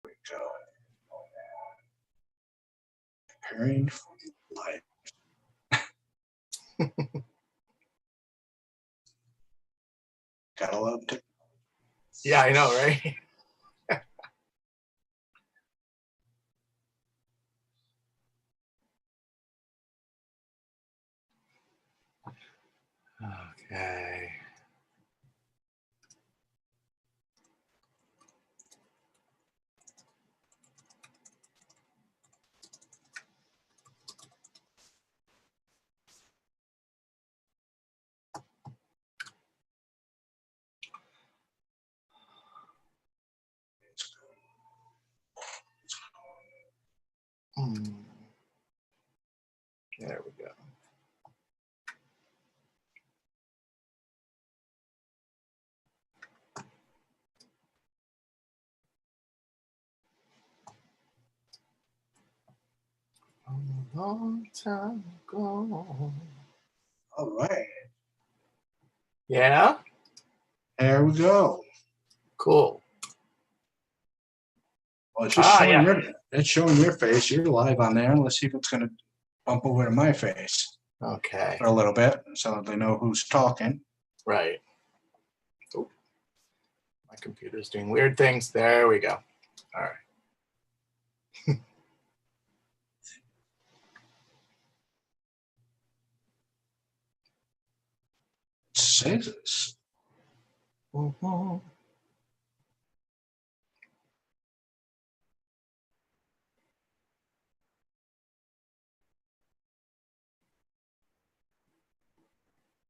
Go. Preparing for life. Gotta love it. Yeah, I know, right? Okay. There we go. A long time ago. All right. Yeah? There we go. Cool. Well, it's just showing yeah. it's showing your face. You're live on there. Let's see if it's going to bump over to my face Okay. for a little bit so they know who's talking. Right. Oh, my computer's doing weird things. There we go. All right. Say this. Mm-hmm.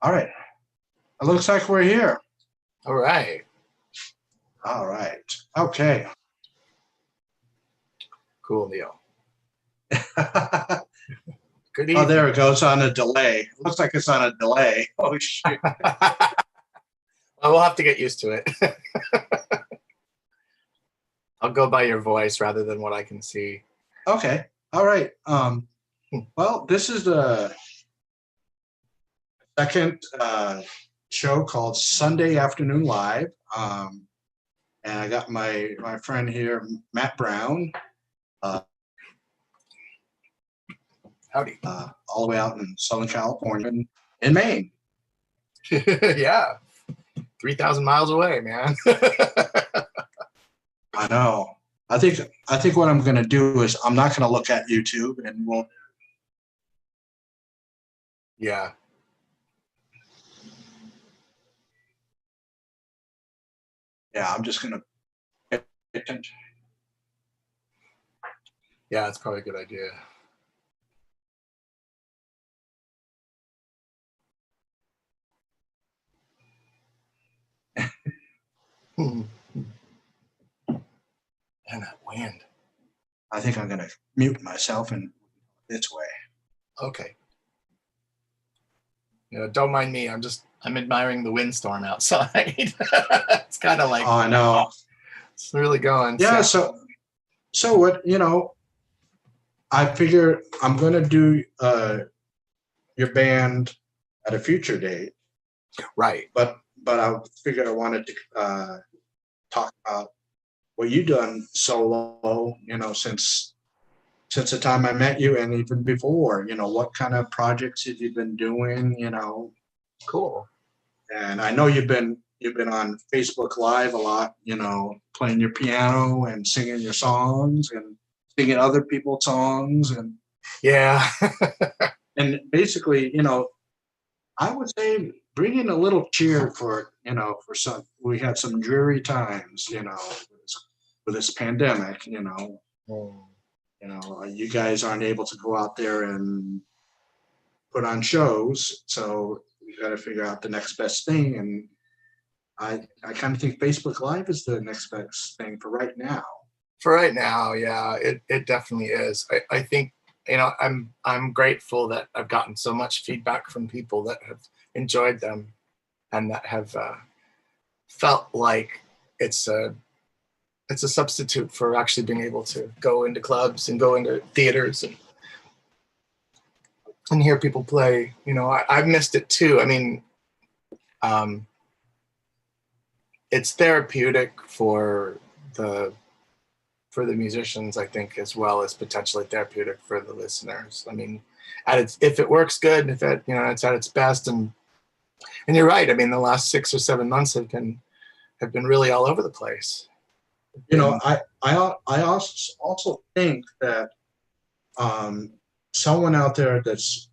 All right. It looks like we're here. All right. All right. Okay. Cool deal. Good Oh, evening. there it goes on a delay. It looks like it's on a delay. Oh, shit. Well, we'll have to get used to it. I'll go by your voice rather than what I can see. Okay. All right. Well, this is the second show called Sunday Afternoon Live. And I got my friend here, Matt Brown, Howdy. all the way out in Southern California, in Maine. Yeah. 3,000 miles away, man. I know. I think what I'm going to do is I'm not going to look at YouTube and won't. Yeah. Yeah, I'm just going to pay attention. Yeah, it's probably a good idea. And that wind. I think I'm going to mute myself in this way. Okay. You know, don't mind me. I'm admiring the windstorm outside. It's kind of like, Oh, I know. It's really going. Yeah. So what, I figure I'm going to do your band at a future date. Right. But I figured I wanted to talk about what you've done solo, since the time I met you and even before, what kind of projects have you been doing, Cool. And I know you've been on Facebook Live a lot, playing your piano and singing your songs and singing other people's songs and Yeah. and basically, I would say bring in a little cheer for, for some. We had some dreary times, with this pandemic, you guys aren't able to go out there and put on shows, so we got to figure out the next best thing. And I kind of think Facebook Live is the next best thing for right now. For right now, yeah, it definitely is. I think, I'm grateful that I've gotten so much feedback from people that have enjoyed them and that have felt like it's a substitute for actually being able to go into clubs and go into theaters and hear people play. I've missed it too. I mean, it's therapeutic for the for the musicians, I think, as well as potentially therapeutic for the listeners. I mean, if it works good, if it, it's at its best, and you're right. I mean, the last 6 or 7 months have been really all over the place. I also think that someone out there that's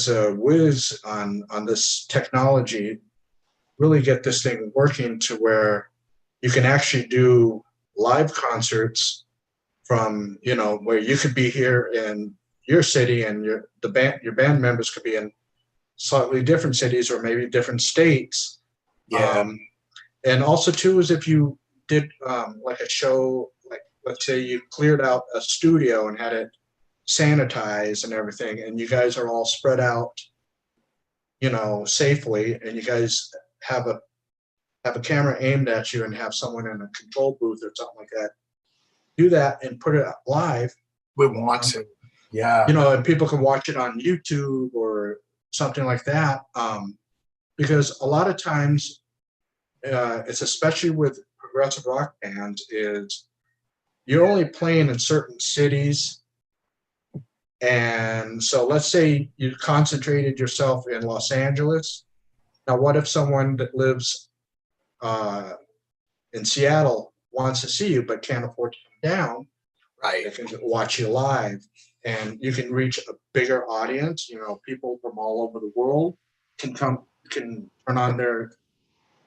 a whiz on this technology really get this thing working to where you can actually do live concerts from, where you could be here in your city and your band members could be in slightly different cities or maybe different states. Yeah. And also too is if you did like a show, like let's say you cleared out a studio and had it sanitized and everything, and you guys are all spread out, safely, and you guys have a camera aimed at you and have someone in a control booth or something like that. Do that and put it live. We want to, yeah. And people can watch it on YouTube or something like that. Because a lot of times, it's especially with progressive rock bands, is you're only playing in certain cities. And so let's say you concentrated yourself in Los Angeles. Now, what if someone that lives in Seattle wants to see you but can't afford to come down? Right. They can watch you live, and you can reach a bigger audience. People from all over the world can turn on their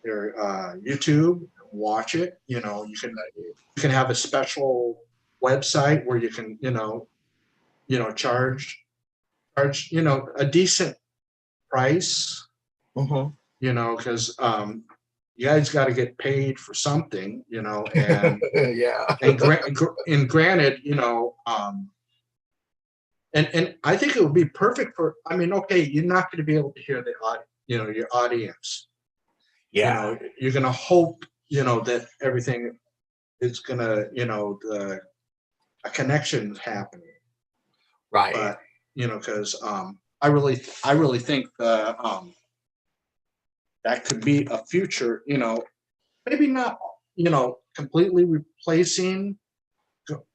YouTube and watch it. You can have a special website where you can charge a decent price. Because you guys got to get paid for something, and yeah. and granted, and I think it would be perfect for. I mean, okay, you're not going to be able to hear your audience. Yeah. You're going to hope, that everything is going to, a connection is happening. Right. But because I really think that could be a future. Maybe not, completely replacing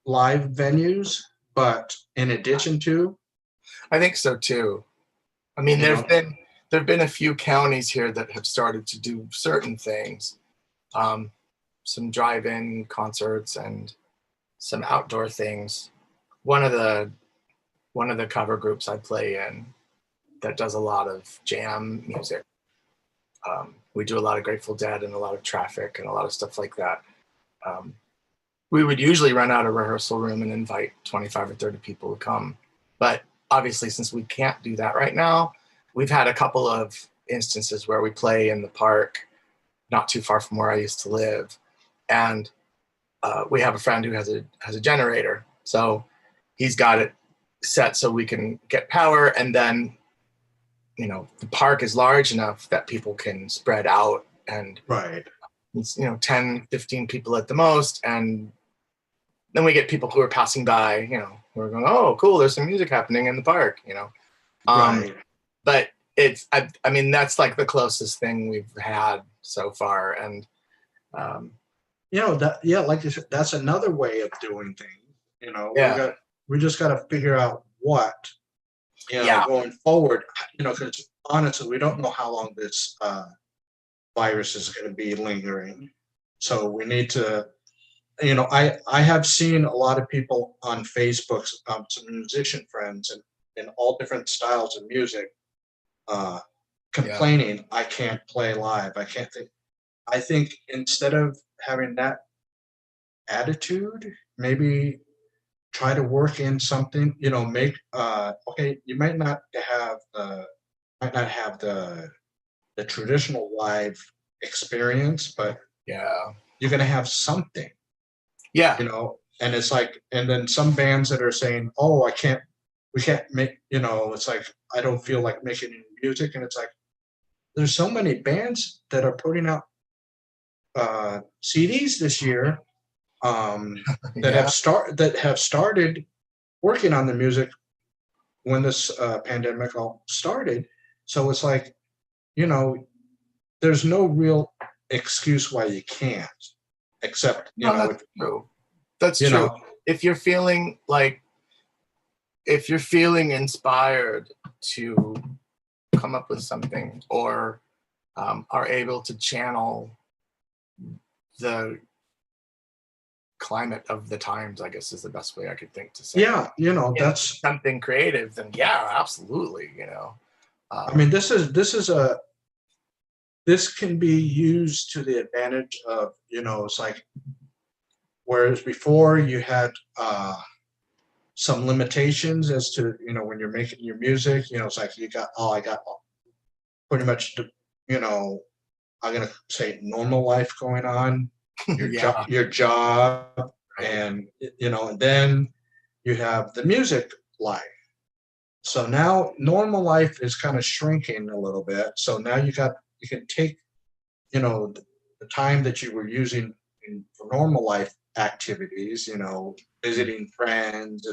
live venues, but in addition to. I think so too. I mean, there've been a few counties here that have started to do certain things, some drive-in concerts and some outdoor things. One of the cover groups I play in that does a lot of jam music. We do a lot of Grateful Dead and a lot of Traffic and a lot of stuff like that. We would usually run out a rehearsal room and invite 25 or 30 people to come. But obviously, since we can't do that right now, we've had a couple of instances where we play in the park, not too far from where I used to live. And we have a friend who has a generator. So he's got it set so we can get power. And then, the park is large enough that people can spread out, and right. It's, 10, 15 people at the most. And then we get people who are passing by, who are going, oh, cool, there's some music happening in the park, Right. But it's, I mean, that's like the closest thing we've had so far. And, like you said, that's another way of doing things. Yeah. We just got to figure out what, going forward, because honestly, we don't know how long this virus is going to be lingering. So we need to, I have seen a lot of people on Facebook, some musician friends and all different styles of music, complaining, I can't play live. I think instead of having that attitude, maybe try to work in something, make, okay, you might not have the traditional live experience, but you're going to have something. And it's like, and then some bands that are saying, oh, we can't make, it's like, I don't feel like making any music. And it's like, there's so many bands that are putting out CDs this year that have started working on the music when this pandemic all started. So it's like, there's no real excuse why you can't. except, No, that's true. That's you true. know, If you're feeling like, if you're feeling inspired to come up with something, or are able to channel the climate of the times, I guess is the best way I could think to say. yeah, that's, something creative, then yeah, absolutely. I mean, this can be used to the advantage of, it's like, whereas before you had some limitations as to, when you're making your music, it's like I got pretty much, I'm gonna say normal life going on, Yeah, your job, right. and and then you have the music life. So now normal life is kind of shrinking a little bit. So now you can take, the time that you were using for normal life activities, visiting friends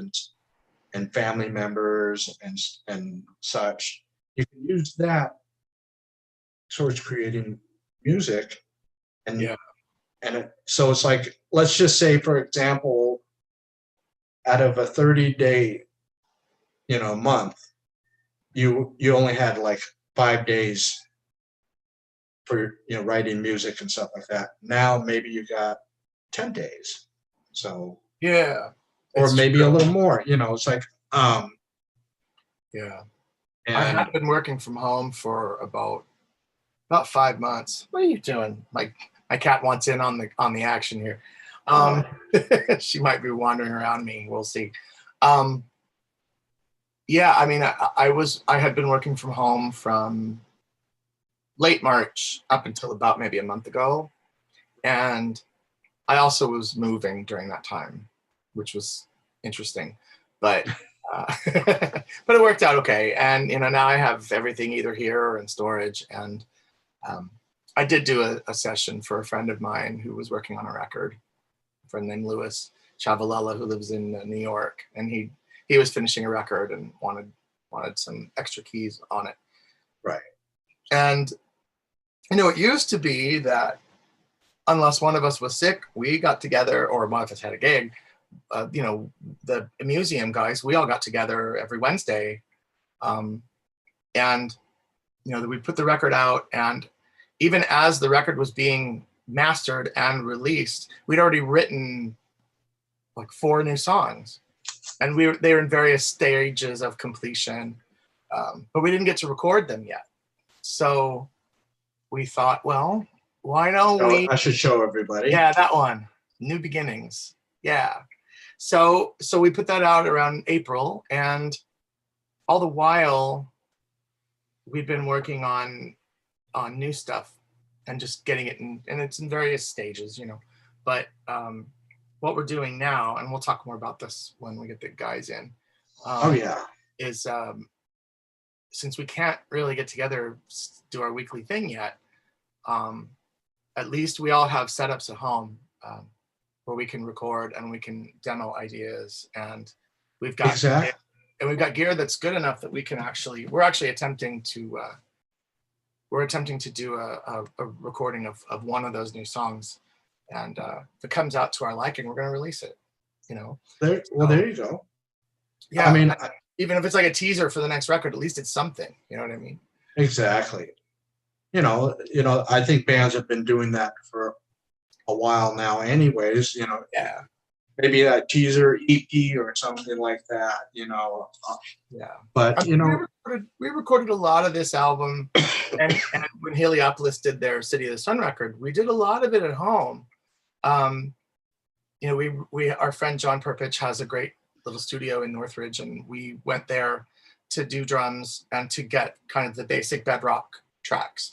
and family members and such. You can use that towards creating music, and Yeah, so it's like, let's just say, for example, out of a 30-day month, you only had like 5 days for writing music and stuff like that. Now maybe you got 10 days, so, yeah, or it's maybe a true. little more. It's like, Yeah, I and had been working from home for about 5 months. What are you doing? My cat wants in on the action here. uh, Um, she might be wandering around me. We'll see. Um, yeah, I mean, I had been working from home from late March up until about maybe a month ago, and I also was moving during that time, which was interesting, but but it worked out okay. And now I have everything either here or in storage. And um, I did do a session for a friend of mine who was working on a record, a friend named Louis Chavalella, who lives in New York, and he was finishing a record and wanted some extra keys on it. right, And it used to be that unless one of us was sick, we got together, or one of us had a gig. The AmuZeum guys, we all got together every Wednesday, and we put the record out. And even as the record was being mastered and released, we'd already written like 4 new songs, and they were in various stages of completion, but we didn't get to record them yet. So we thought, well, why don't we? I should show everybody. Yeah, that one, New Beginnings. Yeah. So we put that out around April, and all the while we've been working on new stuff and just getting it in, and it's in various stages, But what we're doing now, and we'll talk more about this when we get the guys in, Oh yeah, is since we can't really get together, do our weekly thing yet, at least we all have setups at home where we can record and we can demo ideas, and we've got exactly. gear that's good enough that we're actually attempting to do a recording of one of those new songs, and if it comes out to our liking, we're going to release it. There you go. Yeah, I mean, even if it's like a teaser for the next record, at least it's something. You know what I mean? exactly. I think bands have been doing that for a while now anyways, Yeah, maybe a teaser EP or something like that, yeah. but I mean, we recorded a lot of this album, and when Heliopolis did their City of the Sun record, we did a lot of it at home. Our friend John Perpich has a great little studio in Northridge, and we went there to do drums and to get kind of the basic bedrock tracks,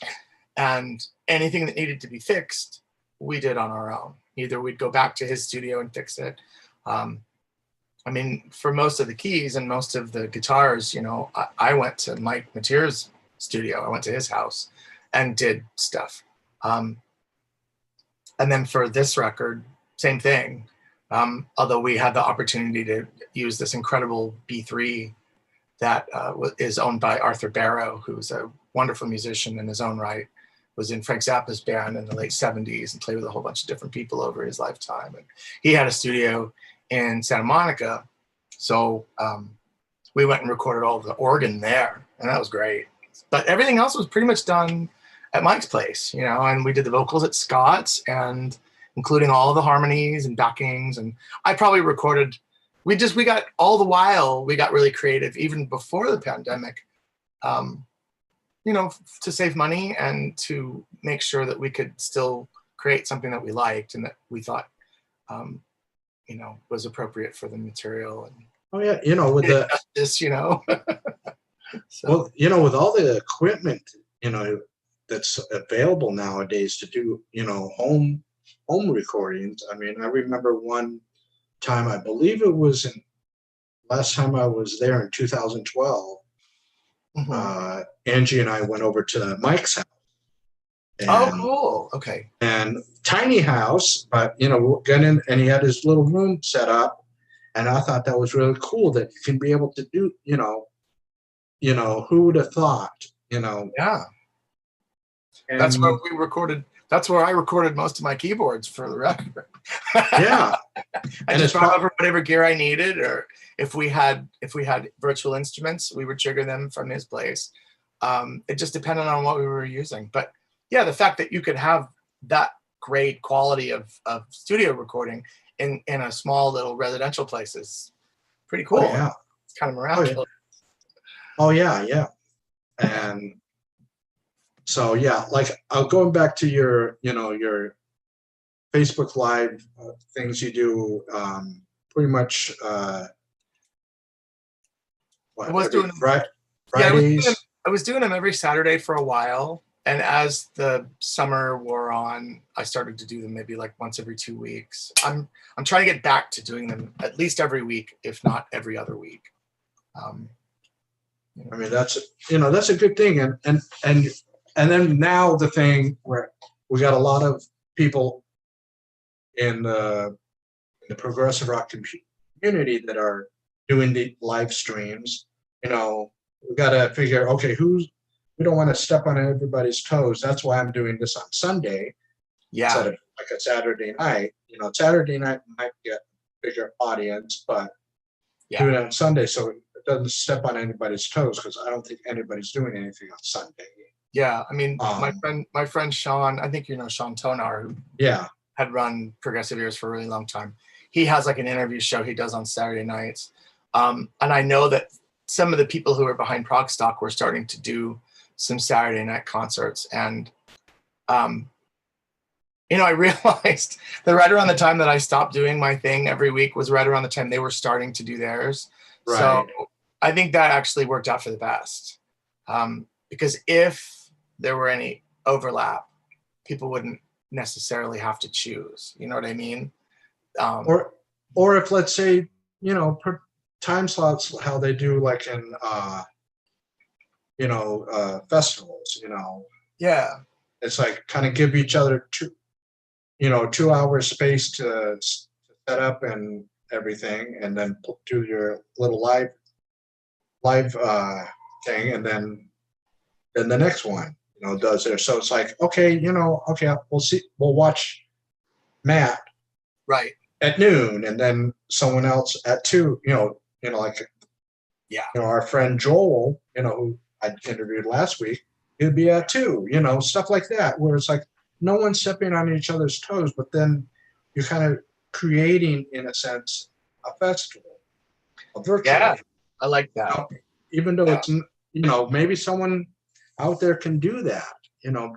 and anything that needed to be fixed, we did on our own. Either we'd go back to his studio and fix it. I mean, for most of the keys and most of the guitars, I went to Mike Mateer's studio. I went to his house and did stuff. And then for this record, same thing. Although we had the opportunity to use this incredible B3 that is owned by Arthur Barrow, who's a wonderful musician in his own right. was in Frank Zappa's band in the late 70s and played with a whole bunch of different people over his lifetime. And he had a studio in Santa Monica. So we went and recorded all the organ there, and that was great. But everything else was pretty much done at Mike's place, and we did the vocals at Scott's, and including all the harmonies and backings. And I probably recorded, we got all the while, we got really creative, even before the pandemic, to save money and to make sure that we could still create something that we liked and that we thought, was appropriate for the material. And oh yeah, with the justice, So. Well, with all the equipment, that's available nowadays to do, home recordings. I mean, I remember one time, I believe it was last time I was there in 2012. Angie and I went over to Mike's house. Oh, cool. Okay. And tiny house, but got in, and he had his little room set up, and I thought that was really cool that you can be able to do, who would have thought, Yeah. And that's where we recorded. That's where I recorded most of my keyboards for the record. Yeah. I just brought over whatever gear I needed, or if we had virtual instruments, we would trigger them from his place. It just depended on what we were using. But yeah, the fact that you could have that great quality of studio recording in a small little residential place is pretty cool. Oh, yeah. It's kind of miraculous. Oh yeah. And so, yeah, like going back to your, your Facebook Live things you do, pretty much. I was doing Fridays. Yeah, I was doing them every Saturday for a while, and as the summer wore on, I started to do them maybe like once every 2 weeks. I'm trying to get back to doing them at least every week, if not every other week. I mean, that's a good thing, and then now the thing where we got a lot of people in the progressive rock community that are doing the live streams. We got to figure, okay, we don't want to step on everybody's toes. That's why I'm doing this on Sunday, instead of like a Saturday night. Saturday night might get a bigger audience, but do it on Sunday so it doesn't step on anybody's toes, because I don't think anybody's doing anything on Sunday. Yeah, I mean, my friend Sean, I think Sean Tonar, who had run Progressive Ears for a really long time. He has like an interview show he does on Saturday nights. And I know that some of the people who are behind Prog Stock were starting to do some Saturday night concerts. And, I realized that right around the time that I stopped doing my thing every week was right around the time they were starting to do theirs. Right. So I think that actually worked out for the best. Because if there were any overlap, people wouldn't necessarily have to choose. You know what I mean? Or if, let's say, time slots, how they do like in festivals, Yeah. It's like kind of give each other 2 hours space to set up and everything, and then do your little live thing, and then the next one does there. So it's like, okay, we'll watch Matt at noon, and then someone else at 2, our friend Joel, who I interviewed last week, he'd be at 2, stuff like that, where it's like no one's stepping on each other's toes, but then you're kind of creating, in a sense, a festival, a virtual. Yeah, I like that. Even though it's, maybe someone out there can do that,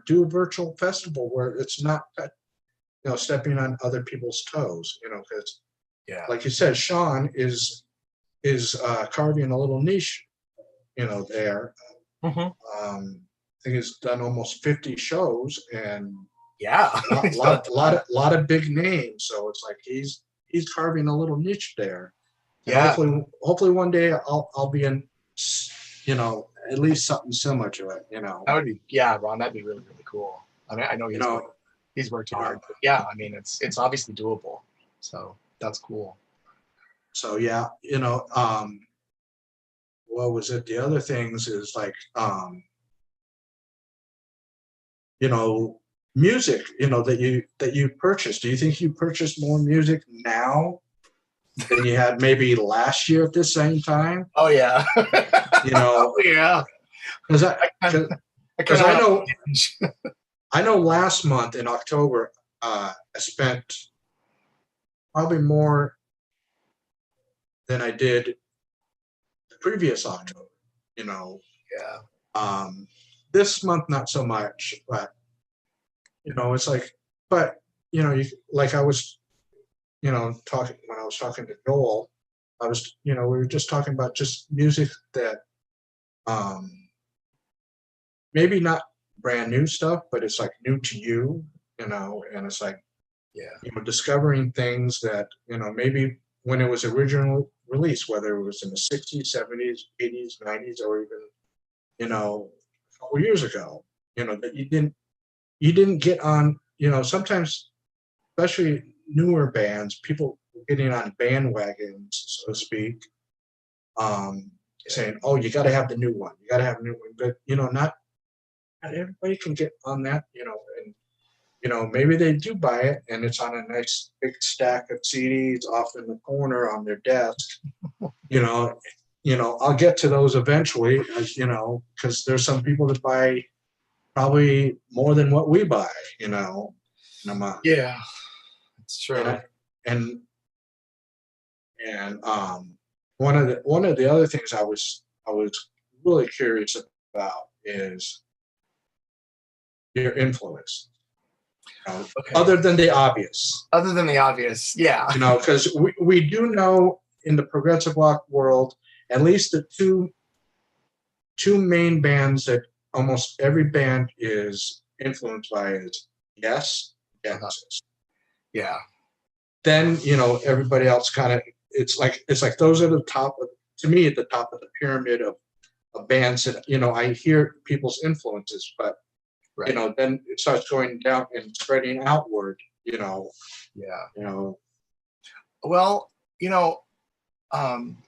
do a virtual festival where it's not, stepping on other people's toes, because like you said, Sean is carving a little niche, there. I think he's done almost 50 shows, and a lot of big names. So it's like he's carving a little niche there. And hopefully one day I'll be in, at least something similar to it. That would be, Ron, that'd be really, really cool. I mean, I know he's worked hard, but I mean, it's obviously doable. So that's cool. So what was it? The other things is like you know, music, that you purchased. Do you think you purchased more music now than you had maybe last year at this same time? Oh yeah. You know, Oh yeah. because I kind I because kind of I want know to binge. I know last month in October, I spent probably more than I did the previous October. You know, Yeah. um, this month not so much, but it's like, but like I was, talking when I was talking to Joel, I was, we were just talking about just music that, um, maybe not brand new stuff, but it's like new to you, and it's like, Yeah. discovering things that, maybe when it was originally released, whether it was in the 60s, 70s, 80s, 90s, or even, a couple years ago, that you didn't get on, sometimes, especially newer bands, people getting on bandwagons, so to speak, saying, "Oh, you got to have the new one. You got to have a new one." But not everybody can get on that, and maybe they do buy it, and it's on a nice big stack of CDs off in the corner on their desk. You know, I'll get to those eventually, as because there's some people that buy probably more than what we buy, in a month. Yeah. It's And true. I, and and one of the other things I was really curious about is your influence, Okay. other than the obvious, Other than the obvious, yeah. because we do know in the progressive rock world, at least the two main bands that almost every band is influenced by is Yes, Uh-huh. Genesis. Yeah. Then everybody else kind of, it's like those are the top of, to me, at the top of the pyramid of bands that I hear people's influences, but Right. then it starts going down and spreading outward. Yeah. You know, Well, you know, um,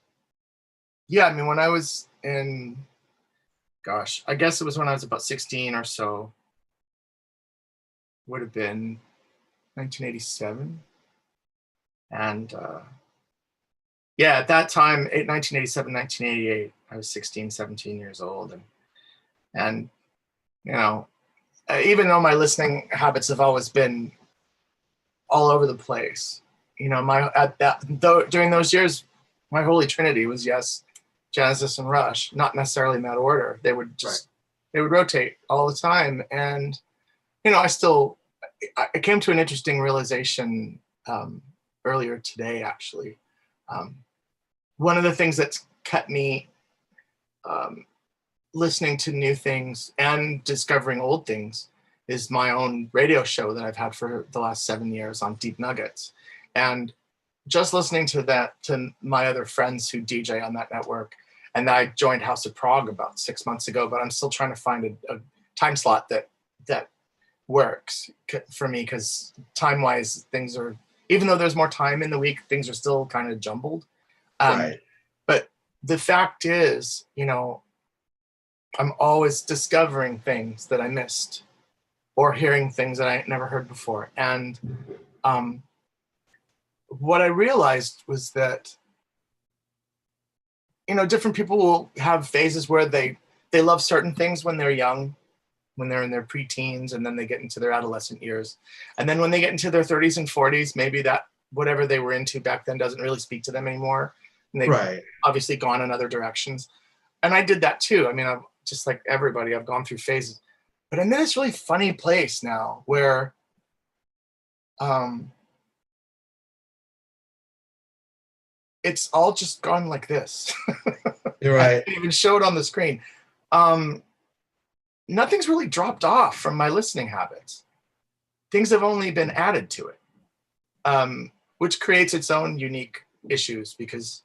yeah, I mean, when I was in, gosh, I guess it was when I was about 16 or so, would have been 1987. And yeah, at that time, 1987, 1988, I was 16, 17 years old. And you know, even though my listening habits have always been all over the place, my at that though during those years, my holy trinity was Yes, Genesis, and Rush, not necessarily in that order. They would right, just they would rotate all the time, and I came to an interesting realization earlier today, actually. Um, One of the things that's kept me um, listening to new things and discovering old things is my own radio show that I've had for the last 7 years on Deep Nuggets. And just listening to that, to my other friends who DJ on that network, and I joined House of Prague about 6 months ago, but I'm still trying to find a time slot that works for me, because time wise things are, even though there's more time in the week, things are still kind of jumbled. um, right, but the fact is, I'm always discovering things that I missed, or hearing things that I never heard before. And um, what I realized was that, different people will have phases where they love certain things when they're young, when they're in their preteens, and then they get into their adolescent years. And then when they get into their 30s and 40s, maybe that whatever they were into back then doesn't really speak to them anymore. And they've right. obviously gone in other directions. And I did that too. I mean, I'm just like everybody, I've gone through phases. But I'm in this really funny place now where um, it's all just gone like this. You're I right. can't even show it on the screen. Um, Nothing's really dropped off from my listening habits. Things have only been added to it, which creates its own unique issues, because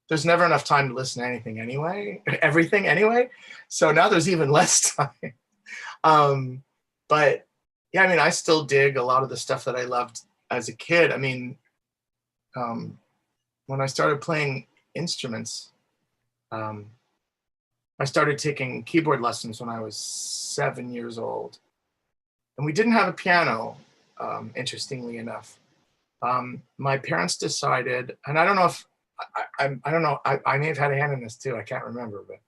there's never enough time to listen to anything anyway, everything anyway. So now there's even less time. But yeah, I mean, I still dig a lot of the stuff that I loved as a kid. I mean, when I started playing instruments, um, I started taking keyboard lessons when I was 7 years old. and we didn't have a piano, interestingly enough. My parents decided, and I don't know if, I don't know, I may have had a hand in this too, I can't remember, but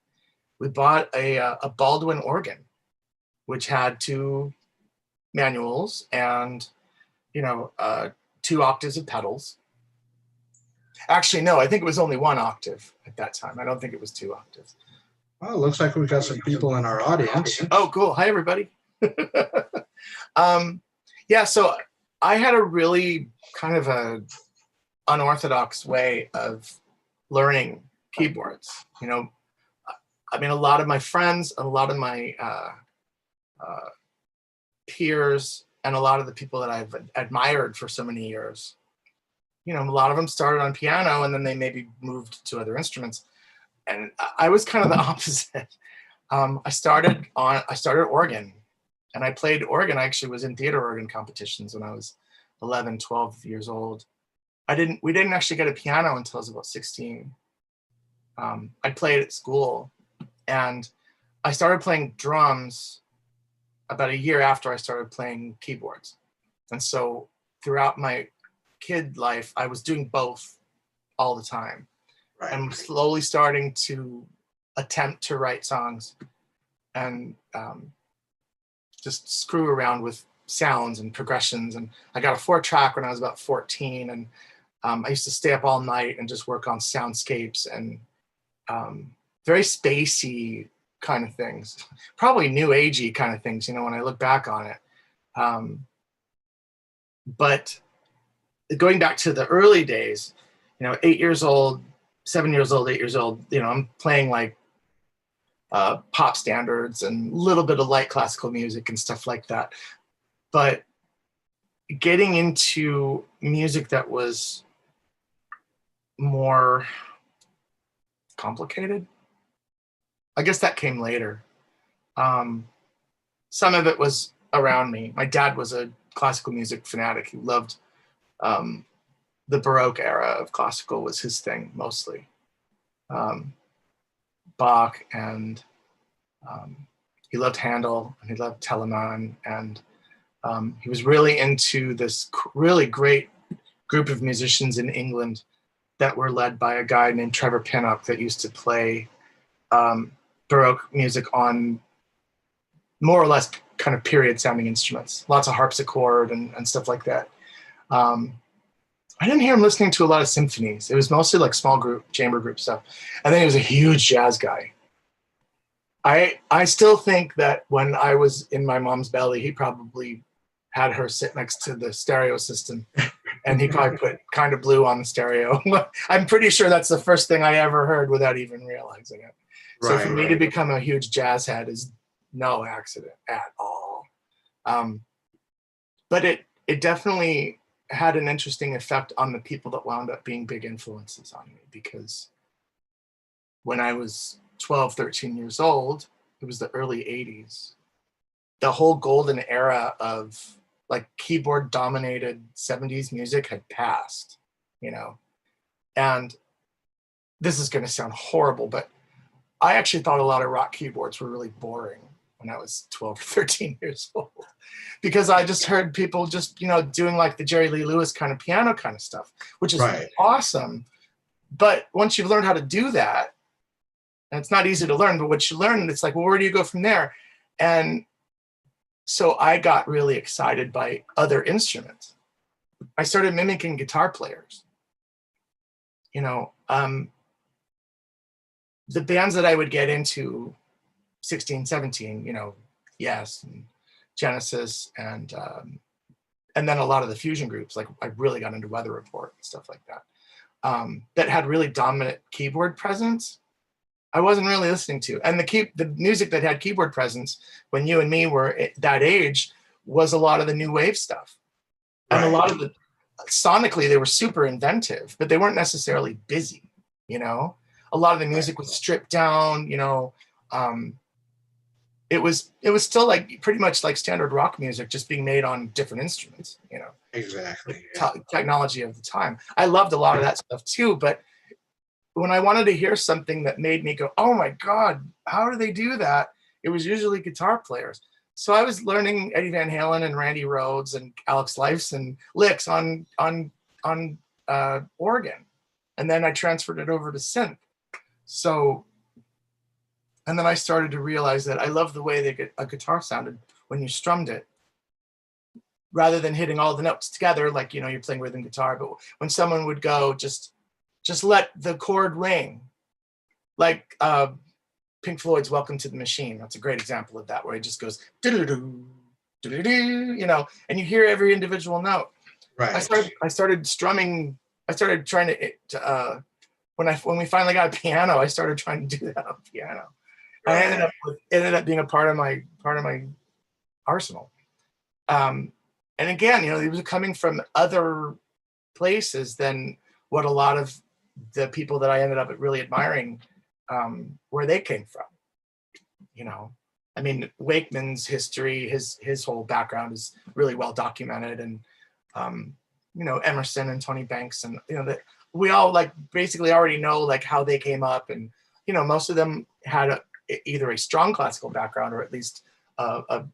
we bought a Baldwin organ, which had 2 manuals and, you know, 2 octaves of pedals. Actually, no, I think it was only 1 octave at that time. I don't think it was 2 octaves. Well, it looks like we've got some people in our audience. Oh, cool. Hi, everybody. Yeah, so I had a really kind of a unorthodox way of learning keyboards. You know, I mean, a lot of my friends, a lot of my peers, and a lot of the people that I've admired for so many years, you know, a lot of them started on piano and then they maybe moved to other instruments. And I was kind of the opposite. I started organ, and I played organ. I actually was in theater organ competitions when I was 11, 12 years old. We didn't actually get a piano until I was about 16. I played at school, and I started playing drums about a year after I started playing keyboards. And so throughout my kid life, I was doing both all the time. Right. I'm slowly starting to attempt to write songs and just screw around with sounds and progressions. And I got a 4-track when I was about 14. And I used to stay up all night and just work on soundscapes and very spacey kind of things, probably new agey kind of things, you know, when I look back on it. But going back to the early days, you know, 8 years old, 7 years old, 8 years old, you know, I'm playing like pop standards and a little bit of light classical music and stuff like that. But getting into music that was more complicated, I guess that came later. Some of it was around me. My dad was a classical music fanatic. He loved the Baroque era of classical was his thing mostly. Bach, and he loved Handel, and he loved Telemann, and he was really into this really great group of musicians in England that were led by a guy named Trevor Pinnock that used to play Baroque music on more or less kind of period sounding instruments, lots of harpsichord and stuff like that. I didn't hear him listening to a lot of symphonies. It was mostly like small group, chamber group stuff. And then he was a huge jazz guy. I still think that when I was in my mom's belly, he probably had her sit next to the stereo system, and he probably put Kind of Blue on the stereo. I'm pretty sure that's the first thing I ever heard without even realizing it. So for me to become a huge jazz head is no accident at all. But it definitely had an interesting effect on the people that wound up being big influences on me, because when I was 12, 13 years old, it was the early 80s. The whole golden era of like keyboard dominated 70s music had passed, you know. And this is going to sound horrible, but I actually thought a lot of rock keyboards were really boring when I was 12 or 13 years old, because I just heard people just, you know, doing like the Jerry Lee Lewis kind of piano kind of stuff, which is awesome. But once you've learned how to do that, and it's not easy to learn, but once you learn, it's like, well, where do you go from there? And so I got really excited by other instruments. I started mimicking guitar players. You know, the bands that I would get into 16, 17, you know, Yes, and Genesis, and then a lot of the fusion groups, like I really got into Weather Report and stuff like that, that had really dominant keyboard presence. I wasn't really listening to. And the music that had keyboard presence when you and me were at that age was a lot of the new wave stuff. And a lot of the, sonically, they were super inventive, but they weren't necessarily busy, you know? A lot of the music was stripped down, you know? It was still like pretty much like standard rock music, just being made on different instruments, you know? Exactly. Technology of the time. I loved a lot of that stuff too, but when I wanted to hear something that made me go, oh my God, how do they do that? It was usually guitar players. So I was learning Eddie Van Halen and Randy Rhoads and Alex Lifeson licks on organ, and then I transferred it over to synth. So, and then I started to realize that I love the way a guitar sounded when you strummed it, rather than hitting all the notes together like, you know, you're playing rhythm guitar. But when someone would go, just let the chord ring, like Pink Floyd's Welcome to the Machine. That's a great example of that, where it just goes doo-doo-doo, doo-doo-doo, you know, and you hear every individual note. Right. I started strumming. I started trying to when we finally got a piano, I started trying to do that on piano. Right. I ended up being a part of my arsenal. And again, you know, it was coming from other places than what a lot of the people that I ended up really admiring, where they came from. You know, I mean, Wakeman's history, his whole background is really well documented, and you know, Emerson and Tony Banks, and you know, that we all like basically already know like how they came up, and you know, most of them had either a strong classical background or at least a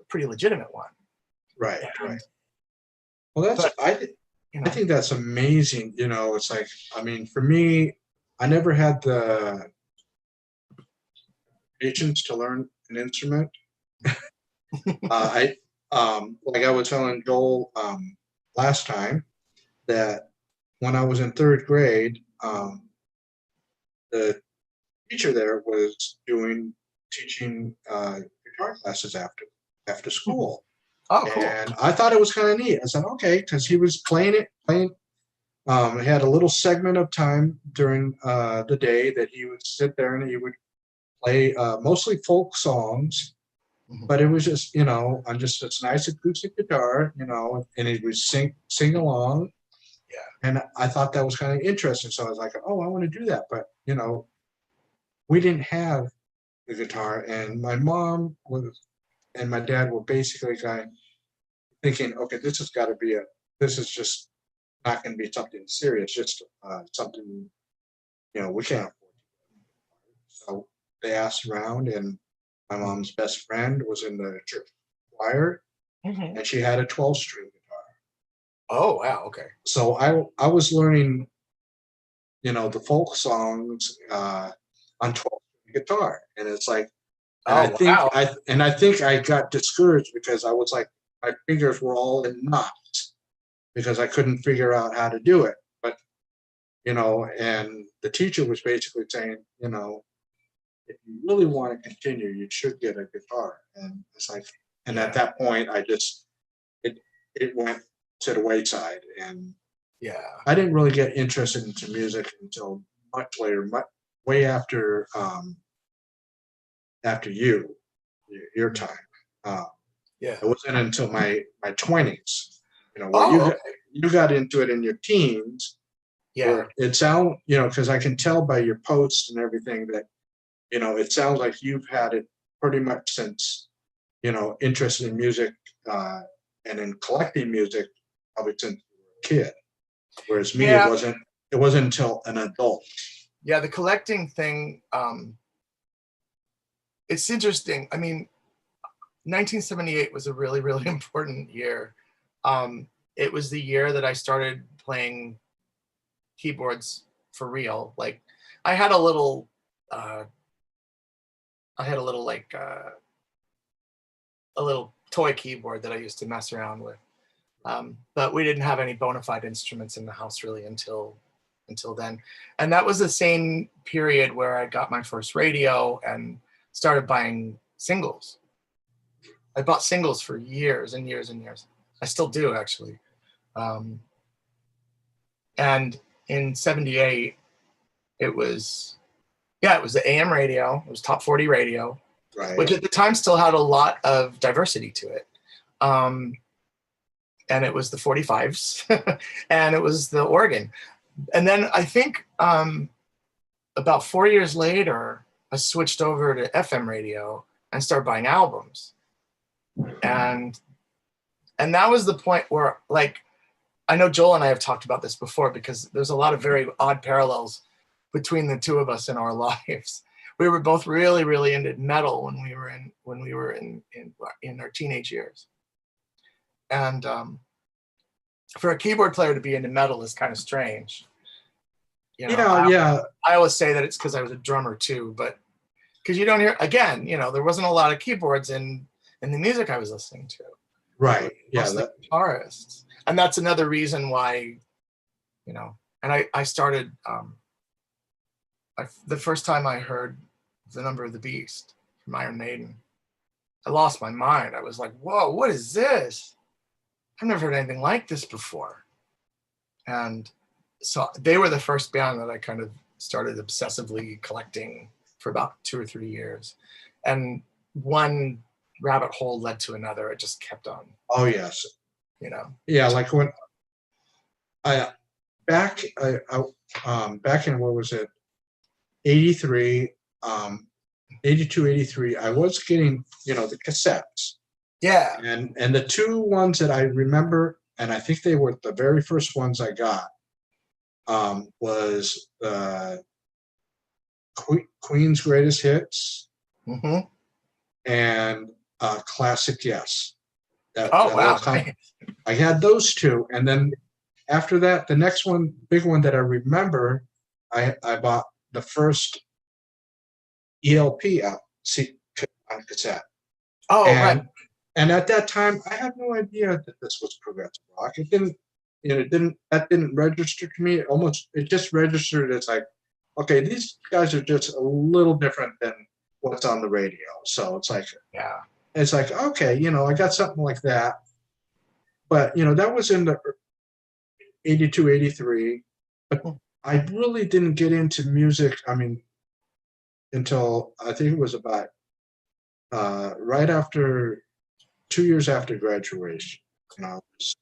pretty legitimate one. Right. Right. Well, I think that's amazing. You know, it's like, I mean, for me, I never had the patience to learn an instrument. Like I was telling Joel last time, that when I was in third grade, the teacher there was teaching guitar classes after school. Oh, cool. And I thought it was kind of neat. I said, okay, because he was playing. He had a little segment of time during the day that he would sit there and he would play mostly folk songs, but it was just, you know, on just this nice acoustic guitar, you know, and he would sing along. Yeah. And I thought that was kind of interesting. So I was like, oh, I want to do that. But, you know, we didn't have the guitar, and my mom and my dad were basically thinking, okay, this is just not going to be something serious, just something, you know, we can't afford. So they asked around, and my mom's best friend was in the church choir, and she had a 12-string guitar. Oh, wow. Okay. So I was learning, you know, the folk songs on 12-string guitar, and it's like, and I think I got discouraged because I was like, my fingers were all in knots because I couldn't figure out how to do it. But, you know, and the teacher was basically saying, you know, if you really want to continue, you should get a guitar. And it's like, and at that point, it went to the wayside, and I didn't really get interested into music until much later, way after your time. It wasn't until my 20s, you know, where you got into it in your teens. Yeah. It sounds, you know, because I can tell by your posts and everything that, you know, it sounds like you've had it pretty much since, you know, interested in music and in collecting music probably since you were a kid. Whereas me, it wasn't until an adult. Yeah, the collecting thing, it's interesting. I mean, 1978 was a really, really important year. It was the year that I started playing keyboards for real. Like, I had a little like a little toy keyboard that I used to mess around with, but we didn't have any bona fide instruments in the house really until then. And that was the same period where I got my first radio and started buying singles. I bought singles for years and years and years. I still do, actually. And in 78, it was the AM radio. It was top 40 radio, which at the time still had a lot of diversity to it. And it was the 45s and it was the organ. And then I think about 4 years later, I switched over to FM radio and started buying albums. And that was the point where, like, I know Joel and I have talked about this before because there's a lot of very odd parallels between the two of us in our lives. we were both really, really into metal when we were in our teenage years. And for a keyboard player to be into metal is kind of strange. You know, Yeah. I always say that it's because I was a drummer too, but because you don't hear, again, you know, there wasn't a lot of keyboards in the music I was listening to. Right. Yeah. Mostly guitarists. And that's another reason why, you know, and I started, the first time I heard The Number of the Beast from Iron Maiden, I lost my mind. I was like, whoa, what is this? I've never heard anything like this before. And so they were the first band that I kind of started obsessively collecting for about 2 or 3 years. And one rabbit hole led to another. It just kept on. Oh, yes. You know? Yeah, like when back in, what was it, 83, 82, 83, I was getting, you know, the cassettes. Yeah. And the two ones that I remember, and I think they were the very first ones I got, was Queen's Greatest Hits, and Classic Yes. Wow. I had those two, and then after that, the next one, big one that I remember, I bought the first ELP out on cassette. Oh, right. And at that time, I had no idea that this was progressive rock. It didn't, you know, that didn't register to me. It just registered as like, okay, these guys are just a little different than what's on the radio. So it's like, yeah, it's like, okay, you know, I got something like that. But, you know, that was in the 82, 83. But I really didn't get into music, I mean, until I think it was about right after 2 years after graduation. You know, it was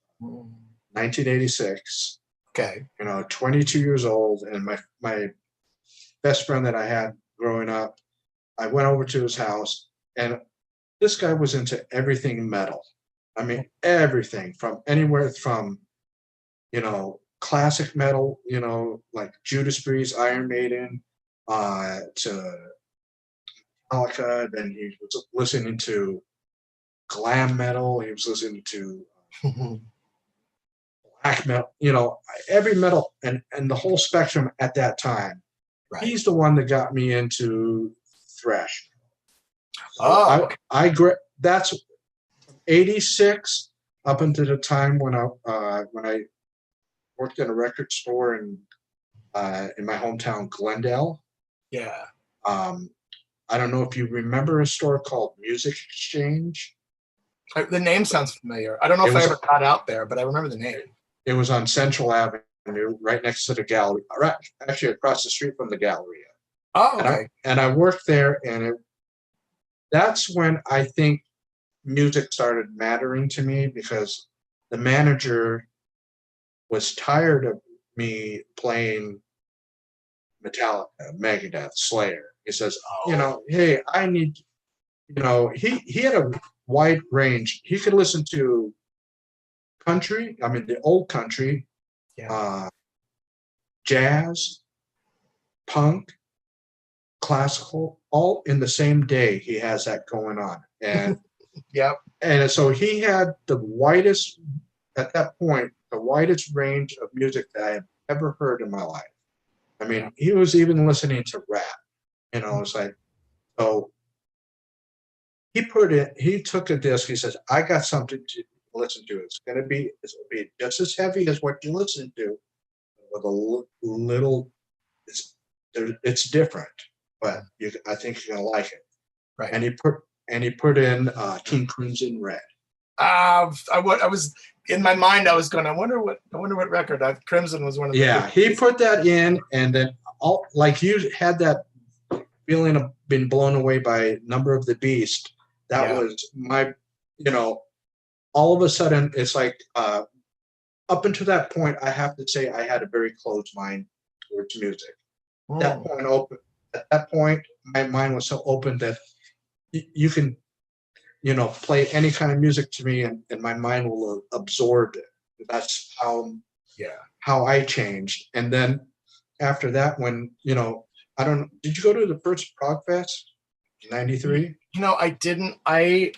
1986. Okay. You know, 22 years old, and my best friend that I had growing up, I went over to his house, and this guy was into everything metal. I mean, everything from anywhere from, you know, classic metal, you know, like Judas Priest, Iron Maiden, to Metallica. Then he was listening to glam metal. He was listening to black metal, you know, every metal and the whole spectrum at that time. Right. He's the one that got me into thrash. So that's 86 up until the time when I worked in a record store in my hometown, Glendale. Yeah. I don't know if you remember a store called Music Exchange. The name sounds familiar. I don't know if I ever got out there, but I remember the name. It was on Central Avenue, right next to the gallery, right, actually across the street from the Galleria. Oh, okay. And I worked there, and that's when I think music started mattering to me, because the manager was tired of me playing Metallica, Megadeth, Slayer. He says, you know, hey, I need, you know, he had a wide range. He could listen to country, I mean, the old country, jazz, punk, classical, all in the same day. He has that going on. And yep. And so he had the widest, at that point, the widest range of music that I had ever heard in my life. I mean, he was even listening to rap. You know, it's like, so he took a disc, he says, I got something to listen to. It's gonna be just as heavy as what you listen to, with a little, it's different, but I think you're gonna like it. Right. And he put in King Crimson Red. I was in my mind. I was going. I wonder what record. Crimson was one of the. Yeah, he put that in, and then like you had that feeling of being blown away by Number of the Beast. That was my, you know, all of a sudden it's like up until that point, I have to say I had a very closed mind towards music. At that point, my mind was so open that you can, you know, play any kind of music to me, and my mind will absorb it. That's how I changed. And then after that, when, you know, I don't. Did you go to the first Prog Fest? 93? I didn't. I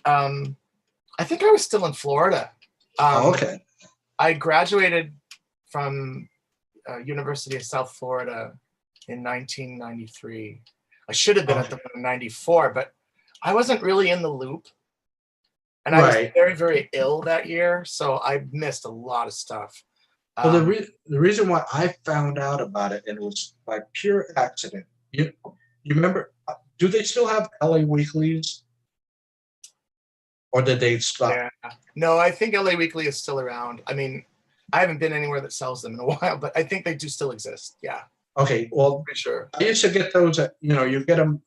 think I was still in Florida. Oh, okay. I graduated from University of South Florida in 1993. I should have been at the one in 94, but I wasn't really in the loop. And I was very, very ill that year, so I missed a lot of stuff. Well, the reason why I found out about it, and it was by pure accident. You remember? Do they still have LA Weeklies, or did they stop? Yeah. No, I think LA Weekly is still around. I mean, I haven't been anywhere that sells them in a while, but I think they do still exist. Yeah. Okay. Well, pretty sure. I used to get those at, you get them.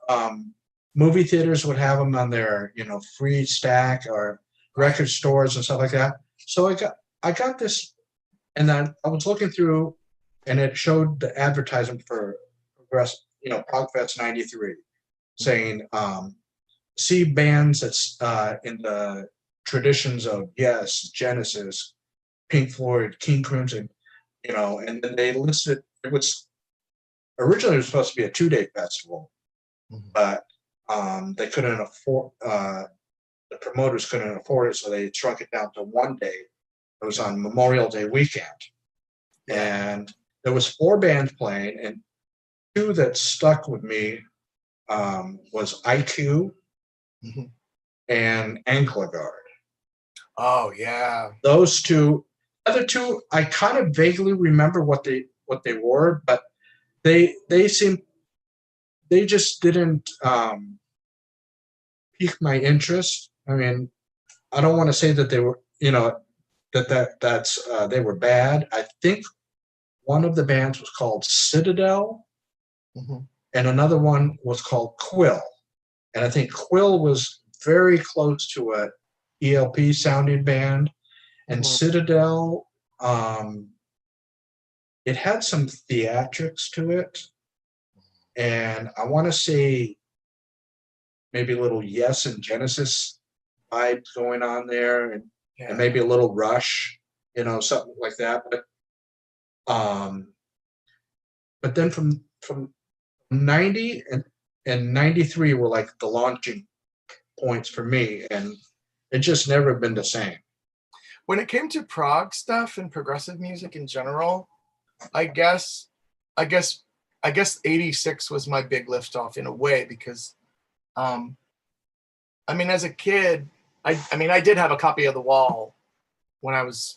Movie theaters would have them on their, free stack, or record stores and stuff like that. So I got this, and then I was looking through, and it showed the advertisement for ProgFest 93, saying, see bands that's in the traditions of Yes, Genesis, Pink Floyd, King Crimson, and then they listed, it was originally supposed to be a 2-day festival, but they couldn't afford, the promoters couldn't afford it, so they shrunk it down to 1 day. It was on Memorial Day weekend. And there was 4 bands playing, and 2 that stuck with me was IQ and Anklagard. Oh yeah. Those 2, other 2, I kind of vaguely remember what they were, but they just didn't pique my interest. I mean, I don't want to say that they were, that's they were bad. I think one of the bands was called Citadel, and another one was called Quill. And I think Quill was very close to a ELP sounding band, and Citadel, it had some theatrics to it, and I want to say maybe a little Yes and Genesis vibes going on there, and maybe a little Rush, something like that. But then from 90 and 93 were like the launching points for me, and it just never been the same. When it came to prog stuff and progressive music in general, I guess 86 was my big liftoff in a way, because I mean, as a kid, I did have a copy of The Wall when it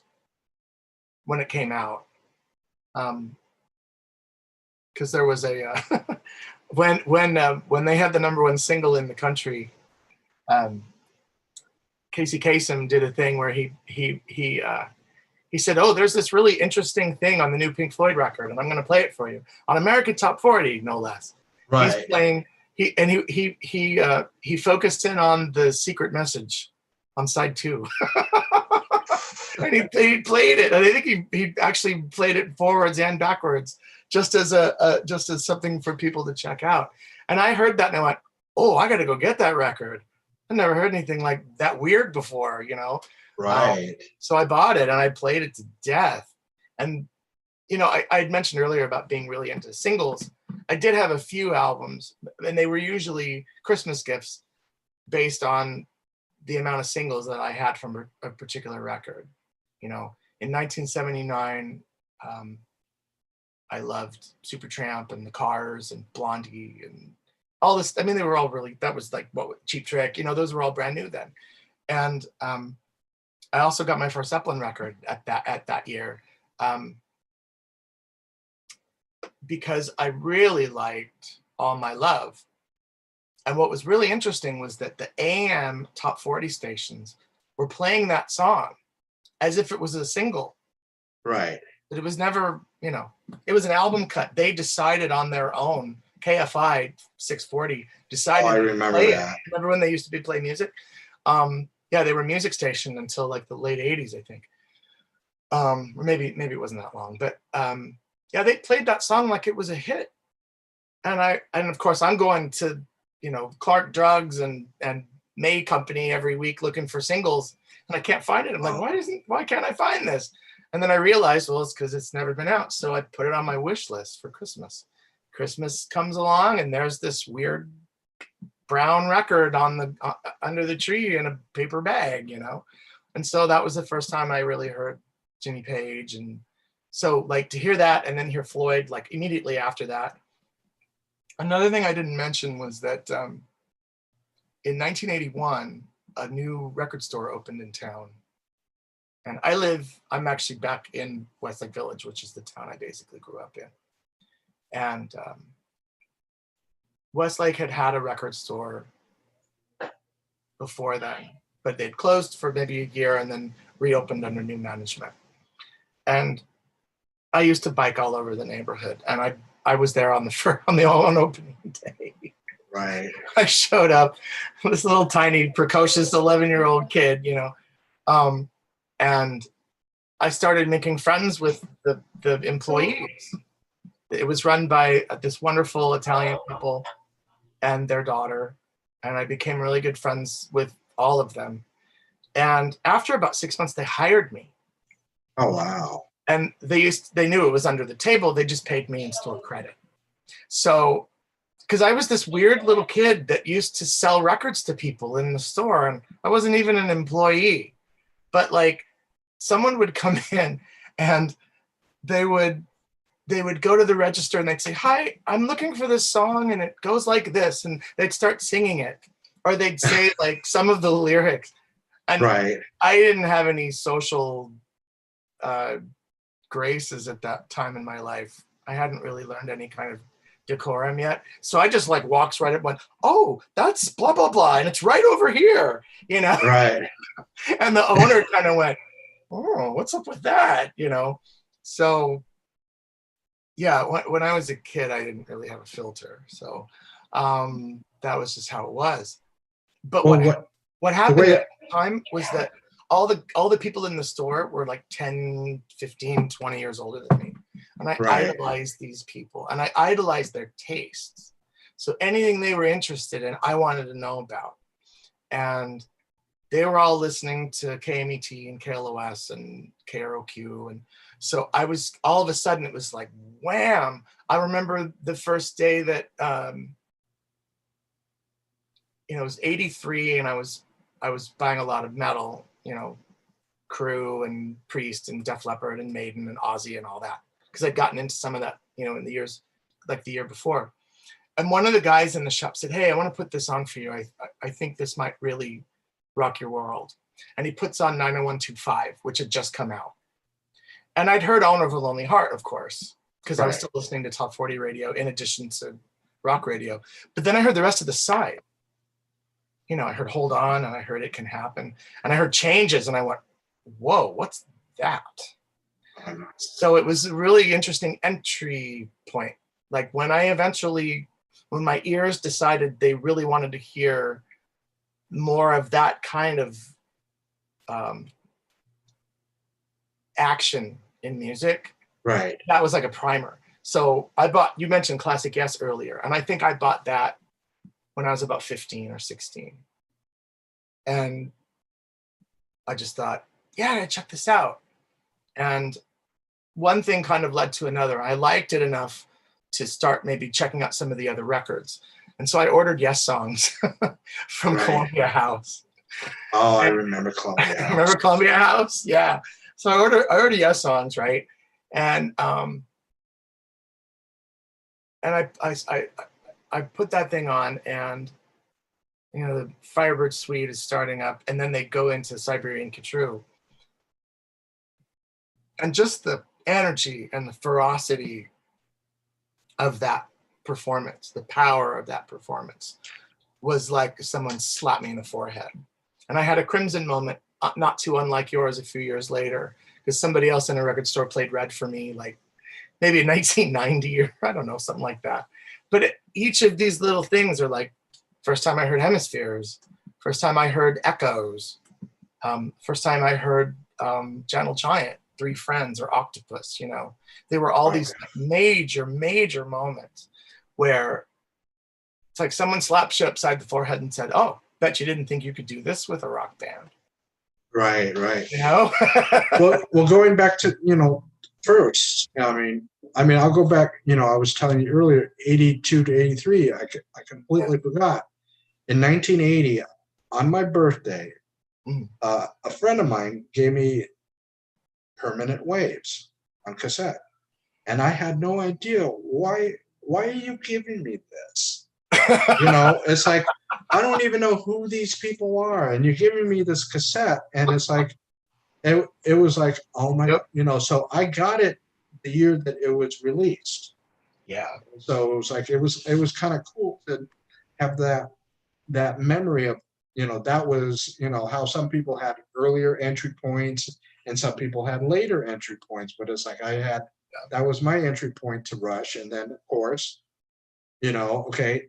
came out, because there was a when they had the #1 single in the country, Casey Kasem did a thing where he said, "Oh, there's this really interesting thing on the new Pink Floyd record, and I'm going to play it for you on American Top 40, no less." Right. He's playing. He focused in on the secret message on side 2, and he played it. And I think he actually played it forwards and backwards, just as something for people to check out. And I heard that and I went, "Oh, I got to go get that record. I never heard anything like that weird before, Right. So I bought it and I played it to death. And I had mentioned earlier about being really into singles. I did have a few albums, and they were usually Christmas gifts based on the amount of singles that I had from a particular record. In 1979, I loved Supertramp and The Cars and Blondie and all this. I mean, they were all really, that was like Cheap Trick, those were all brand new then. And I also got my first Zeppelin record at that year. Because I really liked All My Love. And what was really interesting was that the AM top 40 stations were playing that song as if it was a single. Right. But it was never, it was an album cut. They decided on their own. KFI 640 decided I remember to play that. it. Remember when they used to be play music? They were a music station until like the late 80s, I think. Or maybe it wasn't that long, but they played that song like it was a hit. And of course I'm going to, Clark Drugs and May Company every week looking for singles, and I can't find it. I'm like, why can't I find this? And then I realized, well, it's because it's never been out. So I put it on my wish list for Christmas Christmas comes along and there's this weird brown record on the under the tree in a paper bag, you know. And so that was the first time I really heard Jimmy Page. And so like to hear that and then hear Floyd like immediately after that. Another thing I didn't mention was that in 1981, a new record store opened in town. And I'm actually back in Westlake Village, which is the town I basically grew up in. And Westlake had a record store before then, but they'd closed for maybe a year and then reopened under new management. And I used to bike all over the neighborhood, and I was there on on opening day. Right. I showed up, this little tiny precocious 11-year-old kid, you know, and I started making friends with the employees. It was run by this wonderful Italian couple and their daughter, and I became really good friends with all of them. And after about 6 months, they hired me. Oh, wow. And they knew it was under the table. They just paid me in store credit. So, because I was this weird little kid that used to sell records to people in the store, and I wasn't even an employee, but like someone would come in and they would go to the register and they'd say, "Hi, I'm looking for this song and it goes like this," and they'd start singing it, or they'd say like some of the lyrics. And right. I didn't have any social graces at that time in my life. I hadn't really learned any kind of decorum yet. So I just like walks right up, went, "Oh, that's blah, blah, blah. And it's right over here," you know? Right. And the owner kind of went, "Oh, what's up with that?" You know? So yeah, when I was a kid, I didn't really have a filter. So that was just how it was. But what happened at the time was that all the people in the store were like 10, 15, 20 years older than me. And I idolized these people and I idolized their tastes. So anything they were interested in, I wanted to know about. And they were all listening to KMET and KLOS and KROQ. And so I was, all of a sudden it was like, wham. I remember the first day that, it was 83 and I was buying a lot of metal, Crew and Priest and Def Leppard and Maiden and Ozzy and all that. Because I'd gotten into some of that, in the years, like the year before. And one of the guys in the shop said, "Hey, I want to put this on for you. I think this might really rock your world." And he puts on 90125, which had just come out. And I'd heard Owner of a Lonely Heart, of course, because I was still listening to Top 40 radio in addition to rock radio. But then I heard the rest of the side. I heard Hold On and I heard It Can Happen. And I heard Changes and I went, whoa, what's that? So it was a really interesting entry point. Like when my ears decided they really wanted to hear more of that kind of action in music. Right. That was like a primer. So you mentioned Classic Yes earlier, and I think I bought that when I was about 15 or 16. And I just thought, yeah, check this out. And one thing kind of led to another. I liked it enough to start maybe checking out some of the other records. And so I ordered Yes songs from Columbia House. Oh, I remember Columbia House. Remember Columbia House? Yeah. So I ordered Yes songs, right? And I put that thing on, and the Firebird Suite is starting up, and then they go into Siberian Khatru. And just the energy and the ferocity of that performance, the power of that performance, was like someone slapped me in the forehead. And I had a crimson moment, not too unlike yours, a few years later, because somebody else in a record store played Red for me, like maybe in 1990 or I don't know, something like that. But each of these little things are like, first time I heard Hemispheres, first time I heard Echoes, first time I heard Gentle Giant, Three Friends, or Octopus. They were all these major moments where it's like someone slapped you upside the forehead and said, "Oh, bet you didn't think you could do this with a rock band." Right. well, well, going back to first, I mean, I'll go back, I was telling you earlier, 82 to 83, I Yeah. completely forgot. In 1980, on my birthday, Mm. a friend of mine gave me Permanent Waves on cassette. And I had no idea why are you giving me this? It's like, I don't even know who these people are. And you're giving me this cassette, and it's like, it was like, oh my, Yep. so I got it the year that it was released. Yeah. So it was like, it was kind of cool to have that memory of, that was, how some people had earlier entry points and some people had later entry points, but it's like that was my entry point to Rush. And then of course, okay,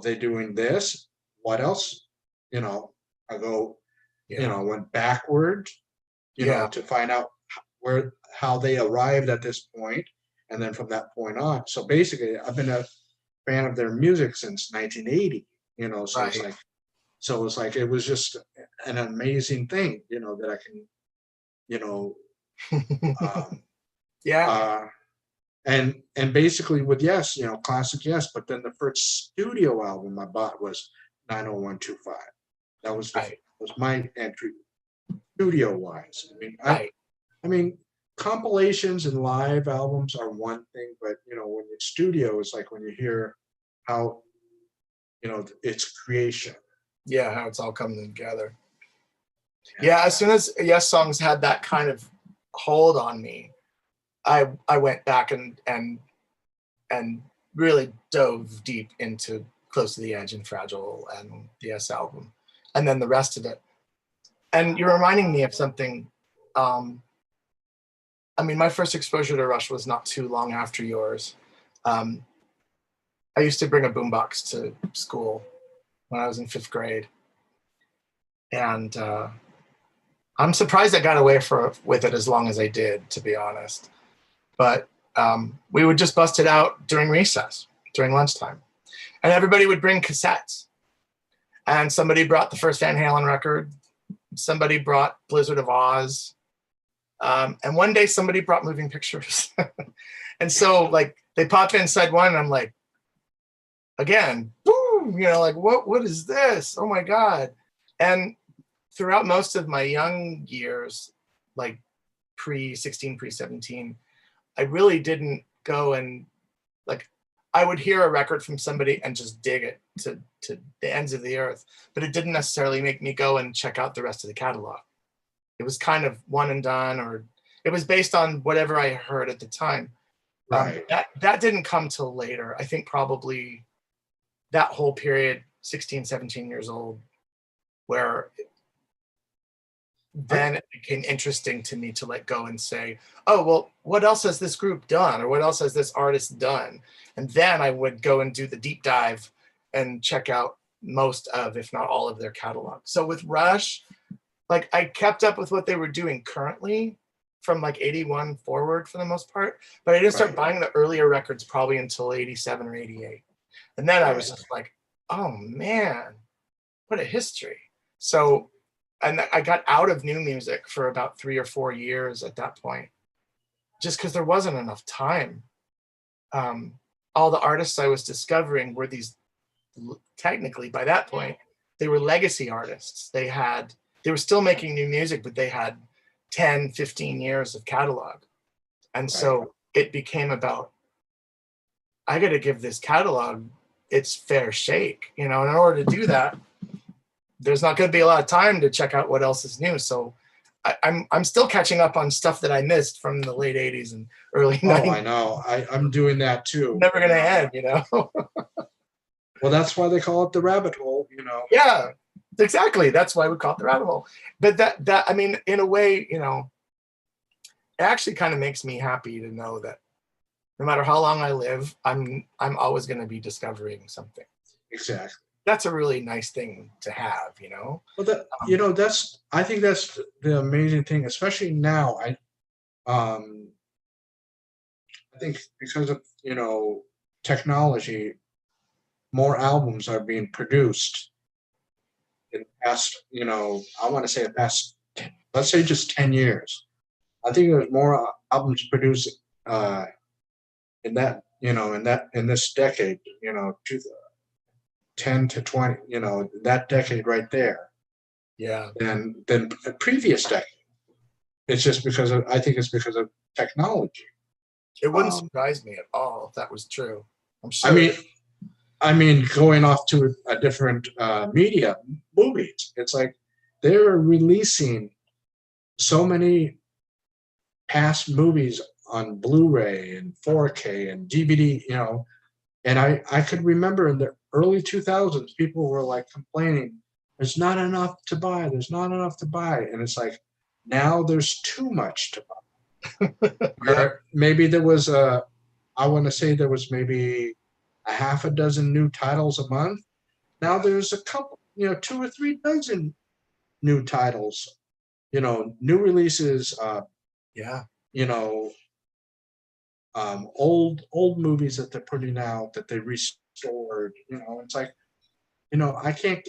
they're doing this. What else? I go, Yeah. went backward, Yeah. to find out how they arrived at this point, and then from that point on. So basically, I've been a fan of their music since 1980. So it's Right. like, it was just an amazing thing, that I can, you know, um, Yeah. uh, and basically with Yes, classic Yes, but then the first studio album I bought was 90125. That Right. was my entry studio wise. Right. I mean, compilations and live albums are one thing, but when it's studio, it's like when you hear how its creation. Yeah. How it's all coming together. Yeah. As soon as Yes songs had that kind of hold on me, I went back and really dove deep into Close to the Edge and Fragile and the Yes album, and then the rest of it. And you're reminding me of something. My first exposure to Rush was not too long after yours. Um, I used to bring a boombox to school when I was in 5th grade, and I'm surprised I got away with it as long as I did, to be honest. But we would just bust it out during recess, during lunchtime, and everybody would bring cassettes. And somebody brought the first Van Halen record. Somebody brought Blizzard of Oz. And one day somebody brought moving pictures. And so like they pop inside one and I'm like, again, boom, like what is this? Oh my God. And throughout most of my young years, like pre-16, pre-17, I really didn't go and like, I would hear a record from somebody and just dig it to the ends of the earth, but it didn't necessarily make me go and check out the rest of the catalog. It was kind of one and done, or it was based on whatever I heard at the time. Right. That didn't come till later. I think probably that whole period, 16, 17 years old, where then it became interesting to me to let go and say, oh, well, what else has this group done? Or what else has this artist done? And then I would go and do the deep dive and check out most of, if not all of their catalog. So with Rush, like I kept up with what they were doing currently from like 81 forward for the most part, but I didn't start buying the earlier records probably until 87 or 88. And then I was just like, oh man, what a history. So, and I got out of new music for about 3 or 4 years at that point, just because there wasn't enough time. All the artists I was discovering were these, technically by that point, they were legacy artists. They were still making new music, but they had 10, 15 years of catalog. And so it became about, I got to give this catalog its fair shake, and in order to do that, there's not going to be a lot of time to check out what else is new. So I'm still catching up on stuff that I missed from the late 80s and early 90s. Oh, I know. I'm doing that too. Never going to end, Well, that's why they call it the rabbit hole, Yeah, exactly. That's why we call it the rabbit hole. But that I mean, in a way, it actually kind of makes me happy to know that no matter how long I live, I'm always going to be discovering something. Exactly. That's a really nice thing to have, Well, I think that's the amazing thing, especially now. I think because of technology, more albums are being produced in the past. I want to say the past, let's say just 10 years. I think there was more albums produced in that, in this decade, 10 to 20, that decade right there, Yeah. than a previous decade. It's just I think it's because of technology. It wouldn't Um, surprise me at all if that was true. I'm I sure. mean, going off to a different media, movies. It's like they're releasing so many past movies on Blu-ray and 4K and DVD. And I could remember in the early 2000s, people were like complaining, "There's not enough to buy. There's not enough to buy," and it's like now there's too much to buy. Yeah. Or maybe there was I want to say there was maybe a half a dozen new titles a month. Now Yeah. there's a couple, 2 or 3 dozen new titles, new releases, Yeah. you know, old movies that they're putting out that they restored. It's like, I can't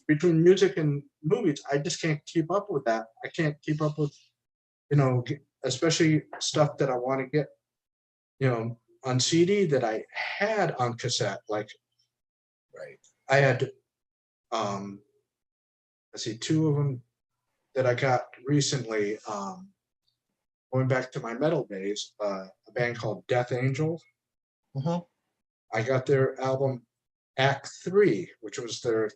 between music and movies. I just can't keep up with that. I can't keep up with, especially stuff that I want to get, on CD that I had on cassette. Like Right. I had, let's see, 2 of them that I got recently. Going back to my metal days, a band called Death Angel. Hmm. I got their album Act Three, which was their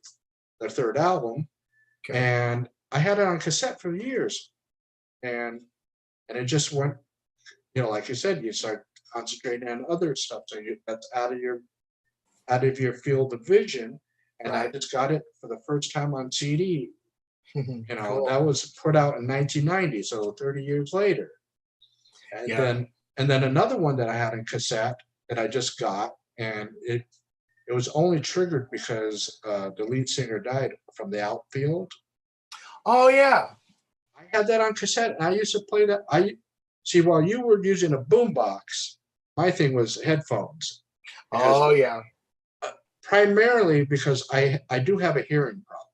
third album, Okay. and I had it on cassette for years, and it just went, like you said, you start concentrating on other stuff, so that's out of your field of vision, and I Right. just got it for the first time on CD. Cool. That was put out in 1990, so 30 years later. And Yeah. then another one that I had in cassette that I just got, and it was only triggered because the lead singer died from the outfield. Oh yeah. I had that on cassette, and I used to play that. I see while you were using a boombox, my thing was headphones because Oh yeah. primarily because I do have a hearing problem,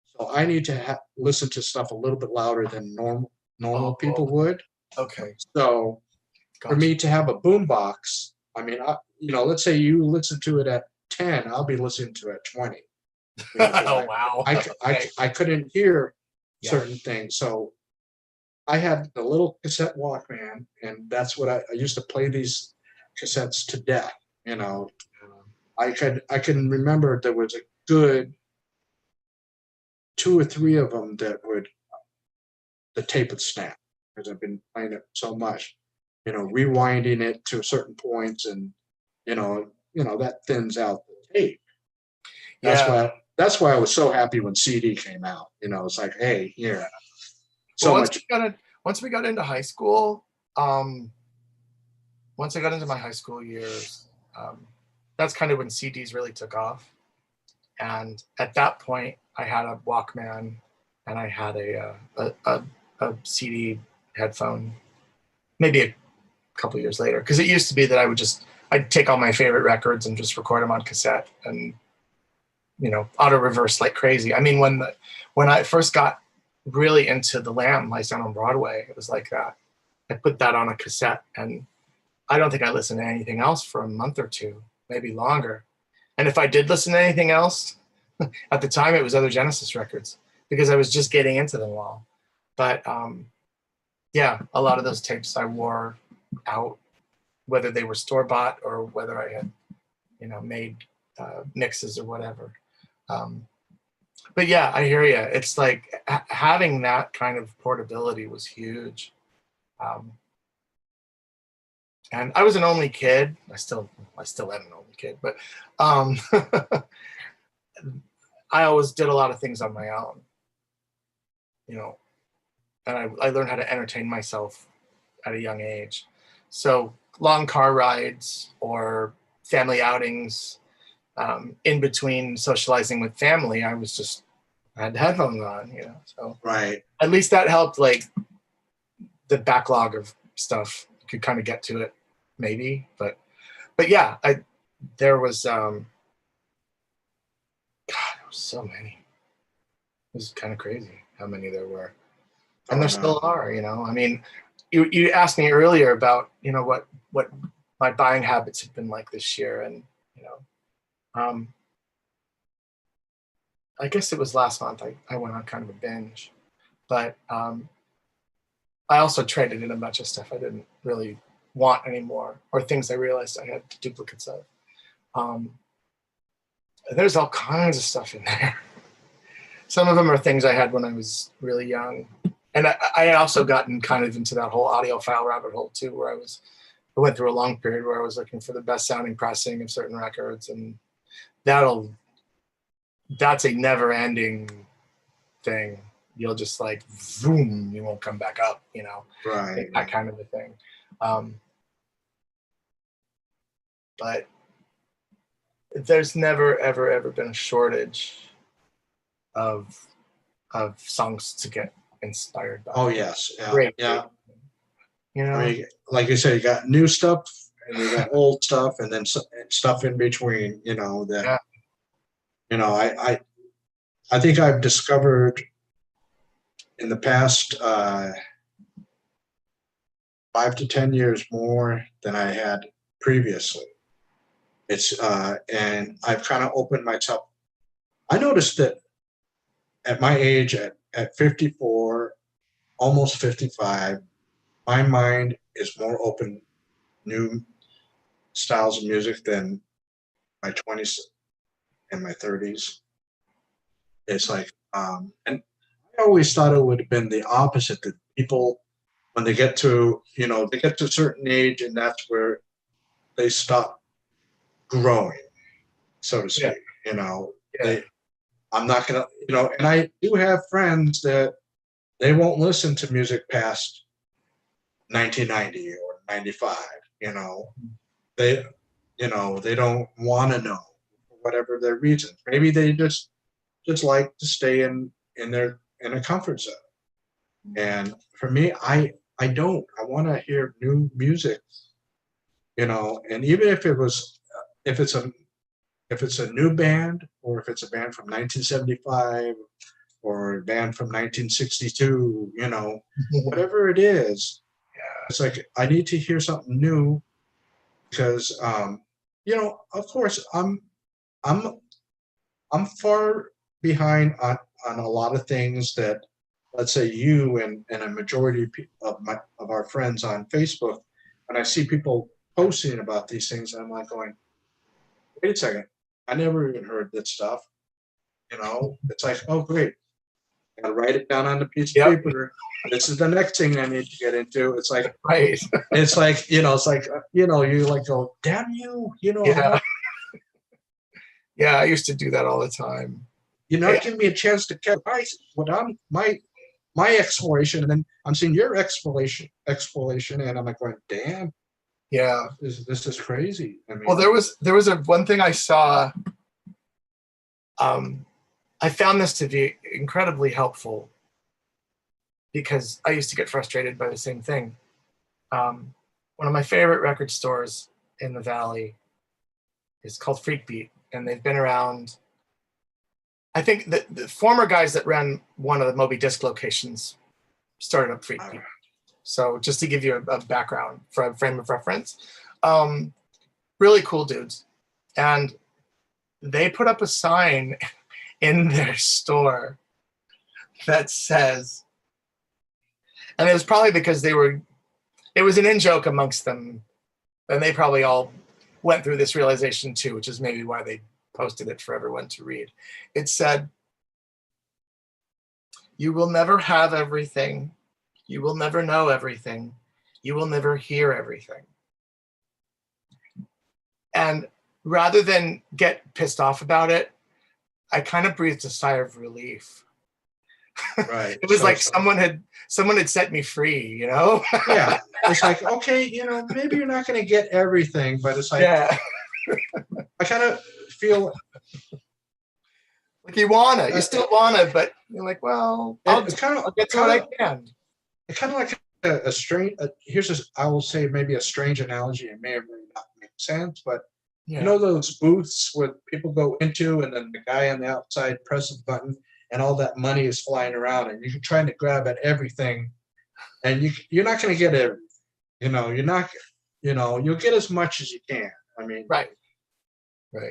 so I need to listen to stuff a little bit louder than normal Oh, people would. okay. So for Gotcha. me to have a boombox, I mean, let's say you listen to it at 10, I'll be listening to it at 20. Because Oh wow. Okay. I couldn't hear Yeah. certain things. So I had the little cassette Walkman, and that's what I used to play these cassettes to death. You know, I can remember there was a good 2 or 3 of them that would the tape would snap because I've been playing it so much. Rewinding it to certain points, and that thins out the tape. That's Yeah. why that's why I was so happy when CD came out. It's like, hey, here, Well, so much. once we got into high school, um, once I got into my high school years, that's kind of when CDs really took off. And at that point, I had a Walkman and I had a CD headphone. Maybe a couple years later, because it used to be that I'd take all my favorite records and just record them on cassette and auto reverse like crazy. I mean, when I first got really into the Lamb Lies Down on Broadway, it was like that. I put that on a cassette, and I don't think I listened to anything else for a month or two, maybe longer. And if I did listen to anything else, at the time it was other Genesis records because I was just getting into them all. But yeah, a lot of those tapes I wore out, whether they were store bought or whether I had, made mixes or whatever. But yeah, I hear you. It's like having that kind of portability was huge. And I was an only kid. I still am an only kid, but um, I always did a lot of things on my own, and I learned how to entertain myself at a young age. So long car rides or family outings, in between socializing with family, I had headphones on, so Right. at least that helped, like the backlog of stuff, you could kind of get to it maybe, but yeah, there was, God, there was so many. It was kind of crazy how many there were. And Oh there no. still are, I mean, you asked me earlier about, what my buying habits have been like this year. And, um, I guess it was last month I went on kind of a binge, but I also traded in a bunch of stuff I didn't really want anymore, or things I realized I had duplicates of. There's all kinds of stuff in there. Some of them are things I had when I was really young. And I had also gotten kind of into that whole audiophile rabbit hole too, where I went through a long period where I was looking for the best sounding pressing of certain records, and that's a never ending thing. You'll just like, boom, you won't come back up, Right. that kind of a thing. But there's never, ever, ever been a shortage of songs to get inspired by. Oh yes. Yeah. Great. Yeah. You know? I mean, like you said, you got new stuff and you got old stuff, and then stuff in between. That Yeah. I think I've discovered in the past 5 to 10 years more than I had previously. And I've kind of opened myself. I noticed that at my age, at 54, almost 55, my mind is more open new styles of music than my 20s and my 30s. It's like, and I always thought it would have been the opposite, that people, when they get to, they get to a certain age, and that's where they stop growing, so to speak. Yeah. I'm not gonna, and I do have friends that they won't listen to music past 1990 or 95. They, they don't want to know for whatever their reasons. Maybe they just like to stay in a comfort zone. And for me, I don't. I want to hear new music, and even if it's a new band, or if it's a band from 1975 or a band from 1962, whatever it is, it's like I need to hear something new, because of course I'm I'm far behind on a lot of things that, let's say, you and a majority of our friends on Facebook, and I see people posting about these things, and I'm like going, wait a second, I never even heard this stuff. It's like, oh great, I gotta write it down on a piece of paper. This is the next thing I need to get into. It's like, right. it's like, you like go, damn you, Yeah. Yeah, I used to do that all the time. you're not giving me a chance to catch what I'm my exploration, and then I'm seeing your exploration, and I'm like going, damn, Yeah. this is crazy. I mean, Well, there was one thing I saw. I found this to be incredibly helpful, because I used to get frustrated by the same thing. One of my favorite record stores in the Valley is called Freak Beat, and they've been around. I think the former guys that ran one of the Moby Disc locations started up Freak Beat. So just to give you a background, for a frame of reference, really cool dudes. And they put up a sign in their store that says, and it was probably because it was an in-joke amongst them, and they probably all went through this realization too, which is maybe why they posted it for everyone to read. It said, "You will never have everything. You will never know everything. You will never hear everything." And rather than get pissed off about it, I kind of breathed a sigh of relief. right. It was like someone had set me free, Yeah. It's like, okay, maybe you're not going to get everything, but it's like, yeah. I kind of feel like you still wanna, but you're like, well, I'll get to what I can. It's kind of like a strange. I will say maybe a strange analogy. It may or may not make sense, but those booths where people go into, and then the guy on the outside presses the button, and all that money is flying around, and you're trying to grab at everything, and you're not going to get everything. You're not. You'll get as much as you can. I mean, Right.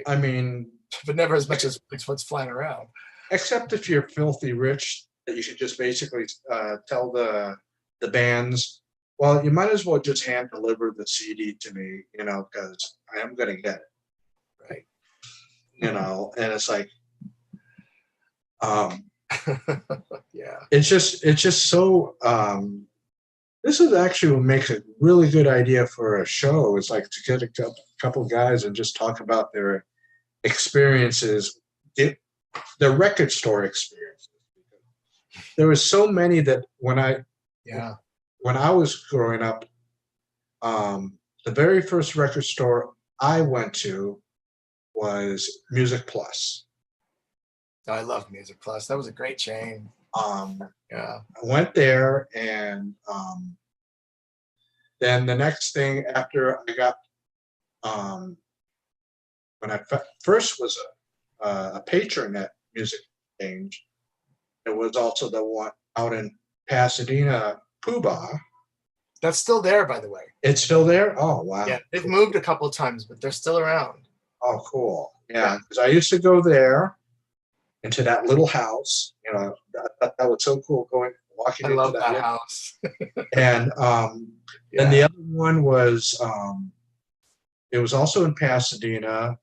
I mean, but never as much as what's flying around. Except if you're filthy rich, that you should just basically tell the bands, well, you might as well just hand deliver the CD to me, because I am going to get it. Right. And it's like, yeah. It's just so. This is actually what makes a really good idea for a show. It's like to get a couple guys and just talk about their experiences, their record store experiences. There was so many that when I was growing up, the very first record store I went to was Music Plus. I love Music Plus. That was a great chain. I went there, and then the next thing after I got, when I first was a patron at Music Exchange, it was also the one out in Pasadena, Poobah. That's still there, by the way. It's still there? Oh, wow. Yeah, they've moved a couple of times, but they're still around. Oh, cool. Yeah, because I used to go there into that little house. That was so cool walking into love that house. And and the other one was, it was also in Pasadena.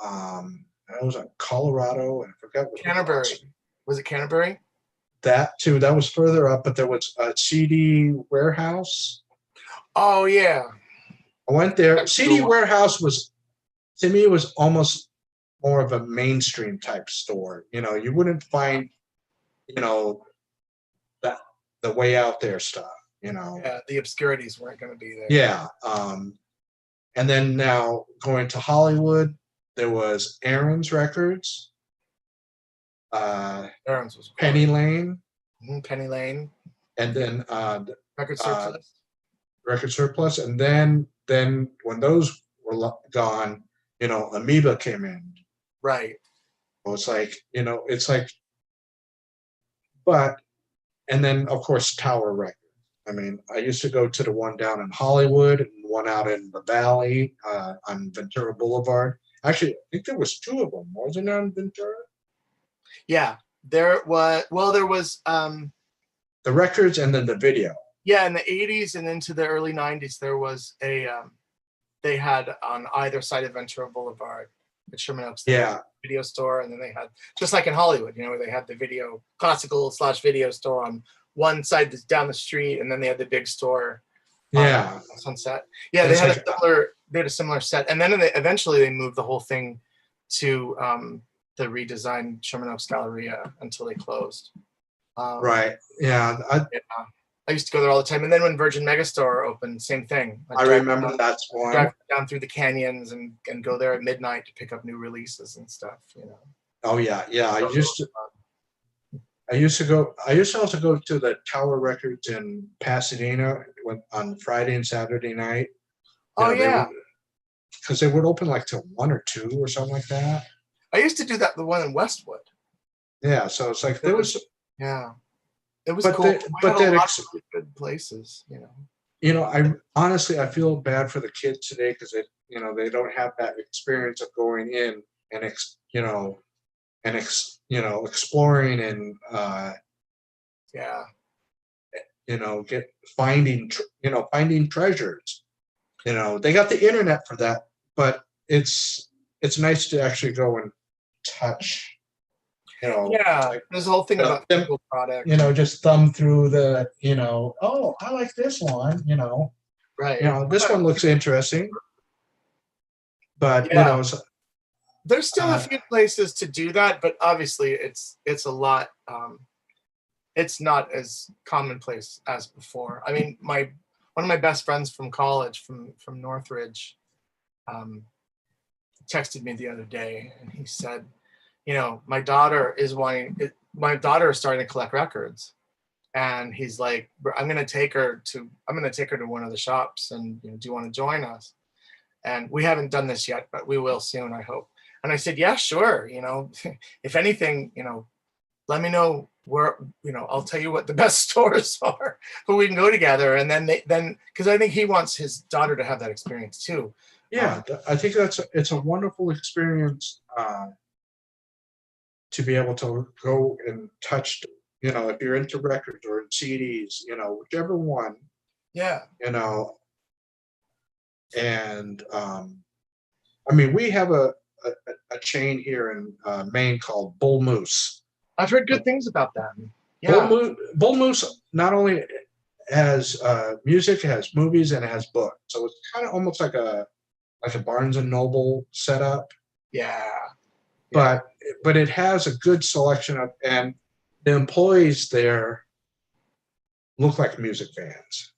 It was in Colorado, and I forgot what. Canterbury. Was it Canterbury? That too. That was further up, but there was a CD warehouse. Oh yeah. I went there. That's CD cool. warehouse was, to me, it was almost more of a mainstream type store. You wouldn't find, that the way out there stuff. Yeah, the obscurities weren't going to be there. Yeah. And then now going to Hollywood, there was Aaron's Records. Aaron's was Penny Lane. Penny Lane. And then Record Surplus. Record Surplus. And then when those were gone, Amoeba came in. Right. So it's like, and then of course Tower Records. I mean, I used to go to the one down in Hollywood and one out in the Valley on Ventura Boulevard. Actually, I think there was two of them. Wasn't there on Ventura? Yeah, there was. Well, there was the records and then the video. Yeah, in the 80s and into the early 90s, there was they had on either side of Ventura Boulevard at Sherman Oaks. Video store, and then they had, just like in Hollywood, where they had the classical / video store on one side that's down the street, and then they had the big store. On Sunset. Yeah, they had a similar set, and then eventually they moved the whole thing to the redesigned Sherman Oaks Galleria until they closed. Right. Yeah. I used to go there all the time, and then when Virgin Megastore opened, same thing. I remember that's one. Drive down through the canyons and go there at midnight to pick up new releases and stuff. Oh yeah, yeah. I used to also go to the Tower Records in Pasadena on Friday and Saturday night. Because they would open like till 1 or 2 or something like that. I used to do that. The one in Westwood. Yeah, so it's like there was. Yeah. It was cool. But a lot of good places, I honestly feel bad for the kids today because they don't have that experience of going in and exploring and finding treasures. They got the internet for that, but it's nice to actually go and touch. There's a whole thing about physical product. Just thumb through the, oh, I like this one, Right. This one looks interesting. But, there's still a few places to do that, but obviously it's a lot. It's not as commonplace as before. I mean, one of my best friends from college, from Northridge, texted me the other day, and he said, my daughter is starting to collect records, and he's like, I'm going to take her to one of the shops, and do you want to join us? And we haven't done this yet, but we will soon, I hope. And I said, yeah, sure. If anything, let me know where, I'll tell you what the best stores are where we can go together. And then because I think he wants his daughter to have that experience too. Yeah, I think it's a wonderful experience to be able to go and touch, if you're into records or CDs, whichever one, Yeah. And I mean, we have a chain here in Maine called Bull Moose. I've heard good things about that. Yeah. Bull Moose not only has music, it has movies, and it has books. So it's kind of almost like a Barnes and Noble setup. Yeah. But it has a good selection of, and the employees there look like music fans.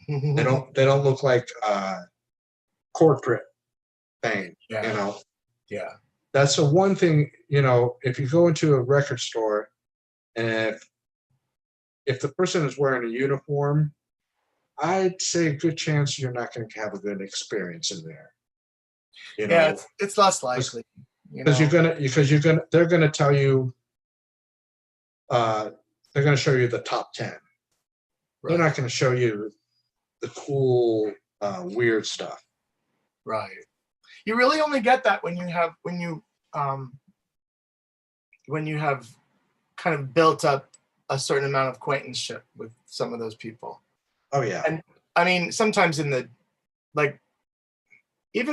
They don't look like corporate thing. Yeah. Yeah. That's the one thing, if you go into a record store and if the person is wearing a uniform, I'd say a good chance you're not going to have a good experience in there. Yeah, it's less likely. Because they're gonna tell you, they're gonna show you the top 10. Right. They're not gonna show you the cool, weird stuff. Right. You really only get that when you have kind of built up a certain amount of acquaintanceship with some of those people. Oh yeah. And I mean, sometimes even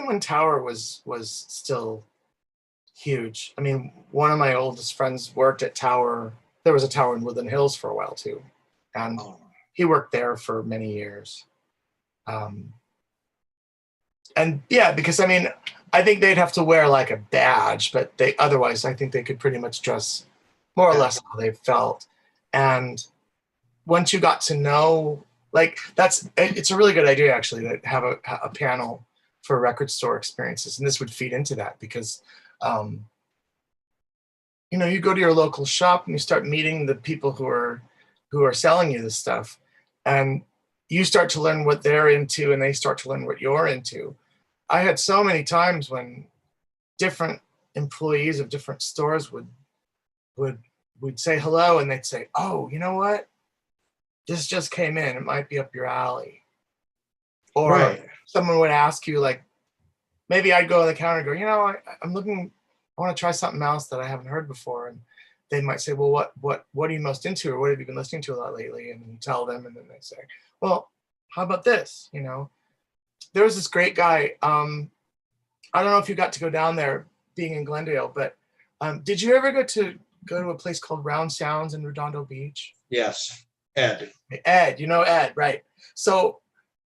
when Tower was still huge. I mean, one of my oldest friends worked at Tower. There was a Tower in Woodland Hills for a while too. And he worked there for many years. And yeah, because I mean, I think they'd have to wear like a badge, but otherwise I think they could pretty much dress more or less how they felt. And once you got to know, it's a really good idea actually to have a panel for record store experiences. And this would feed into that because, you go to your local shop and you start meeting the people who are selling you this stuff, and you start to learn what they're into and they start to learn what you're into. I had so many times when different employees of different stores would say hello and they'd say, "Oh, you know what? This just came in. It might be up your alley." Or someone would ask you, like, maybe I'd go to the counter and go, I want to try something else that I haven't heard before. And they might say, "Well, what are you most into, or what have you been listening to a lot lately?" And you tell them, and then they say, "Well, how about this?" There was this great guy. I don't know if you got to go down there being in Glendale, but did you ever go to a place called Round Sounds in Redondo Beach? Yes. Ed, Ed, right. So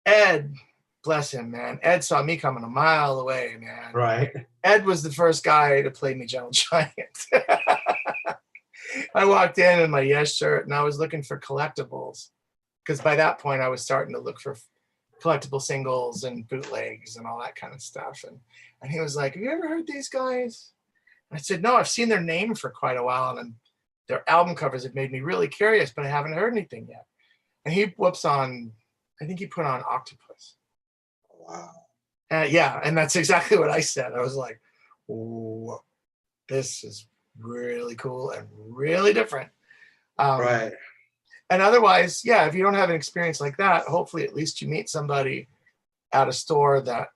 Ed, bless him, man. Ed saw me coming a mile away, man. Right. Ed was the first guy to play me Gentle Giant. I walked in my Yes shirt and I was looking for collectibles, because by that point I was starting to look for collectible singles and bootlegs and all that kind of stuff. And he was like, "Have you ever heard these guys?" I said, "No, I've seen their name for quite a while, and their album covers have made me really curious, but I haven't heard anything yet." And he whoops on, I think he put on Octopus. Wow. Yeah, and that's exactly what I said. I was like, "Whoa, this is really cool and really different." Right. And otherwise, yeah, if you don't have an experience like that, hopefully at least you meet somebody at a store that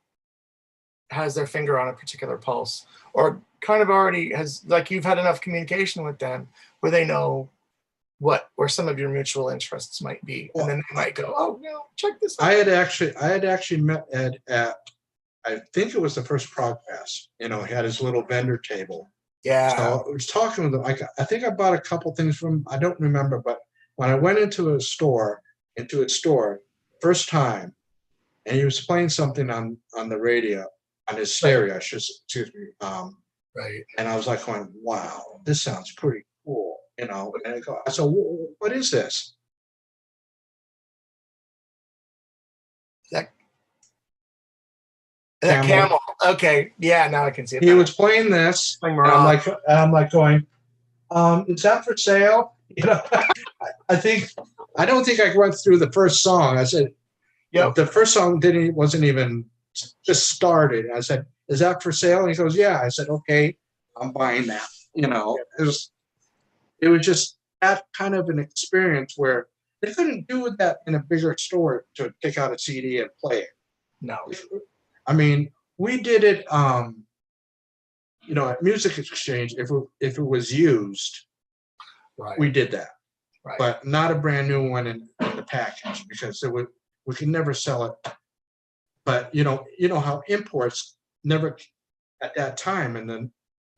has their finger on a particular pulse, or kind of already has, like, you've had enough communication with them where they know where some of your mutual interests might be. And then they might go, "Oh, check this out." I had actually met Ed at, I think it was the first Prog Fest. He had his little vendor table. Yeah. So I was talking with him. I think I bought a couple things from him. I don't remember, but when I went into his store, first time, and he was playing something on the radio, on his stereo, excuse me. Right. And I was like going, "Wow, this sounds pretty cool." And I said, "What is this?" That Camel. Okay. Yeah, now I can see it. He was playing this, and I'm like going, "Is that for sale?" I don't think I went through the first song. I said, "Yep." The first song wasn't even just started. I said, "Is that for sale?" And he goes, "Yeah." I said, "Okay, I'm buying that." it was just that kind of an experience where they couldn't do that in a bigger store to take out a CD and play it. No. I mean, we did it, you know, at Music Exchange. If it was used, Right. we did that, Right. but not a brand new one in the package because we could never sell it. But you know how imports never at that time in the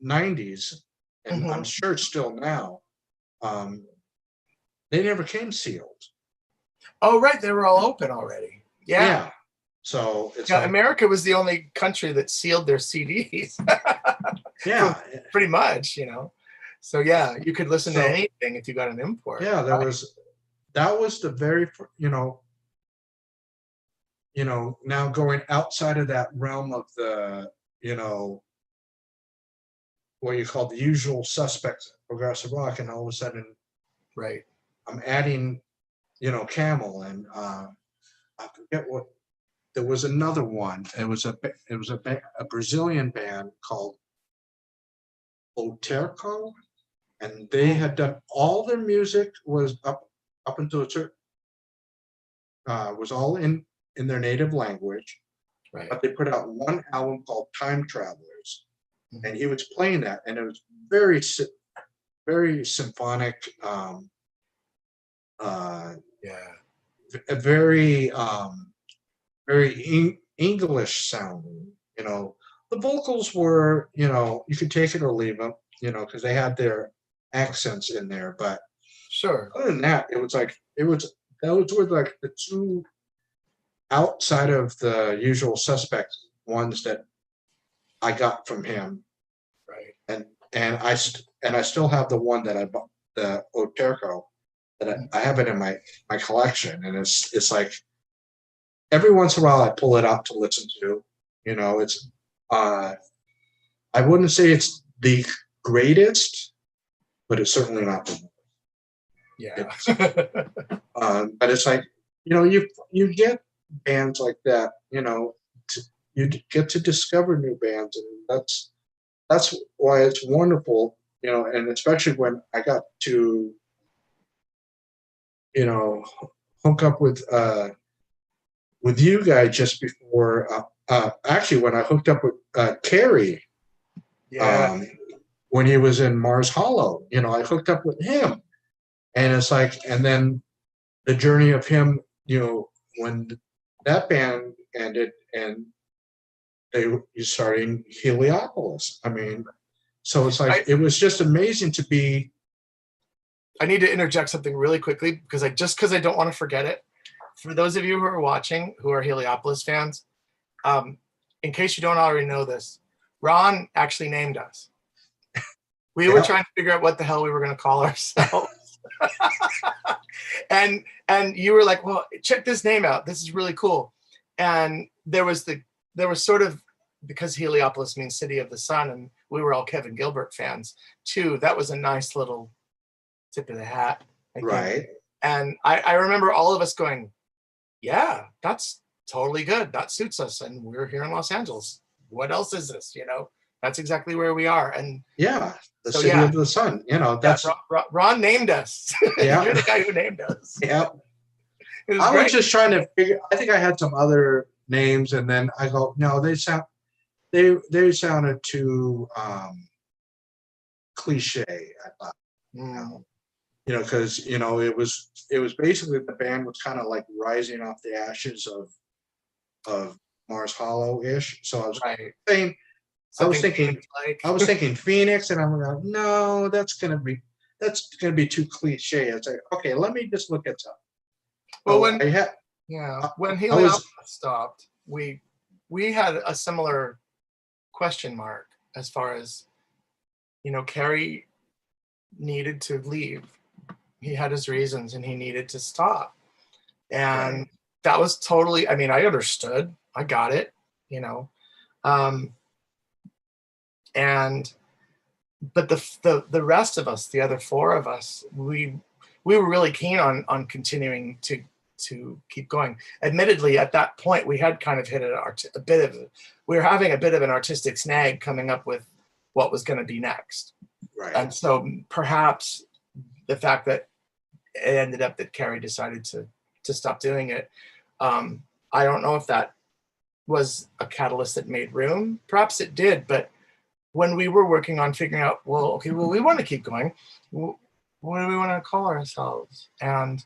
90s, and I'm sure still now, they never came sealed. Oh, right. They were all open already. Yeah. Yeah. So it's Yeah, like, America was the only country that sealed their CDs. yeah, Pretty much, you know. So yeah, you could listen to So- anything if you got an import. yeah, that was the very, now going outside of that realm of the, what you call the usual suspects of progressive rock, and all of a sudden Right. I'm adding, Camel, and I forget what. There was another one. It was a Brazilian band called Oterco, and they had done all their music was up until a certain was all in their native language, Right. but they put out one album called Time Travelers, and he was playing that, and it was very symphonic, Yeah. a very English sounding. The vocals were, you could take it or leave them, because they had their accents in there. But Sure. other than that, those were like the two outside of the usual suspects ones that I got from him. Right. And I still have the one that I bought, the Oterco, that I have it in my collection, and it's like every once in a while I pull it out to listen to. It's I wouldn't say it's the greatest, but it's certainly not the worst. Yeah. But it's like, you get bands like that, you get to discover new bands, and that's why it's wonderful, and especially when I got to, hook up with you guys just before, actually when I hooked up with Kerry, Yeah. when he was in Mars Hollow, I hooked up with him, and it's like, and then the journey of him, when that band ended and you starting Heliopolis. I mean, so it's like, it was just amazing to be. I need to interject something really quickly because I don't want to forget it. For those of you who are watching who are Heliopolis fans, in case you don't already know this, Ron actually named us. We were trying to figure out what the hell we were going to call ourselves. and you were like, well, check this name out. This is really cool. And there was sort of, because Heliopolis means city of the sun, and we were all Kevin Gilbert fans too. That was a nice little tip of the hat, I think. Right. And I remember all of us going, yeah, that's totally good. That suits us. And we're here in Los Angeles. What else is this? That's exactly where we are. And yeah, the city of the sun, that's Ron named us. Yeah. You're the guy who named us. Yeah. Was I great. was just trying to figure, I think I had some other names, and then I go, no, they sounded too cliche, I thought. Because it was basically, the band was kind of like rising off the ashes of Mars Hollow-ish. So I was saying, I was thinking Phoenix, and I'm like, no, that's gonna be too cliche. It's like, okay, let me just look at something. Well, when Heliopolis stopped, we had a similar question mark as far as, Kerry needed to leave. He had his reasons, and he needed to stop. And that was totally, I understood. I got it, but the rest of us, the other four of us, we were really keen on continuing to keep going. Admittedly, at that point, we had kind of hit we were having a bit of an artistic snag coming up with what was going to be next. Right. And so perhaps the fact that it ended up that Carrie decided to stop doing it. I don't know if that was a catalyst that made room. Perhaps it did, but when we were working on figuring out, well, okay, well, we want to keep going. What do we want to call ourselves? And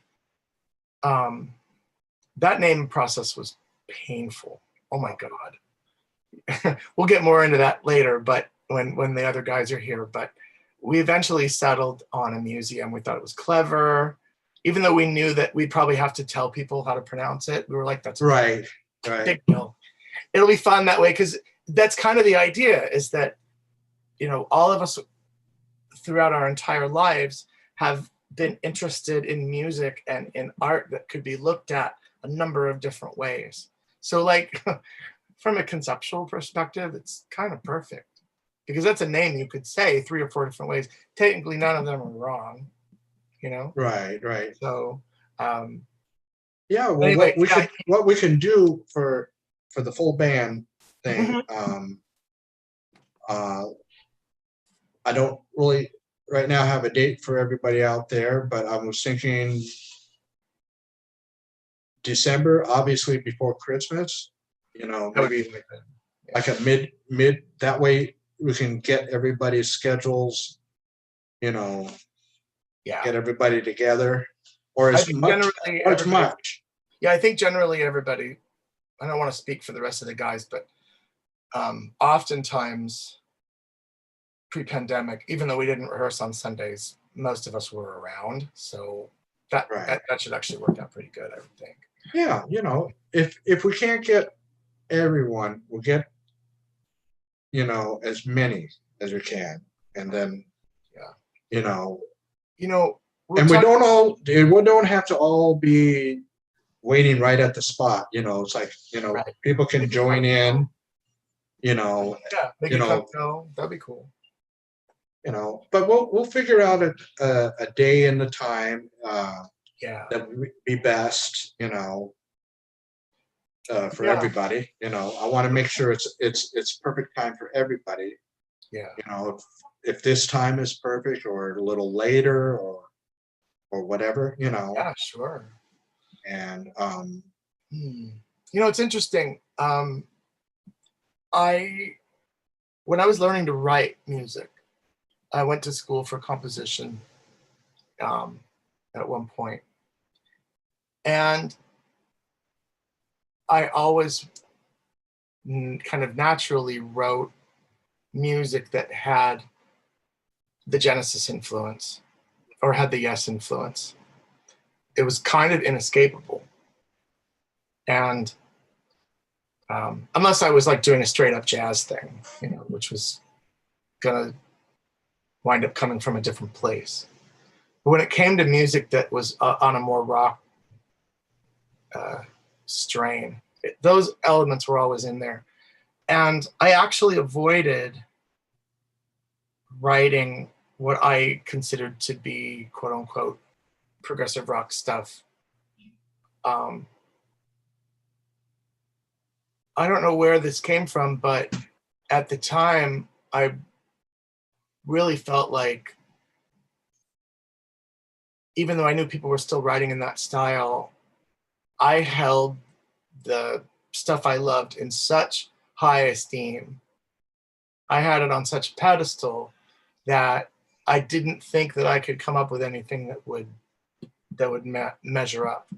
that name process was painful. Oh my God. We'll get more into that later, but when the other guys are here, but we eventually settled on AmuZeum. We thought it was clever, even though we knew that we'd probably have to tell people how to pronounce it. We were like, that's Right. big deal. It'll be fun that way, because that's kind of the idea, is that, you know, all of us throughout our entire lives have been interested in music and in art that could be looked at a number of different ways. So like from a conceptual perspective, it's kind of perfect, because that's a name you could say 3 or 4 different ways. Technically, none of them are wrong, you know? Right. So, yeah, well, anyway, what we can do for the full band thing, I don't really right now have a date for everybody out there, but I was thinking December, obviously before Christmas, you know, that would be maybe like a mid, that way we can get everybody's schedules, you know, yeah. get everybody together, or I as think much, Yeah, I think generally everybody, I don't want to speak for the rest of the guys, but oftentimes pre-pandemic, even though we didn't rehearse on Sundays, most of us were around. So that should actually work out pretty good, I would think. Yeah, you know, if we can't get everyone, we'll get, you know, as many as we can, and then, you know, and we don't have to all be waiting right at the spot. You know, it's like, you know, people can join in, you know, make it come go. That'd be cool. You know, but we'll figure out a day and the time that would be best, you know, for everybody. You know, I want to make sure it's perfect time for everybody. Yeah. You know, if this time is perfect or a little later or whatever, you know. Yeah, sure. And you know, it's interesting. When I was learning to write music, I went to school for composition at one point, and I always kind of naturally wrote music that had the Genesis influence or had the Yes influence. It was kind of inescapable. And unless I was like doing a straight up jazz thing, you know, which was gonna wind up coming from a different place. But when it came to music that was on a more rock strain, those elements were always in there. And I actually avoided writing what I considered to be quote unquote progressive rock stuff. I don't know where this came from, but at the time I really felt like, even though I knew people were still writing in that style, I held the stuff I loved in such high esteem. I had it on such a pedestal that I didn't think that I could come up with anything that would measure up.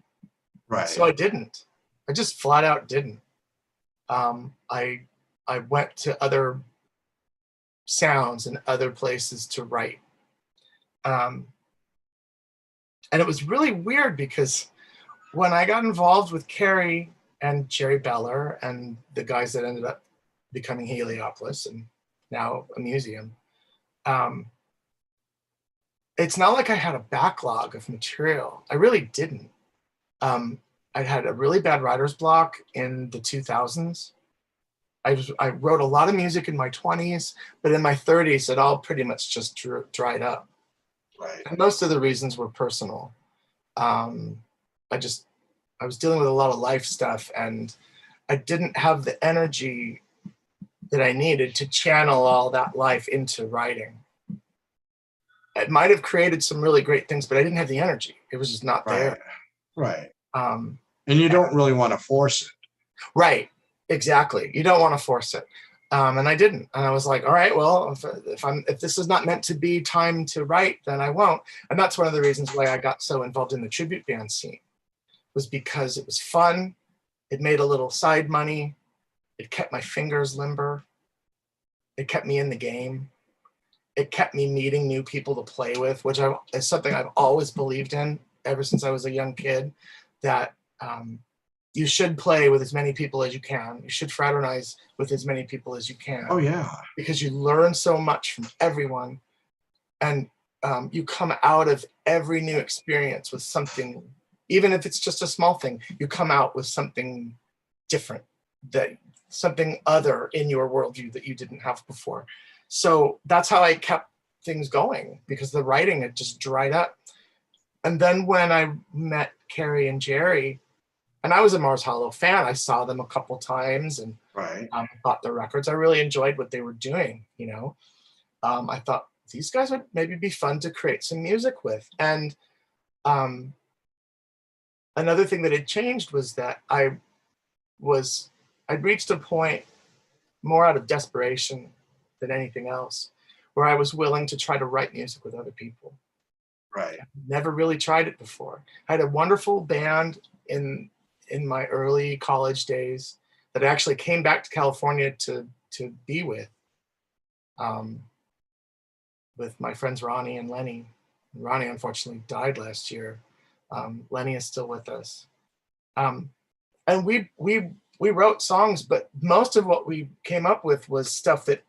Right. So I didn't. I just flat out didn't. I went to other sounds and other places to write. And it was really weird, because when I got involved with Carrie and Jerry Beller and the guys that ended up becoming Heliopolis and now AmuZeum, it's not like I had a backlog of material. I really didn't. I had a really bad writer's block in the 2000s. I wrote a lot of music in my 20s, but in my 30s, it all pretty much just dried up. Right. And most of the reasons were personal. I was dealing with a lot of life stuff, and I didn't have the energy that I needed to channel all that life into writing. it might have created some really great things, but I didn't have the energy. It was just not there. Right. Right. Um, And you don't really want to force it. right. Exactly. You don't want to force it. And I didn't. And I was like, all right, well, if this is not meant to be time to write, then I won't. And that's one of the reasons why I got so involved in the tribute band scene, was because it was fun. It made a little side money. It kept my fingers limber. It kept me in the game. It kept me meeting new people to play with, which is something I've always believed in ever since I was a young kid, that you should play with as many people as you can. You should fraternize with as many people as you can. Oh, yeah. Because you learn so much from everyone. And you come out of every new experience with something, even if it's just a small thing, you come out with something different, something other in your worldview that you didn't have before. So that's how I kept things going, because the writing had just dried up. And then when I met Carrie and Jerry, and I was a Mars Hollow fan, I saw them a couple times and Right. bought their records. I really enjoyed what they were doing, you know. I thought these guys would maybe be fun to create some music with. And another thing that had changed was that I'd reached a point, more out of desperation than anything else, where I was willing to try to write music with other people. Right. Never really tried it before. I had a wonderful band in my early college days that I actually came back to California to be with my friends Ronnie and Lenny. Ronnie unfortunately died last year. Lenny is still with us. And we wrote songs, but most of what we came up with was stuff that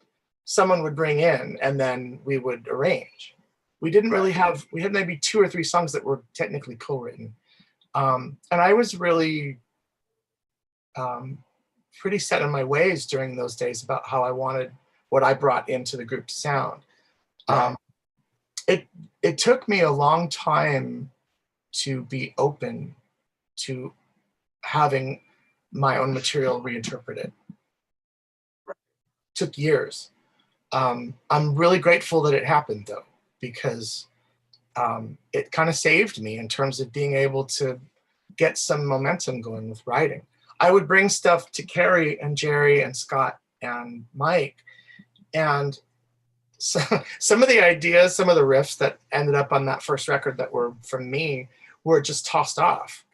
someone would bring in and then we would arrange. We didn't really we had maybe 2 or 3 songs that were technically co-written. And I was really pretty set in my ways during those days about how I wanted what I brought into the group to sound. It took me a long time to be open to having my own material reinterpreted. Took years. I'm really grateful that it happened, though, because it kind of saved me in terms of being able to get some momentum going with writing. I would bring stuff to Carrie and Jerry and Scott and Mike, and so, some of the ideas, some of the riffs that ended up on that first record that were from me were just tossed off.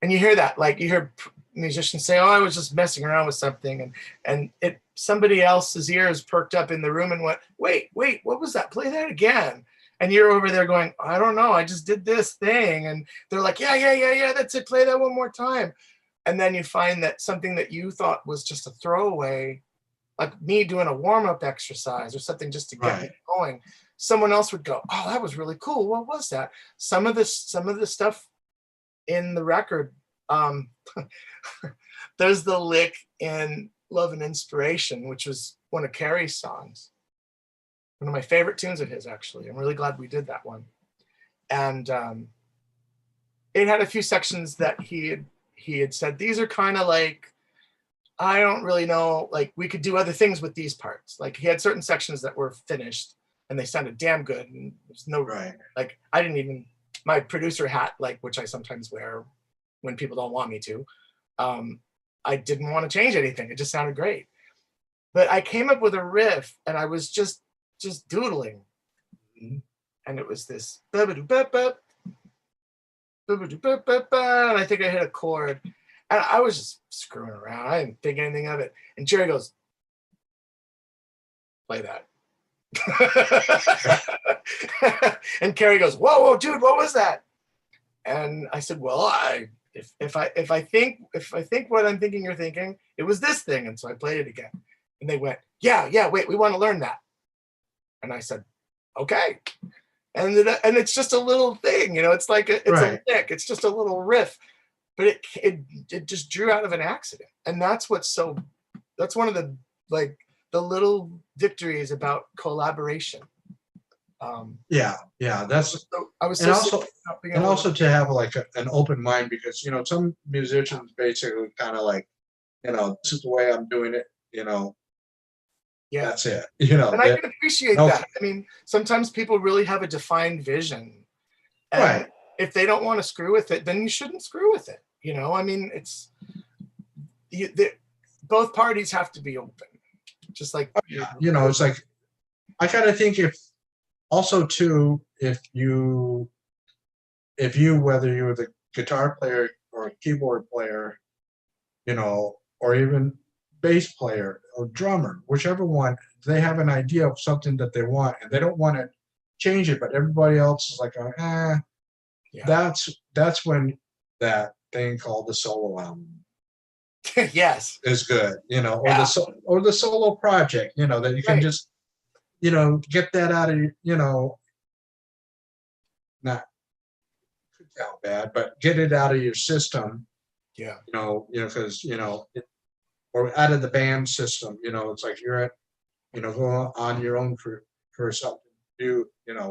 And you hear that, like you hear musicians say, "Oh, I was just messing around with something," and somebody else's ears perked up in the room and went, "Wait, what was that? Play that again." And you're over there going, "I don't know, I just did this thing." And they're like, yeah, that's it, play that one more time. And then you find that something that you thought was just a throwaway, like me doing a warm-up exercise or something just to get me going, someone else would go, "Oh, that was really cool. What was that?" Some of the stuff in the record, there's the lick in Love and Inspiration, which was one of Carrie's songs. One of my favorite tunes of his, actually. I'm really glad we did that one. And it had a few sections that he had said, these are kind of like, I don't really know, like we could do other things with these parts. Like he had certain sections that were finished and they sounded damn good. And there's no, like, I didn't even, my producer hat, like, which I sometimes wear when people don't want me to, I didn't want to change anything. It just sounded great. But I came up with a riff and I was just doodling. And it was this, and I think I hit a chord. And I was just screwing around. I didn't think anything of it. And Jerry goes, "Play that." And Carrie goes, whoa, dude, what was that? And I said, well, if I think what I'm thinking you're thinking, it was this thing. And so I played it again. And they went, yeah, wait, we want to learn that. And I said, okay. And it's just a little thing, it's like a lick. It's just a little riff, but it just drew out of an accident. And that's one of the, like, the little victories about collaboration. That's, I was also to have like an open mind, because some musicians basically kind of like, this is the way I'm doing it, Yeah. That's it. You know, And I can appreciate no, that. I mean, sometimes people really have a defined vision. And right. if they don't want to screw with it, then you shouldn't screw with it. You know, I mean, it's both parties have to be open, just like You know, it's like, I kind of think if also too, if you, whether you're the guitar player or keyboard player, you know, or even bass player or drummer, whichever one, they have an idea of something that they want and they don't want to change it, but everybody else is like, yeah. that's when that thing called the solo album Yes. is good, you know, or Yeah. or the solo project, you know, that you can Right. just, you know, get that out of, you know, not could sound bad, but get it out of your system, Yeah. because, or out of the band system, it's like you're at, go on your own for something to do,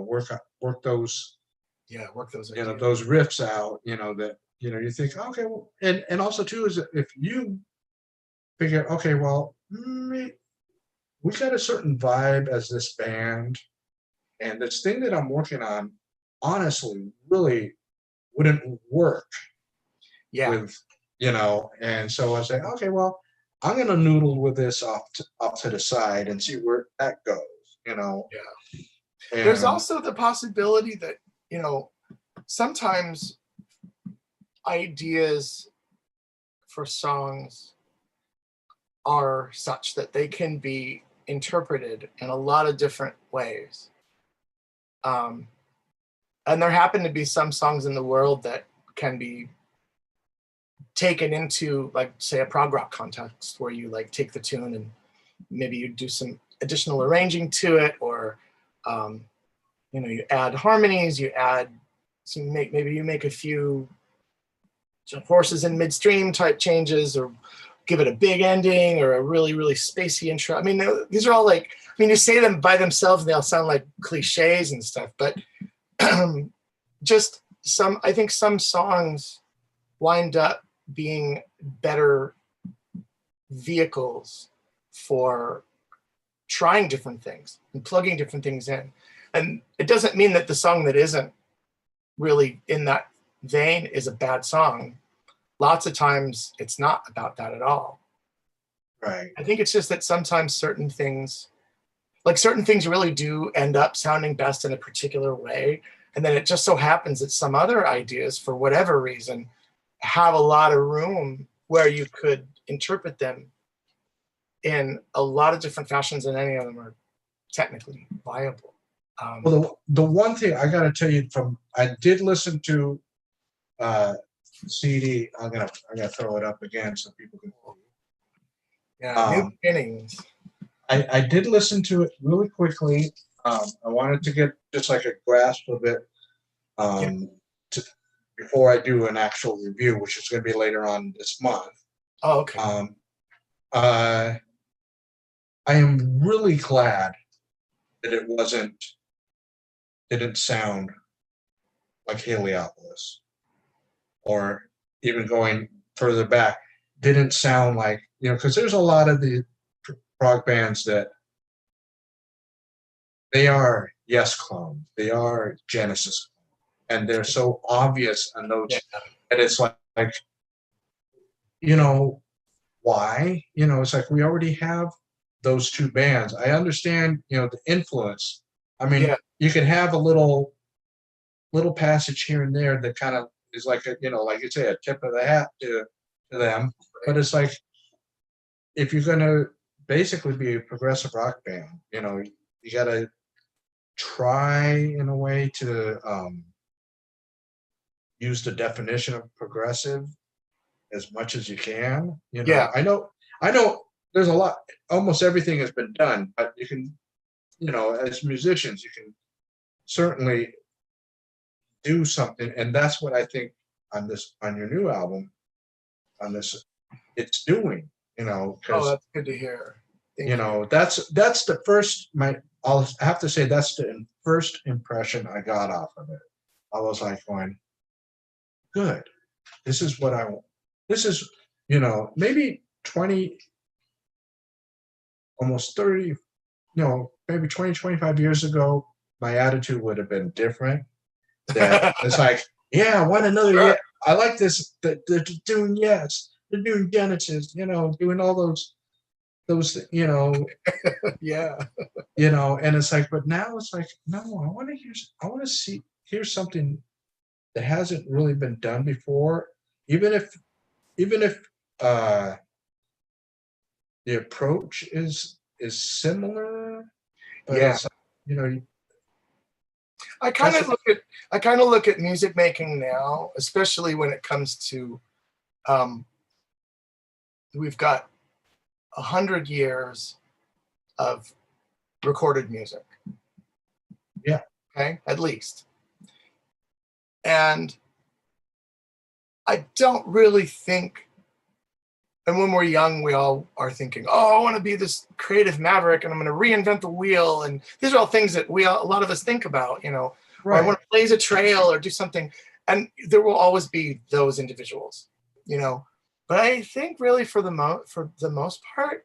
work those, Yeah. Work those ideas. those riffs out, that, you think, okay, well, and also too is that if you figure, okay, well, we got a certain vibe as this band, and this thing that I'm working on, honestly, really wouldn't work Yeah. with, and so I say, okay, well, I'm gonna noodle with this up to the side and see where that goes, Yeah. There's and also the possibility that, you know, sometimes ideas for songs are such that they can be interpreted in a lot of different ways. Um, and there happen to be some songs in the world that can be taken into, like, say, a prog rock context where you like take the tune and maybe you do some additional arranging to it, or you add harmonies, you add maybe you make a few horses in midstream type changes, or give it a big ending or a really, really spacey intro. I mean, these are all like, I mean, you say them by themselves and they'll sound like cliches and stuff, but just I think some songs wind up being better vehicles for trying different things and plugging different things in. And it doesn't mean that the song that isn't really in that vein is a bad song. Lots of times it's not about that at all. right. I think it's just that sometimes certain things really do end up sounding best in a particular way. And then it just so happens that some other ideas, for whatever reason, have a lot of room where you could interpret them in a lot of different fashions, and any of them are technically viable. Well, the one thing I got to tell you, I did listen to CD. I'm gonna throw it up again so people can. Yeah, new beginnings. I did listen to it really quickly. I wanted to get just like a grasp of it to, before I do an actual review, which is going to be later on this month. Oh, okay. I am really glad that it didn't sound like Heliopolis, or even going further back, didn't sound like, because there's a lot of the prog bands that they are Yes clones, they are Genesis, and they're so obvious on those, Yeah. and it's like, why? It's like we already have those two bands. I understand, the influence. I mean, Yeah. you can have a little passage here and there that kind of is like like you say, a tip of the hat to them. But it's like, if you're gonna basically be a progressive rock band, you gotta try in a way to use the definition of progressive as much as you can. Yeah. I know there's a lot, almost everything has been done, but you can, as musicians, you can certainly do something. And that's what I think on your new album, on this, it's doing, Oh, because, that's good to hear. Thank you. that's the first, I'll have to say that's the first impression I got off of it. I was like going, good. This is what I want. This is, maybe 20, almost 30, maybe 20, 25 years ago, my attitude would have been different. That it's like, yeah, I want another, yeah. I like this, they're doing, yes, they're doing Genesis, doing all those, Yeah. and it's like, but now it's like, no, I want to hear something that hasn't really been done before, even if uh the approach is similar, but Yeah. it's, you know I kind of look at music making now, especially when it comes to, we've got 100 years of recorded music. Yeah. Okay, at least. And I don't really think, and when we're young, we all are thinking, oh, I want to be this creative maverick and I'm going to reinvent the wheel. And these are all things that a lot of us think about, or I want to blaze a trail or do something. And there will always be those individuals, but I think really for the most part,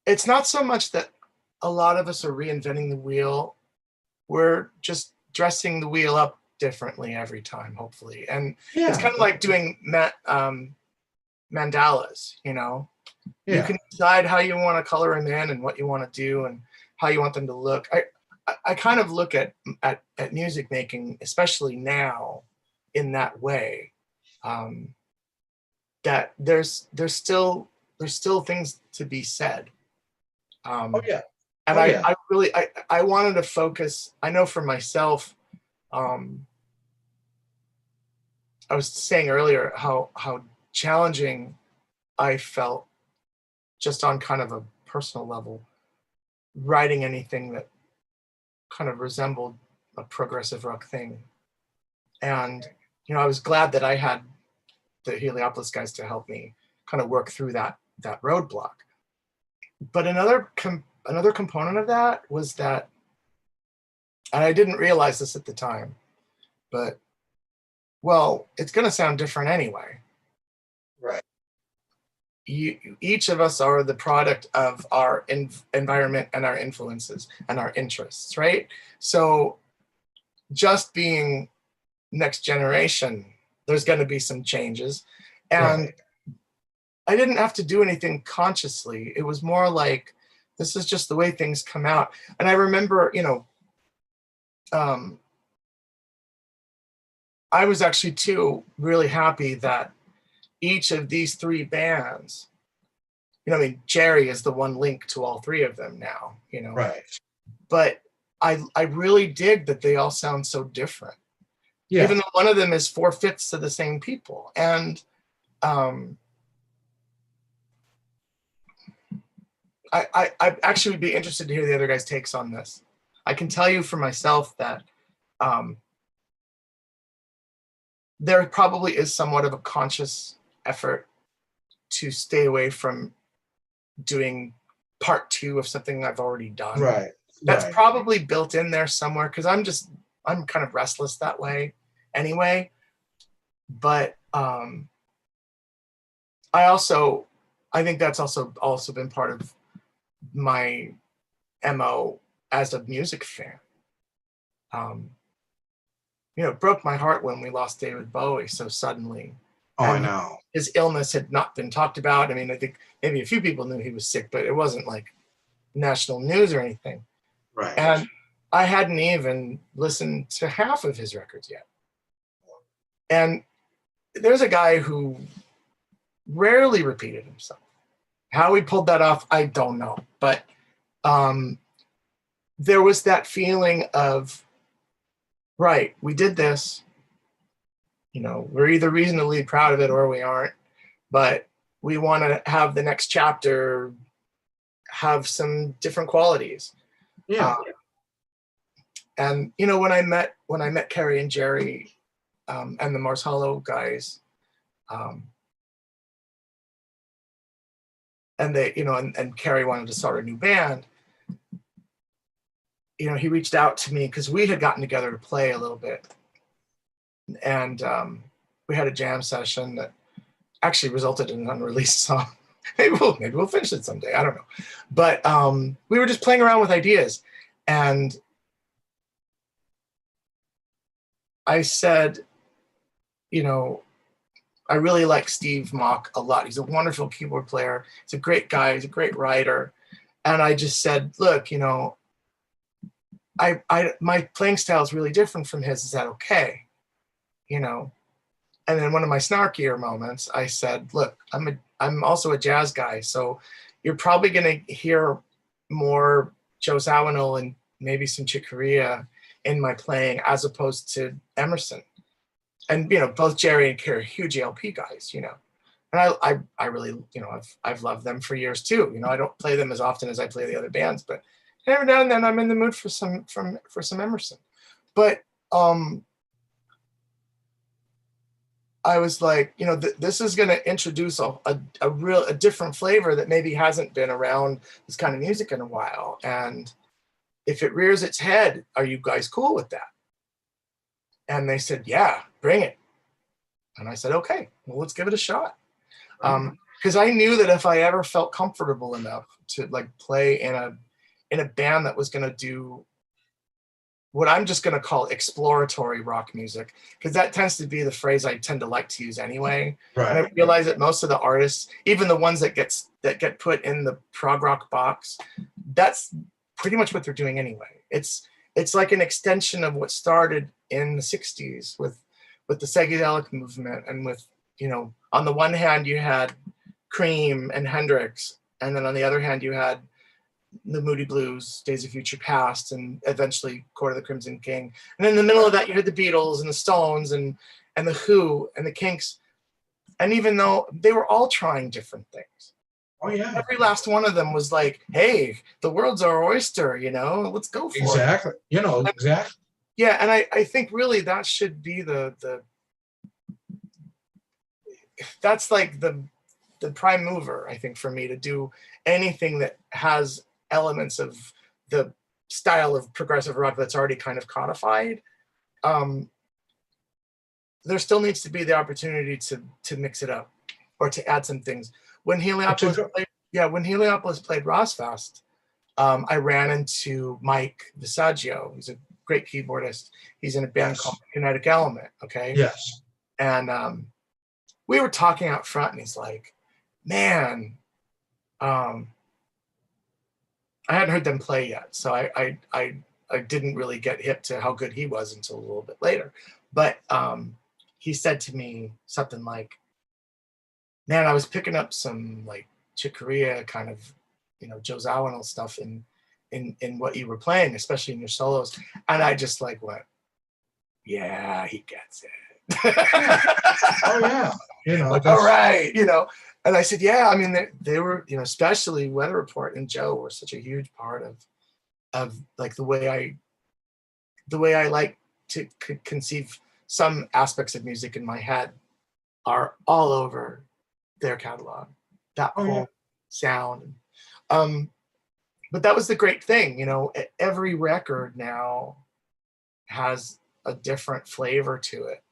it's not so much that a lot of us are reinventing the wheel. We're just dressing the wheel up differently every time, hopefully. And it's kind of like doing mandalas, you can decide how you want to color them in and what you want to do and how you want them to look. I kind of look at music making, especially now, in that way, that there's still things to be said. And I really wanted to focus. I know for myself, I was saying earlier how challenging I felt just on kind of a personal level, writing anything that kind of resembled a progressive rock thing. And, I was glad that I had the Heliopolis guys to help me kind of work through that roadblock. But another component of that was that, and I didn't realize this at the time, but, well, it's going to sound different anyway. Right. Each of us are the product of our environment and our influences and our interests, right? So just being next generation, there's going to be some changes. And I didn't have to do anything consciously. It was more like, this is just the way things come out. And I remember, I was actually too really happy that each of these three bands, Jerry is the one link to all three of them now, Right. But I really dig that they all sound so different. Yeah. Even though one of them is 4/5 of the same people. And I actually would be interested to hear the other guys' takes on this. I can tell you for myself that there probably is somewhat of a conscious effort to stay away from doing part 2 of something I've already done. Right. That's probably built in there somewhere, because I'm kind of restless that way anyway. But I think that's also been part of my MO as a music fan. It broke my heart when we lost David Bowie so suddenly. Oh, I know. His illness had not been talked about. I mean, I think maybe a few people knew he was sick, but it wasn't like national news or anything. Right. And I hadn't even listened to half of his records yet. And there's a guy who rarely repeated himself. How he pulled that off, I don't know. But there was that feeling of, right, we did this. We're either reasonably proud of it or we aren't. But we want to have the next chapter have some different qualities. Yeah. And when I met Carrie and Jerry and the Mars Hollow guys, and they, and Carrie wanted to start a new band, he reached out to me because we had gotten together to play a little bit, and we had a jam session that actually resulted in an unreleased song. maybe we'll finish it someday. I don't know. But we were just playing around with ideas. And I said, you know, I really like Steve Mock a lot. He's a wonderful keyboard player. He's a great guy. He's a great writer. And I just said, look, you know, my playing style is really different from his. Is that okay? You know? And then one of my snarkier moments, I said, look, I'm also a jazz guy. So you're probably going to hear more Joe Zawinul and maybe some Chick Corea in my playing as opposed to Emerson. And, you know, both Jerry and Kerry are huge LP guys, you know. And I really, you know, I've loved them for years too. You know, I don't play them as often as I play the other bands, but every now and then I'm in the mood for some Emerson. But I was like, you know, this is going to introduce a different flavor that maybe hasn't been around this kind of music in a while. And if it rears its head, are you guys cool with that? And they said, yeah, bring it. And I said, okay, well, let's give it a shot. Because I knew that if I ever felt comfortable enough to like play in a band that was going to do what I'm just going to call exploratory rock music, because that tends to be the phrase I tend to like to use anyway. Right. And I realize that most of the artists, even the ones that get put in the prog rock box, that's pretty much what they're doing anyway. It's like an extension of what started in the 60s with the psychedelic movement, and with, you know, on the one hand you had Cream and Hendrix, and then on the other hand you had the Moody Blues, Days of Future Past, and eventually Court of the Crimson King. And in the middle of that, you had the Beatles and the Stones and the Who and the Kinks. And even though they were all trying different things, oh yeah, every last one of them was like, hey, the world's our oyster, you know, let's go for it. Exactly. You know, exactly. Yeah, and I think really that should be the that's like the prime mover, I think, for me to do anything that has elements of the style of progressive rock that's already kind of codified. There still needs to be the opportunity to mix it up or to add some things. When Heliopolis played Rossfest, I ran into Mike Visaggio, who's a great keyboardist. He's in a band called Kinetic Element, okay? Yes. And we were talking out front, and he's like, man, I hadn't heard them play yet, so I didn't really get hip to how good he was until a little bit later. But he said to me something like, man, I was picking up some like Chick Corea kind of, you know, Joe Zawinul stuff in what you were playing, especially in your solos. And I just like went, yeah, he gets it. Oh yeah. You know, like, all right, you know. And I said, yeah, I mean, they were, you know, especially Weather Report and Joe were such a huge part of like the way I like to conceive some aspects of music in my head are all over their catalog, that whole sound. But that was the great thing, you know, every record now has a different flavor to it.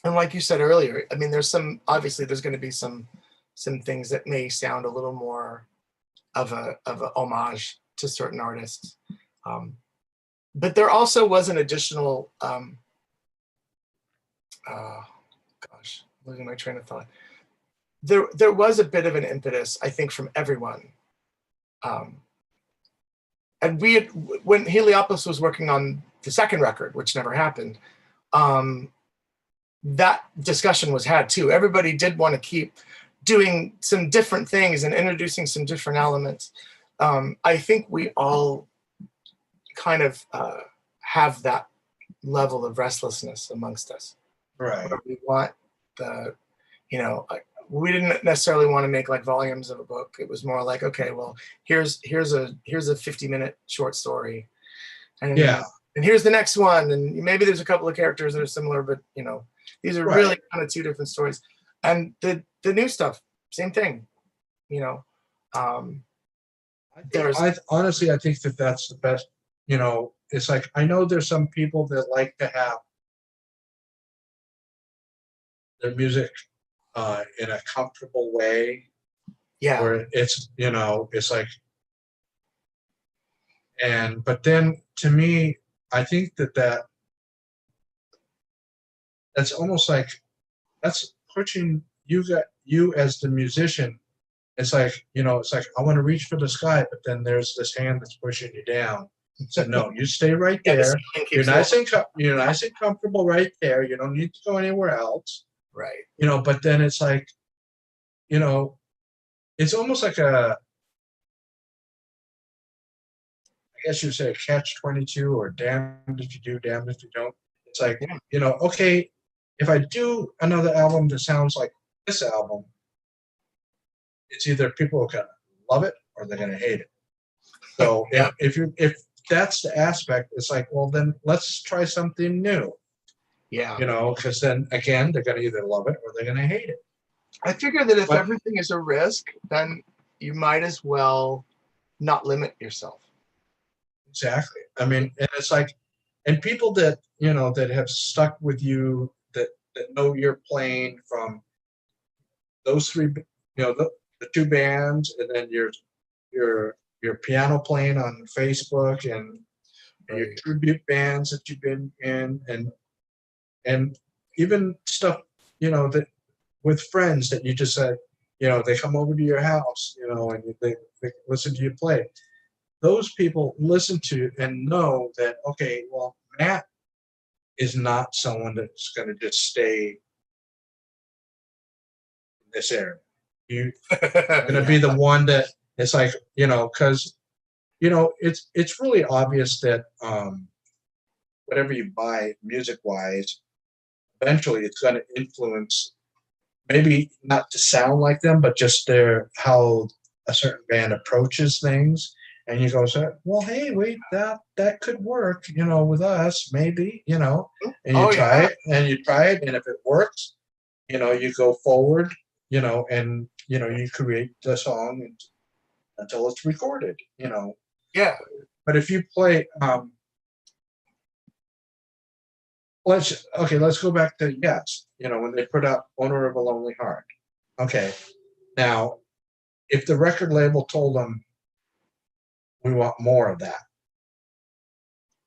And like you said earlier, I mean, there's obviously there's going to be some things that may sound a little more of a homage to certain artists. But there also was an additional, losing my train of thought. There was a bit of an impetus, I think, from everyone. And when Heliopolis was working on the second record, which never happened, that discussion was had too. Everybody did want to keep doing some different things and introducing some different elements. I think we all kind of have that level of restlessness amongst us. Right. We want we didn't necessarily want to make like volumes of a book. It was more like, okay, well, here's a 50-minute short story, and and here's the next one, and maybe there's a couple of characters that are similar, but you know, these are really kind of two different stories. And the new stuff, same thing, you know. Honestly, I think that's the best. You know, it's like, I know there's some people that like to have their music in a comfortable way Yeah. where it's, it's like, but then to me, I think that's almost like, that's pushing you as the musician. It's like, it's like, I want to reach for the sky, but then there's this hand that's pushing you down. So no, you stay right Yeah, the there. ceiling You're keeps nice rolling. and you're nice and comfortable right there. You don't need to go anywhere else. Right. But then it's like, it's almost like I guess you'd say a catch-22, or damned if you do, damned if you don't. It's like, Yeah. Okay, if I do another album that sounds like this album, it's either people are gonna love it or they're gonna hate it. So Yeah. if that's the aspect, it's like, well, then let's try something new. Yeah. Because then again, they're gonna either love it or they're gonna hate it. I figure that if But everything is a risk, then you might as well not limit yourself. exactly. I mean, and it's like, and people that that have stuck with you, that know you're playing from those three, the two bands, and then your piano playing on Facebook, and your Right. tribute bands that you've been in, and even stuff, that with friends that you just said, they come over to your house, and they listen to you play. Those people listen to and know that, okay, well, Matt is not someone that's going to just stay in this area. You're going to be the one that it's like, because it's really obvious that whatever you buy music wise, eventually it's going to influence, maybe not to sound like them, but just how a certain band approaches things. And you go, well, hey, wait, that could work, with us, maybe, and you try it, and if it works, you go forward, and you create the song until it's recorded, Yeah. But if you play, let's go back to Yes, when they put out Owner of a Lonely Heart. Okay, now if the record label told them, we want more of that,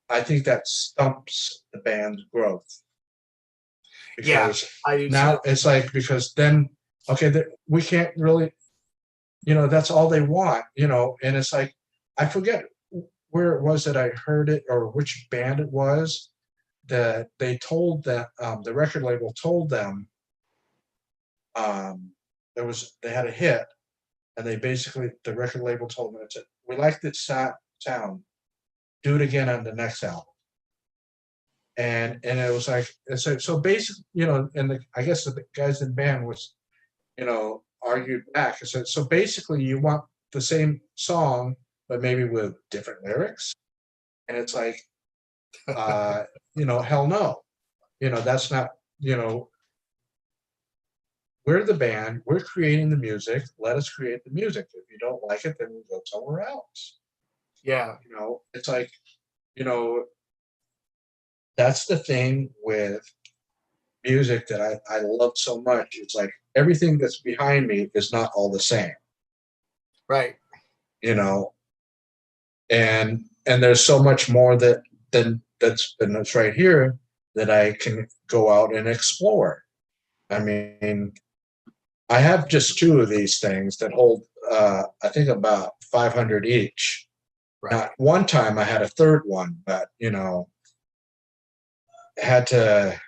I think that stumps the band's growth. Because I do now too. it's like, because then, okay, we can't really, that's all they want, and it's like, I forget where it was that I heard it, or which band it was, that they told that the record label told them they had a hit, and the record label told them, it said, we like this sound, do it again on the next album. And it was like, so basically, and I guess the guys in the band was, argued back and said, so basically you want the same song, but maybe with different lyrics. And it's like, hell no, that's not, we're the band, we're creating the music, let us create the music. If you don't like it, then we go somewhere else. Yeah. It's like, that's the thing with music that I love so much. It's like, everything that's behind me is not all the same. Right. And there's so much more that's right here that I can go out and explore. I mean, I have just two of these things that hold, I think, about 500 each. Right. One time I had a third one, but had to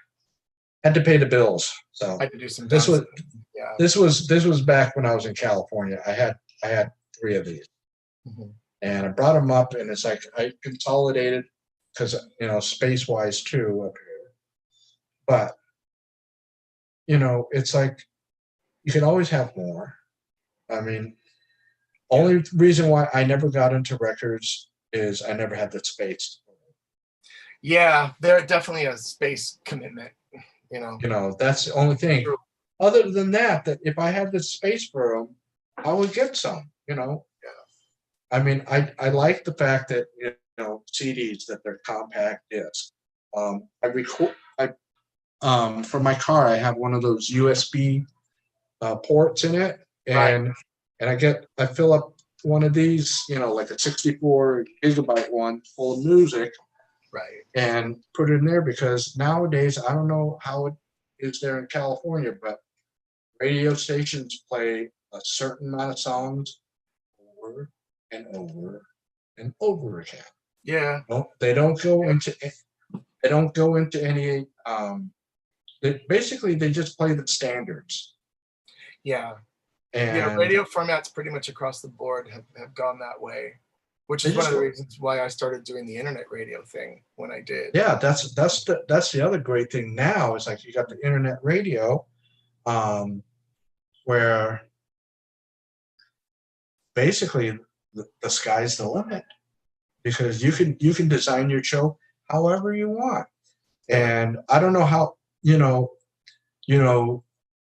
pay the bills. So I had to do some this was yeah. this was back when I was in California. I had three of these, and I brought them up, and it's like I consolidated because space wise too up here. But it's like you can always have more. I mean, only reason why I never got into records is I never had the space. Yeah, they're definitely a space commitment. That's the only thing. Other than that if I had the space for them, I would get some. Yeah. I mean, I like the fact that CDs, that they're compact discs. I record. For my car, I have one of those USB ports in it, Right. and I fill up one of these, like a 64 gigabyte one full of music, Right. and put it in there, because nowadays, I don't know how it is there in California, but radio stations play a certain amount of songs over and over and over again. Yeah. No, they don't go into any they just play the standards. Yeah. Yeah. And Radio formats pretty much across the board have gone that way, which they is one just of the reasons why I started doing the internet radio thing when I did. yeah, that's the other great thing now, is like you got the internet radio, where basically the sky's the limit, because you can design your show however you want. Yeah. And I don't know how,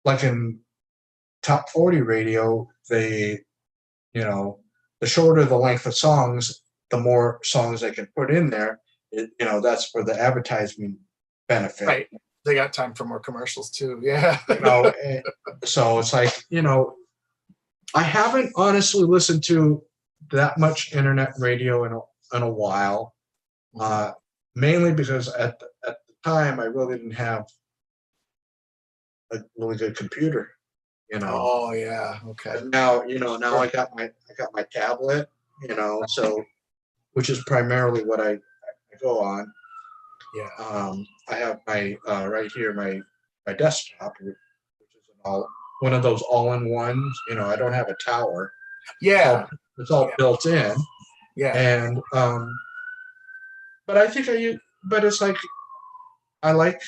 like in top 40 radio, they, the shorter the length of songs, the more songs they can put in there. That's for the advertising benefit. Right. They got time for more commercials too. Yeah. So it's like, I haven't honestly listened to that much internet radio in a while, mainly because at the time I really didn't have a really good computer. Oh yeah. Okay. But now, now I got my tablet, so, which is primarily what I go on. Yeah. I have my right here, my desktop, which is one of those all-in-ones. I don't have a tower. Yeah. It's all built in. Yeah. And but I think but it's like, I like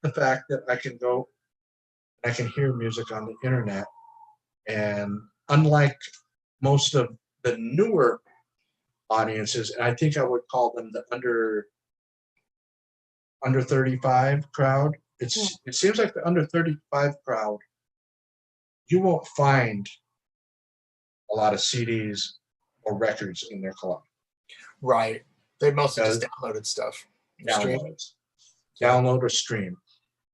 the fact that I can hear music on the internet, and unlike most of the newer audiences, and I think I would call them the under 35 crowd. It seems like the under 35 crowd, you won't find a lot of CDs or records in their collection. Right. They mostly just downloaded stuff. Download or stream.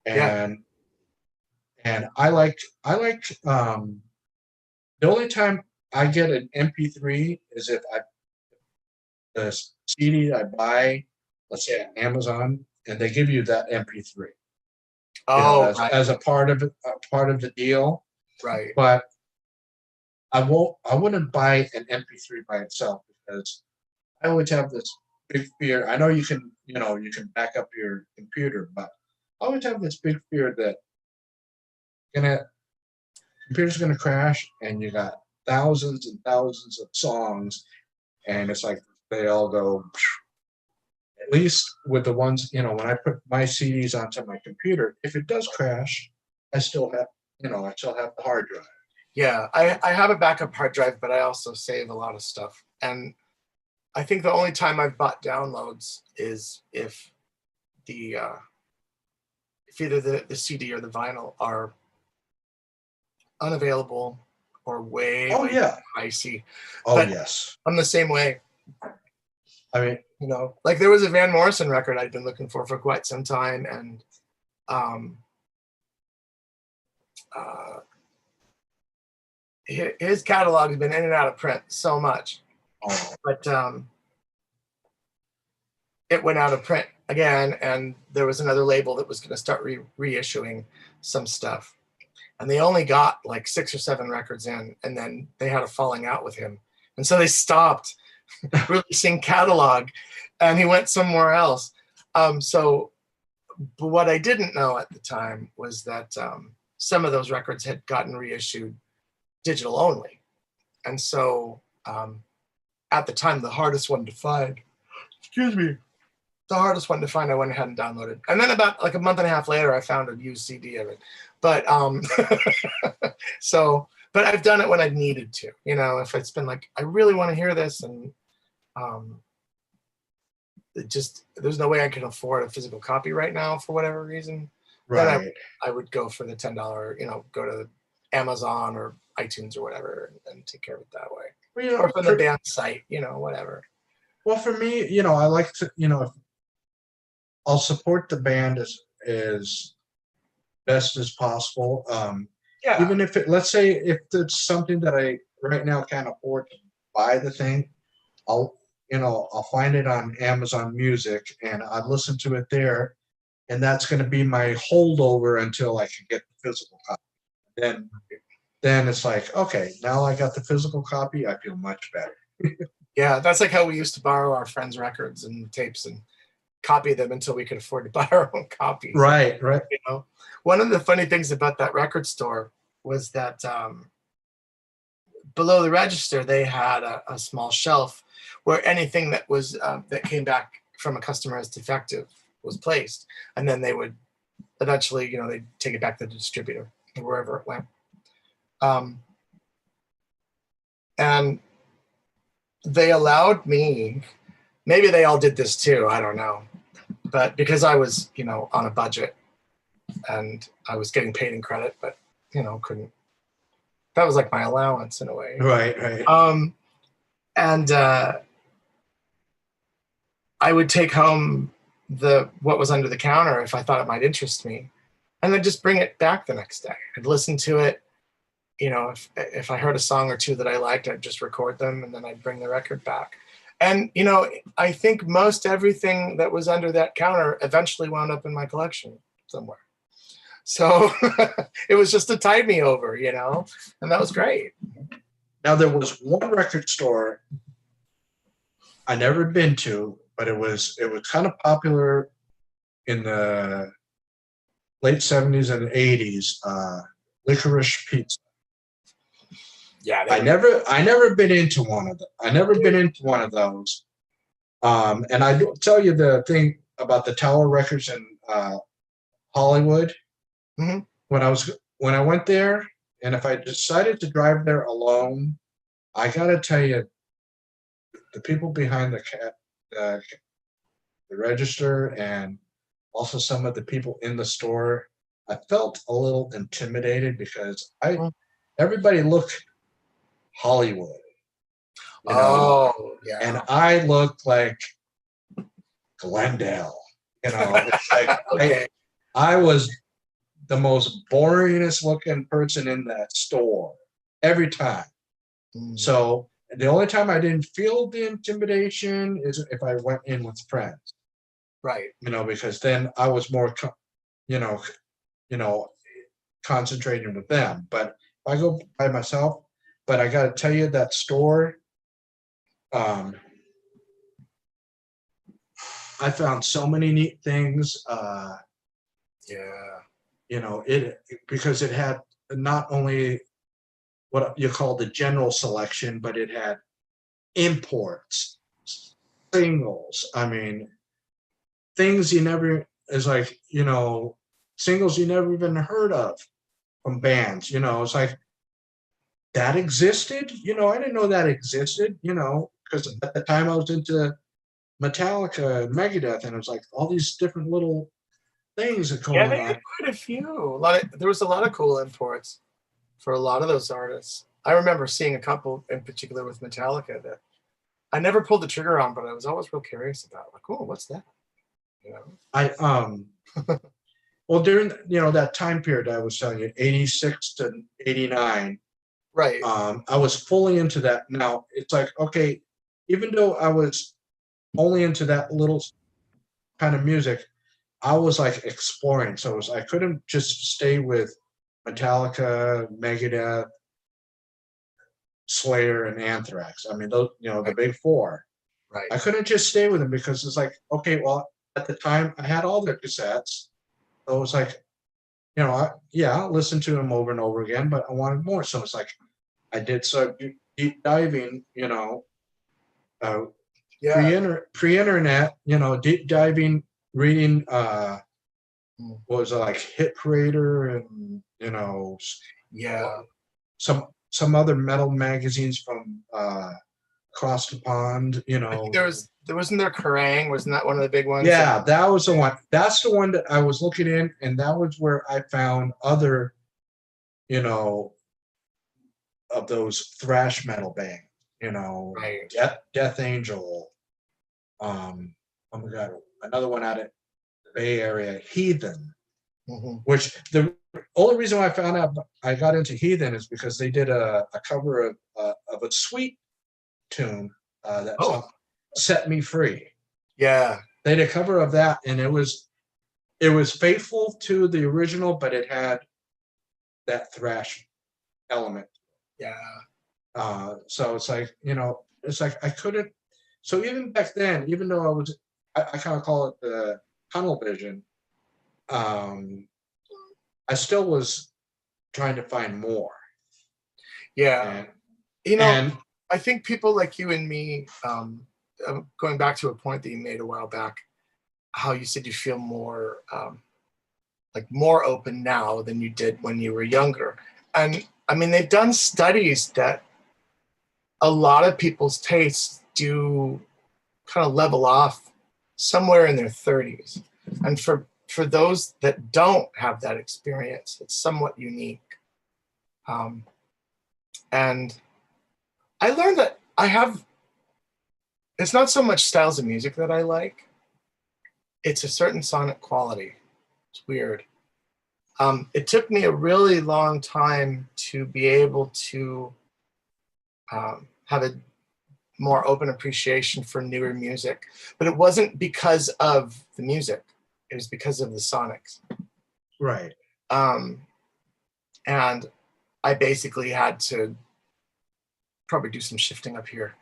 And I like the only time I get an MP3 is if the CD I buy, let's say on Amazon, and they give you that MP3. Right. As a part of the deal. Right. But I wouldn't buy an MP3 by itself, because I always have this big fear. I know you can back up your computer, but I always have this big fear that computer's gonna crash, and you got thousands and thousands of songs, and it's like they all go. At least with the ones, when I put my CDs onto my computer, if it does crash, I still have the hard drive. Yeah, I have a backup hard drive, but I also save a lot of stuff. And I think the only time I've bought downloads is if either the CD or the vinyl are unavailable or way pricey. But yes. I'm the same way. I mean, like there was a Van Morrison record I'd been looking for quite some time, and his catalog has been in and out of print so much, but it went out of print again, and there was another label that was going to start reissuing some stuff, and they only got like 6 or 7 records in, and then they had a falling out with him, and so they stopped releasing catalog, and he went somewhere else. But what I didn't know at the time was that some of those records had gotten reissued digital only. And so at the time, the hardest one to find, I went ahead and downloaded. And then about like a month and a half later, I found a used CD of it. But but I've done it when I've needed to, if it's been like, I really want to hear this, and there's no way I can afford a physical copy right now for whatever reason. Right. Then I would go for the $10, go to Amazon or iTunes or whatever, and take care of it that way. Well, or from the band site, whatever. Well, for me, I like to, I'll support the band as best as possible. Yeah. even if it, let's say if it's something that I right now can't afford to buy the thing, I'll, I'll find it on Amazon Music and I listen to it there, and that's going to be my holdover until I can get the physical copy. Then, then it's like, okay, now I got the physical copy, I feel much better. Yeah, that's like how we used to borrow our friends' records and tapes and copy them until we could afford to buy our own copies. Right, right. You know, one of the funny things about that record store was that below the register they had a small shelf where anything that was that came back from a customer as defective was placed, and then they would eventually, they'd take it back to the distributor or wherever it went. And they allowed me, maybe they all did this too, I don't know, but because I was, on a budget and I was getting paid in credit, but couldn't, that was like my allowance in a way. Right, right. And I would take home what was under the counter if I thought it might interest me, and then just bring it back the next day. I'd listen to it. If I heard a song or two that I liked, I'd just record them and then I'd bring the record back. And, I think most everything that was under that counter eventually wound up in my collection somewhere. So it was just to tide me over, and that was great. Now, there was one record store I never been to, but it was kind of popular in the late 70s and 80s, Licorice Pizza. Yeah, I never been into one of them. I never been into one of those. And I do tell you the thing about the Tower Records in Hollywood. Mm-hmm. When I went there, and if I decided to drive there alone, I gotta tell you, the people behind the register and also some of the people in the store, I felt a little intimidated because everybody looked Hollywood, Oh, yeah. and I looked like Glendale. It's like Okay. I was the most boringest looking person in that store every time. Mm. So the only time I didn't feel the intimidation is if I went in with friends. Right. Because then I was more, you know, concentrating with them. But if I go by myself, but I got to tell you that store, I found so many neat things. Yeah. It because it had not only what you call the general selection, but it had imports, singles. I mean, things you never is like, singles you never even heard of from bands. It's like that existed. I didn't know that existed. Because at the time I was into Metallica, Megadeth, and it was like all these different little things that Yeah, going they on. had quite a few. There was a lot of cool imports for a lot of those artists. I remember seeing a couple in particular with Metallica that I never pulled the trigger on, but I was always real curious about. Like, oh, what's that? I well, during that time period I was telling you, 86 to 89. Right. I was fully into that. Now it's like, okay, even though I was only into that little kind of music, I was like exploring. So I couldn't just stay with Metallica, Megadeth, Slayer, and Anthrax. I mean, those, the big four. Right. I couldn't just stay with them because it's like, okay, well, at the time I had all their cassettes. So it was like, I listened to them over and over again, but I wanted more. So it's like, I did some deep diving, Yeah. pre-internet, deep diving, reading, what was it, like Hit Parader and, Yeah. some other metal magazines from across the pond, I think there wasn't there Kerrang, wasn't that one of the big ones? Yeah, that was the one. That's the one that I was looking in, and that was where I found other, you know, of those thrash metal bands, Right. Death Angel, oh my God, another one out of the Bay Area, Heathen, Mm-hmm. which the only reason why I found out I got into Heathen is because they did a cover of a Sweet tune that Oh, song, Set Me Free. yeah, They did a cover of that, and it was faithful to the original, but it had that thrash element. yeah, So it's like, it's like I couldn't. So even back then, even though I kind of call it the tunnel vision. I still was trying to find more. yeah. And You know, and I think people like you and me, going back to a point that you made a while back, how you said you feel more like more open now than you did when you were younger. And I mean, they've done studies that a lot of people's tastes do kind of level off somewhere in their 30s. And for those that don't have that experience, it's somewhat unique. Um, and I learned that it's not so much styles of music that I like, it's a certain sonic quality. It's weird. It took me a really long time to be able to have a more open appreciation for newer music, but it wasn't because of the music. It was because of the sonics. right. And I basically had to probably do some shifting up here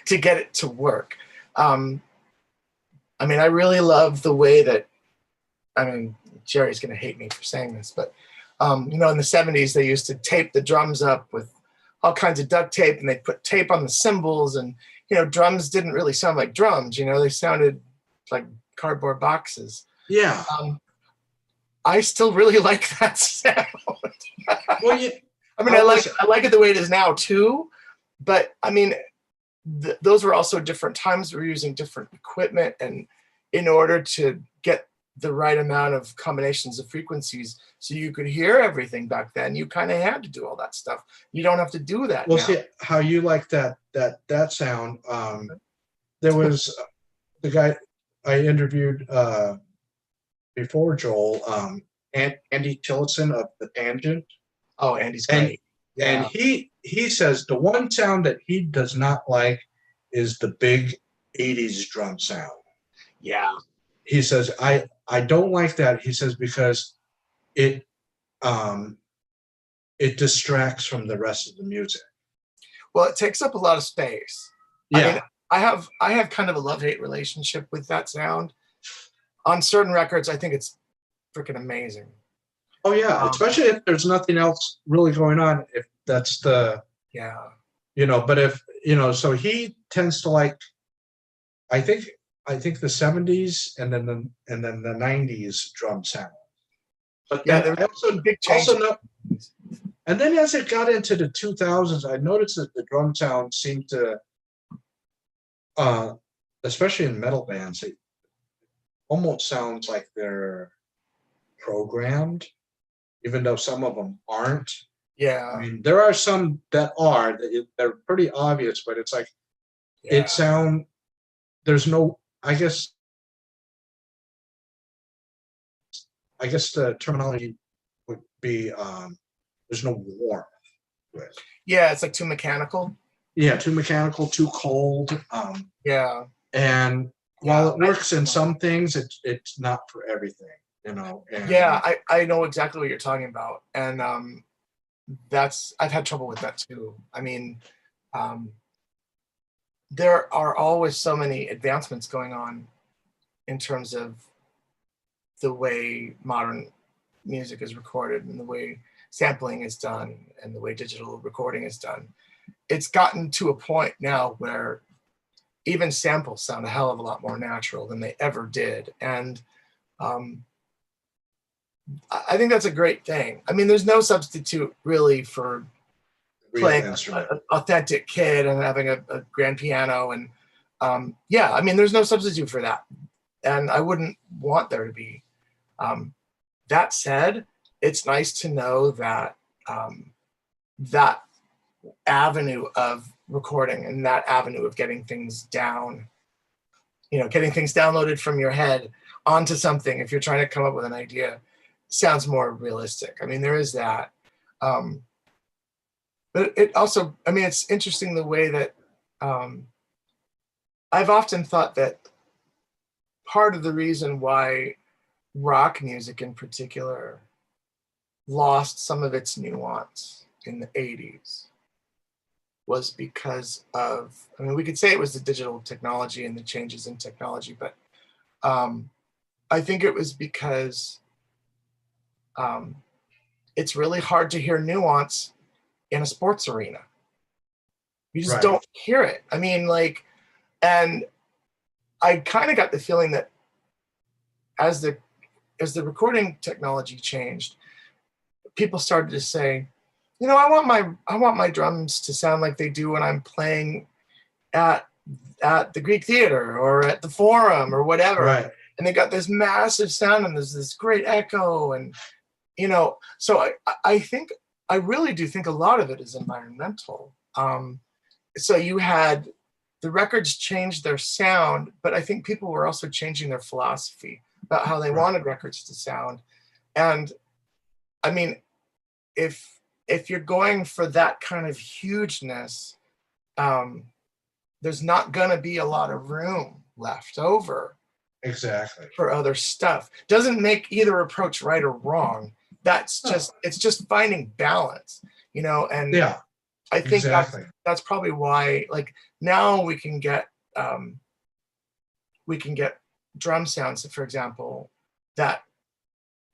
to get it to work. I mean, I really love the way that, I mean, Jerry's going to hate me for saying this, but, in the 70s, they used to tape the drums up with all kinds of duct tape, and they put tape on the cymbals, and, drums didn't really sound like drums, they sounded like cardboard boxes. Yeah. I still really like that sound. Well, I mean, I like it the way it is now too, but I mean, those were also different times. We were using different equipment, and in order to get the right amount of combinations of frequencies so you could hear everything back then, you kind of had to do all that stuff. You don't have to do that now. See how you like that sound. There was the guy I interviewed before Joel, Andy Tillotson of The Tangent. Oh, Andy's great. And he says the one sound that he does not like is the big 80s drum sound. Yeah. He says, I don't like that. He says, because it distracts from the rest of the music. Well, it takes up a lot of space. Yeah. I mean, I have kind of a love-hate relationship with that sound. On certain records, I think it's freaking amazing. Oh yeah, especially if there's nothing else really going on. If that's the but if so he tends to like. I think the 70s and then the 90s drum sound. But then there was a big change. And then as it got into the 2000s, I noticed that the drum sound seemed to, especially in metal bands, it almost sounds like they're programmed, even though some of them aren't. Yeah. I mean, there are some that are, they're pretty obvious, but it's like, there's no, I guess the terminology would be, there's no warmth to it. Yeah, it's like too mechanical. Yeah, too mechanical, too cold. And while it works in some things, it's not for everything, And, I know exactly what you're talking about, and I've had trouble with that too. I mean, there are always so many advancements going on in terms of the way modern music is recorded and the way sampling is done and the way digital recording is done. It's gotten to a point now where even samples sound a hell of a lot more natural than they ever did. And I think that's a great thing. I mean, there's no substitute really for playing an authentic kid and having a grand piano. And I mean, there's no substitute for that. And I wouldn't want there to be. That said, it's nice to know that that avenue of recording and that avenue of getting things down, getting things downloaded from your head onto something, if you're trying to come up with an idea, sounds more realistic. I mean, there is that. But it also, I mean, it's interesting the way that I've often thought that part of the reason why rock music in particular lost some of its nuance in the 80s was because of, I mean, we could say it was the digital technology and the changes in technology, but I think it was because it's really hard to hear nuance in a sports arena. You just Right. don't hear it. I mean, like, and I kind of got the feeling that as the recording technology changed, people started to say, you know, I want my drums to sound like they do when I'm playing at the Greek Theater or at the Forum or whatever. Right. And they got this massive sound and there's this great echo, and you know, so I think, I really do think a lot of it is environmental. So you had the records changed their sound, but I think people were also changing their philosophy about how they wanted records to sound. And I mean, if you're going for that kind of hugeness, there's not going to be a lot of room left over. Exactly. For other stuff. Doesn't make either approach right or wrong. That's just, it's just finding balance, you know. And yeah, I think exactly. that's probably why, like, now we can get drum sounds, for example, that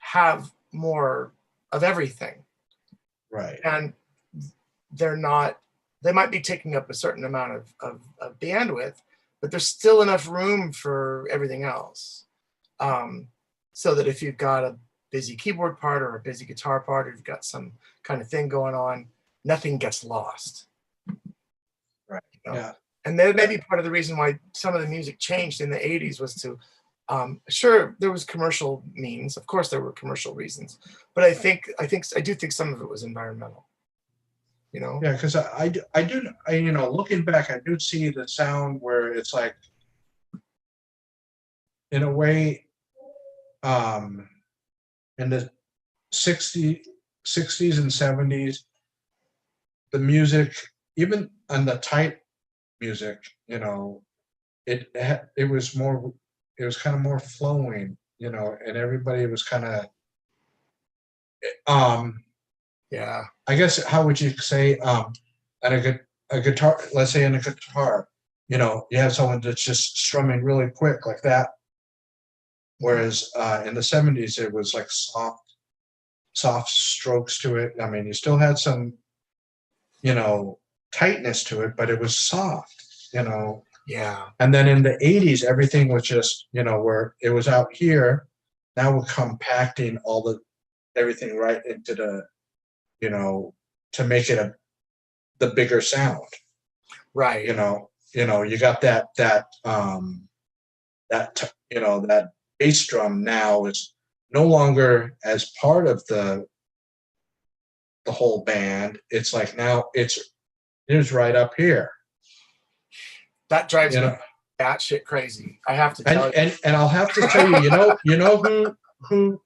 have more of everything. Right. And they're not, they might be taking up a certain amount of bandwidth, but there's still enough room for everything else. So that if you've got a busy keyboard part or a busy guitar part, or you've got some kind of thing going on, nothing gets lost. Right. You know? Yeah. And that may be part of the reason why some of the music changed in the 80s was to, sure, there was commercial means. Of course, there were commercial reasons, but I do think some of it was environmental. You know? Yeah, because I do, you know, looking back, I do see the sound where it's like, in a way, in the 60s and 70s, the music, even on the tight music, you know, it was more, it was kind of more flowing, you know, and everybody was kind of, yeah, I guess, how would you say, at a guitar, let's say in a guitar, you know, you have someone that's just strumming really quick like that. Whereas in the 70s, it was like soft strokes to it. I mean, you still had some, you know, tightness to it, but it was soft, you know. yeah. And then in the 80s, everything was just, you know, where it was out here. Now we're compacting everything right into the, you know, to make it the bigger sound. Right. You know, you got that you know, that bass drum now is no longer as part of the whole band. It's like now it's right up here. That drives You me know, batshit crazy. I have to tell you. And I'll have to tell you, you know who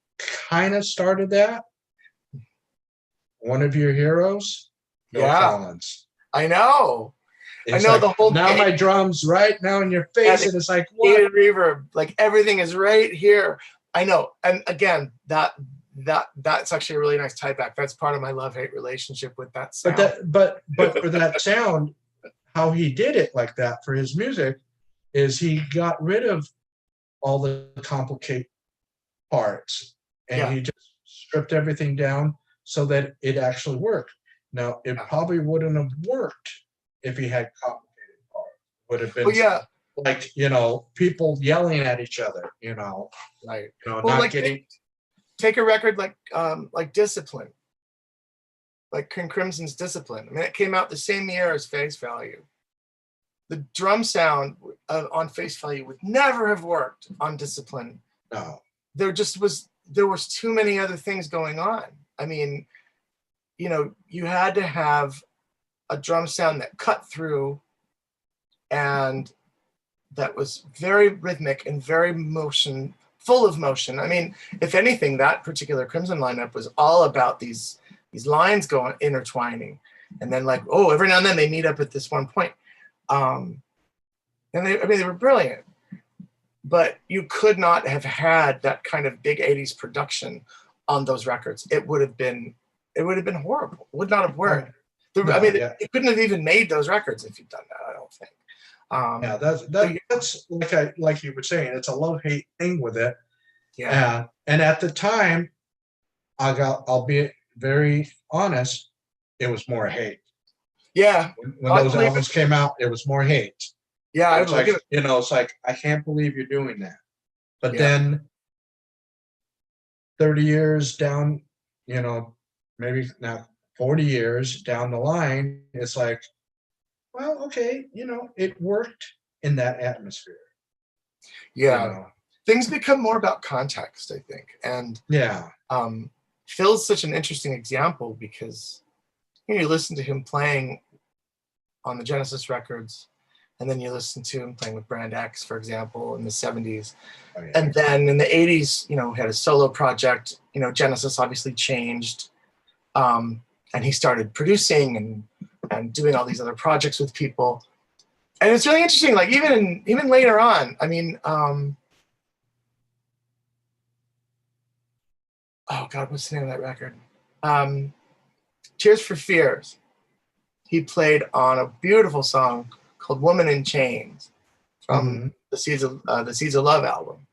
kind of started that? One of your heroes, Phil Collins. I know. It's I know, like, the whole now my drum's right now in your face, and it's like, what? Reverb, like everything is right here. I know. And again, that's actually a really nice tie back. That's part of my love-hate relationship with that sound. But for that sound, how he did it like that for his music is he got rid of all the complicated parts, and he just stripped everything down so that it actually worked. Now, it probably wouldn't have worked if he had complicated parts. Would have been like, you know, people yelling at each other, you know. Right. You know, well, not like, getting. Take a record like Discipline, like King Crimson's Discipline. I mean, it came out the same year as Face Value. The drum sound on Face Value would never have worked on Discipline. No. There was too many other things going on. I mean, you know, you had to have a drum sound that cut through and that was very rhythmic and very motion full of motion. I mean, if anything, that particular Crimson lineup was all about these lines going intertwining, and then like, oh, every now and then they meet up at this one point. And they were brilliant, but you could not have had that kind of big 80s production on those records. It would have been horrible. It would not have worked. You couldn't have even made those records if you'd done that, I don't think. That's like you were saying, it's a love-hate thing with it. Yeah. And at the time, I'll be very honest, it was more hate. Yeah. When those albums came out, it was more hate. Yeah, it's like, it's like, I can't believe you're doing that. But then 30 years down, maybe now 40 years down the line, it's like, well, okay, it worked in that atmosphere. Yeah. Things become more about context, I think. And Phil's such an interesting example because you listen to him playing on the Genesis records, and then you listen to him playing with Brand X, for example, in the 70s. Oh, yeah. And then in the 80s, had a solo project. Genesis obviously changed. And he started producing and doing all these other projects with people. And it's really interesting, like even later on, I mean, oh God, what's the name of that record? Tears for Fears. He played on a beautiful song called "Woman in Chains" from the Seeds of Love album.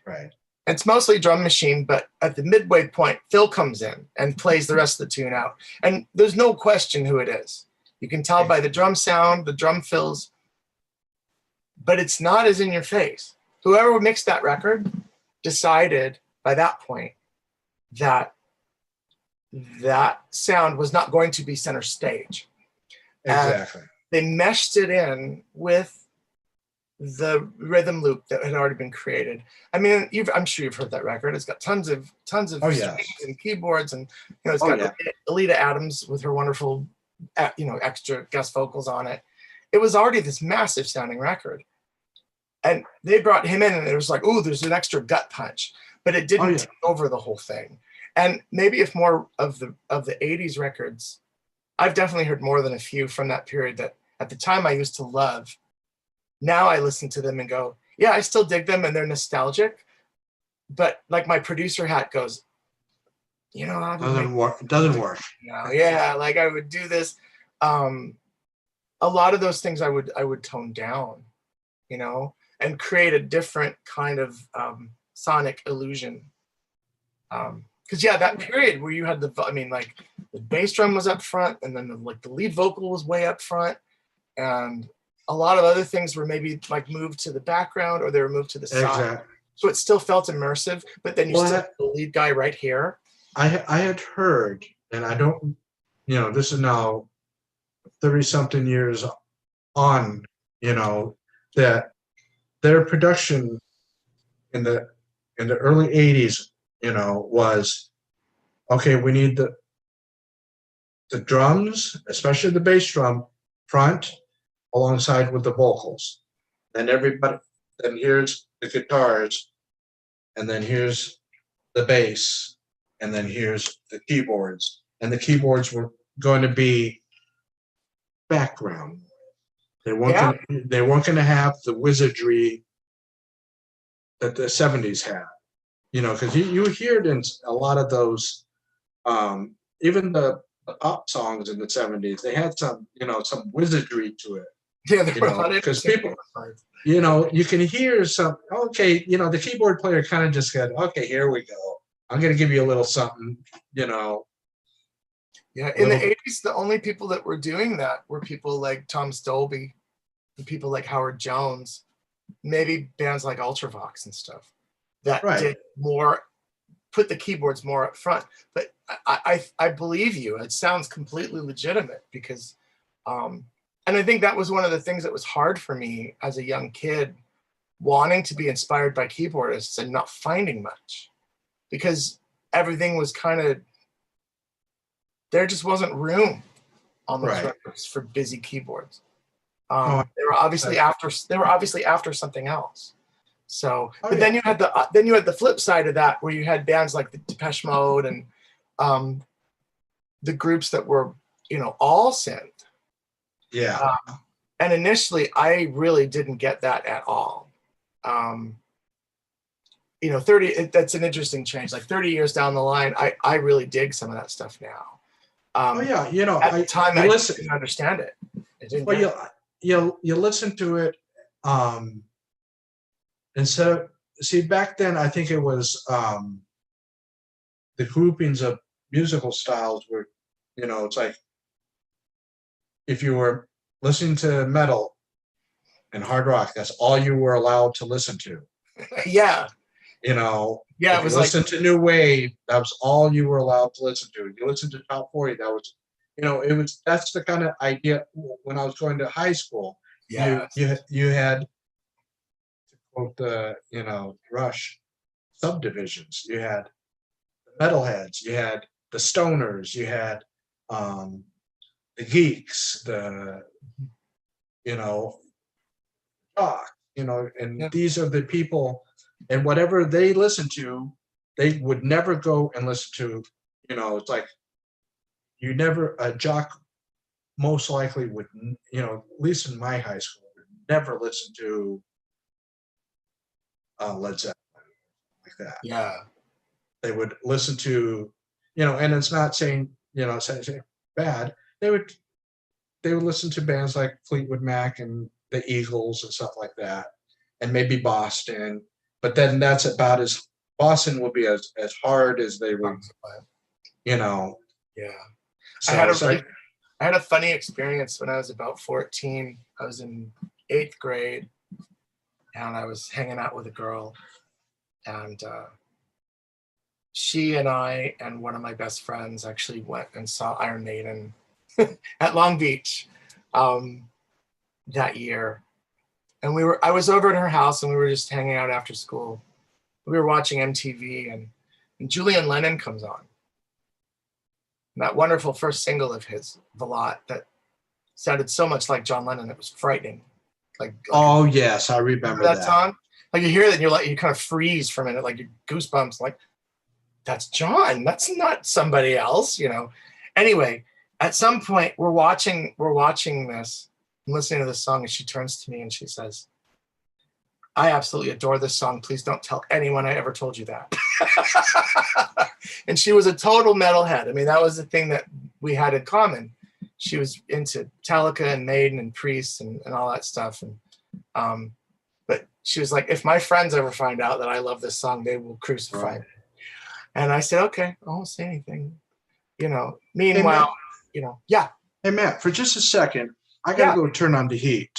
Right. It's mostly drum machine, but at the midway point, Phil comes in and plays the rest of the tune out. And there's no question who it is. You can tell by the drum sound, the drum fills, but it's not as in your face. Whoever mixed that record decided by that point that that sound was not going to be center stage. Exactly. And they meshed it in with the rhythm loop that had already been created. I mean, I'm sure you've heard that record. It's got tons of strings and keyboards, and it's got Alita Adams with her wonderful, extra guest vocals on it. It was already this massive sounding record, and they brought him in, and it was like, oh, there's an extra gut punch, but it didn't take over the whole thing. And maybe if more of the 80s records, I've definitely heard more than a few from that period that at the time I used to love. Now I listen to them and go, yeah, I still dig them and they're nostalgic. But like my producer hat goes, doesn't work. Yeah, like I would do this. A lot of those things I would tone down, and create a different kind of sonic illusion. Because that period where you had the bass drum was up front, and then the lead vocal was way up front, and a lot of other things were maybe like moved to the background or they were moved to the side. Exactly. So it still felt immersive, but then you still have the lead guy right here. I had heard, and I don't, this is now 30-something years on, that their production in the early 80s, was, okay, we need the drums, especially the bass drum front, alongside with the vocals. Then here's the guitars, and then here's the bass, and then here's the keyboards. And the keyboards were going to be background. They weren't going to have the wizardry that the 70s had. Because you hear it in a lot of those, even the pop songs in the 70s, they had some, some wizardry to it. Yeah, there were a lot of because people, you can hear some, the keyboard player kind of just said, okay, here we go. I'm going to give you a little something, Yeah, in the 80s, the only people that were doing that were people like Tom Stolby and people like Howard Jones, maybe bands like Ultravox and stuff that did more, put the keyboards more up front. But I believe you. It sounds completely legitimate because, and I think that was one of the things that was hard for me as a young kid, wanting to be inspired by keyboardists and not finding much, because everything was kind of, there just wasn't room on those records for busy keyboards. They were obviously after something else. So, Oh, but yeah. then you had the flip side of that, where you had bands like the Depeche Mode and the groups that were, all synth. Yeah. And initially, I really didn't get that at all. 30, that's an interesting change. Like 30 years down the line, I really dig some of that stuff now. Oh, yeah. At the time, you I listen, didn't understand it. I didn't well, get it. you listen to it, instead of, see, back then, I think it was, the groupings of musical styles were, it's like, if you were listening to metal and hard rock, that's all you were allowed to listen to. Yeah. Yeah, If it you was like, listen to new wave, that was all you were allowed to listen to. If you listen to top 40, that was, that's the kind of idea. When I was going to high school, yeah, you had, to quote the, Rush, subdivisions. You had the metalheads, you had the stoners, you had, the geeks, the, you know jock, and yeah, these are the people, and whatever they listen to, they would never go and listen to, it's like, you never, a jock most likely would, at least in my high school, would never listen to, Led Zeppelin, like that. yeah, They would listen to, and it's not saying, saying bad. They would listen to bands like Fleetwood Mac and the Eagles and stuff like that, and maybe Boston. But then that's about as, Boston would be as hard as they would, you know. yeah. I So had it's like, I had a funny experience when I was about 14. I was in 8th grade, and I was hanging out with a girl, and she and I and one of my best friends actually went and saw Iron Maiden at Long Beach that year. And I was over at her house, and we were just hanging out after school. We were watching MTV, and Julian Lennon comes on. And that wonderful first single of his, Velat, that sounded so much like John Lennon, it was frightening. Like oh yes, I remember that that. song. Like you hear that, and you're like, you kind of freeze for a minute, like your goosebumps, like, that's John. That's not somebody else, Anyway, at some point we're watching this and listening to this song, and she turns to me and she says, "I absolutely adore this song. Please don't tell anyone I ever told you that." And she was a total metalhead. I mean, that was the thing that we had in common. She was into Metallica and Maiden and Priest and all that stuff. And but she was like, if my friends ever find out that I love this song, they will crucify me. And I said, okay, I won't say anything. Meanwhile, yeah. Hey Matt, for just a second, I gotta Yeah. go turn on the heat.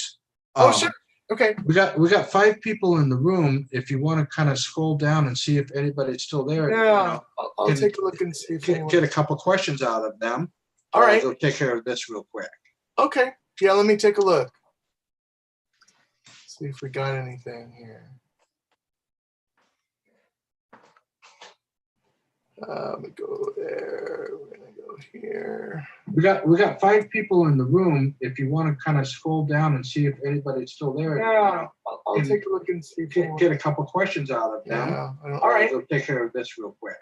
Oh, sure. Okay. We got 5 people in the room. If you want to kind of scroll down and see if anybody's still there, Yeah, I'll take a look and see if get a couple questions out of them. All right. I'll go take care of this real quick. Okay. Yeah, let me take a look. See if we got anything here. We go there. We're gonna go here. We got 5 people in the room. If you want to kind of scroll down and see if anybody's still there, yeah, I'll take a look and see. Get a couple questions out of them. Yeah. All right. I'll take care of this real quick.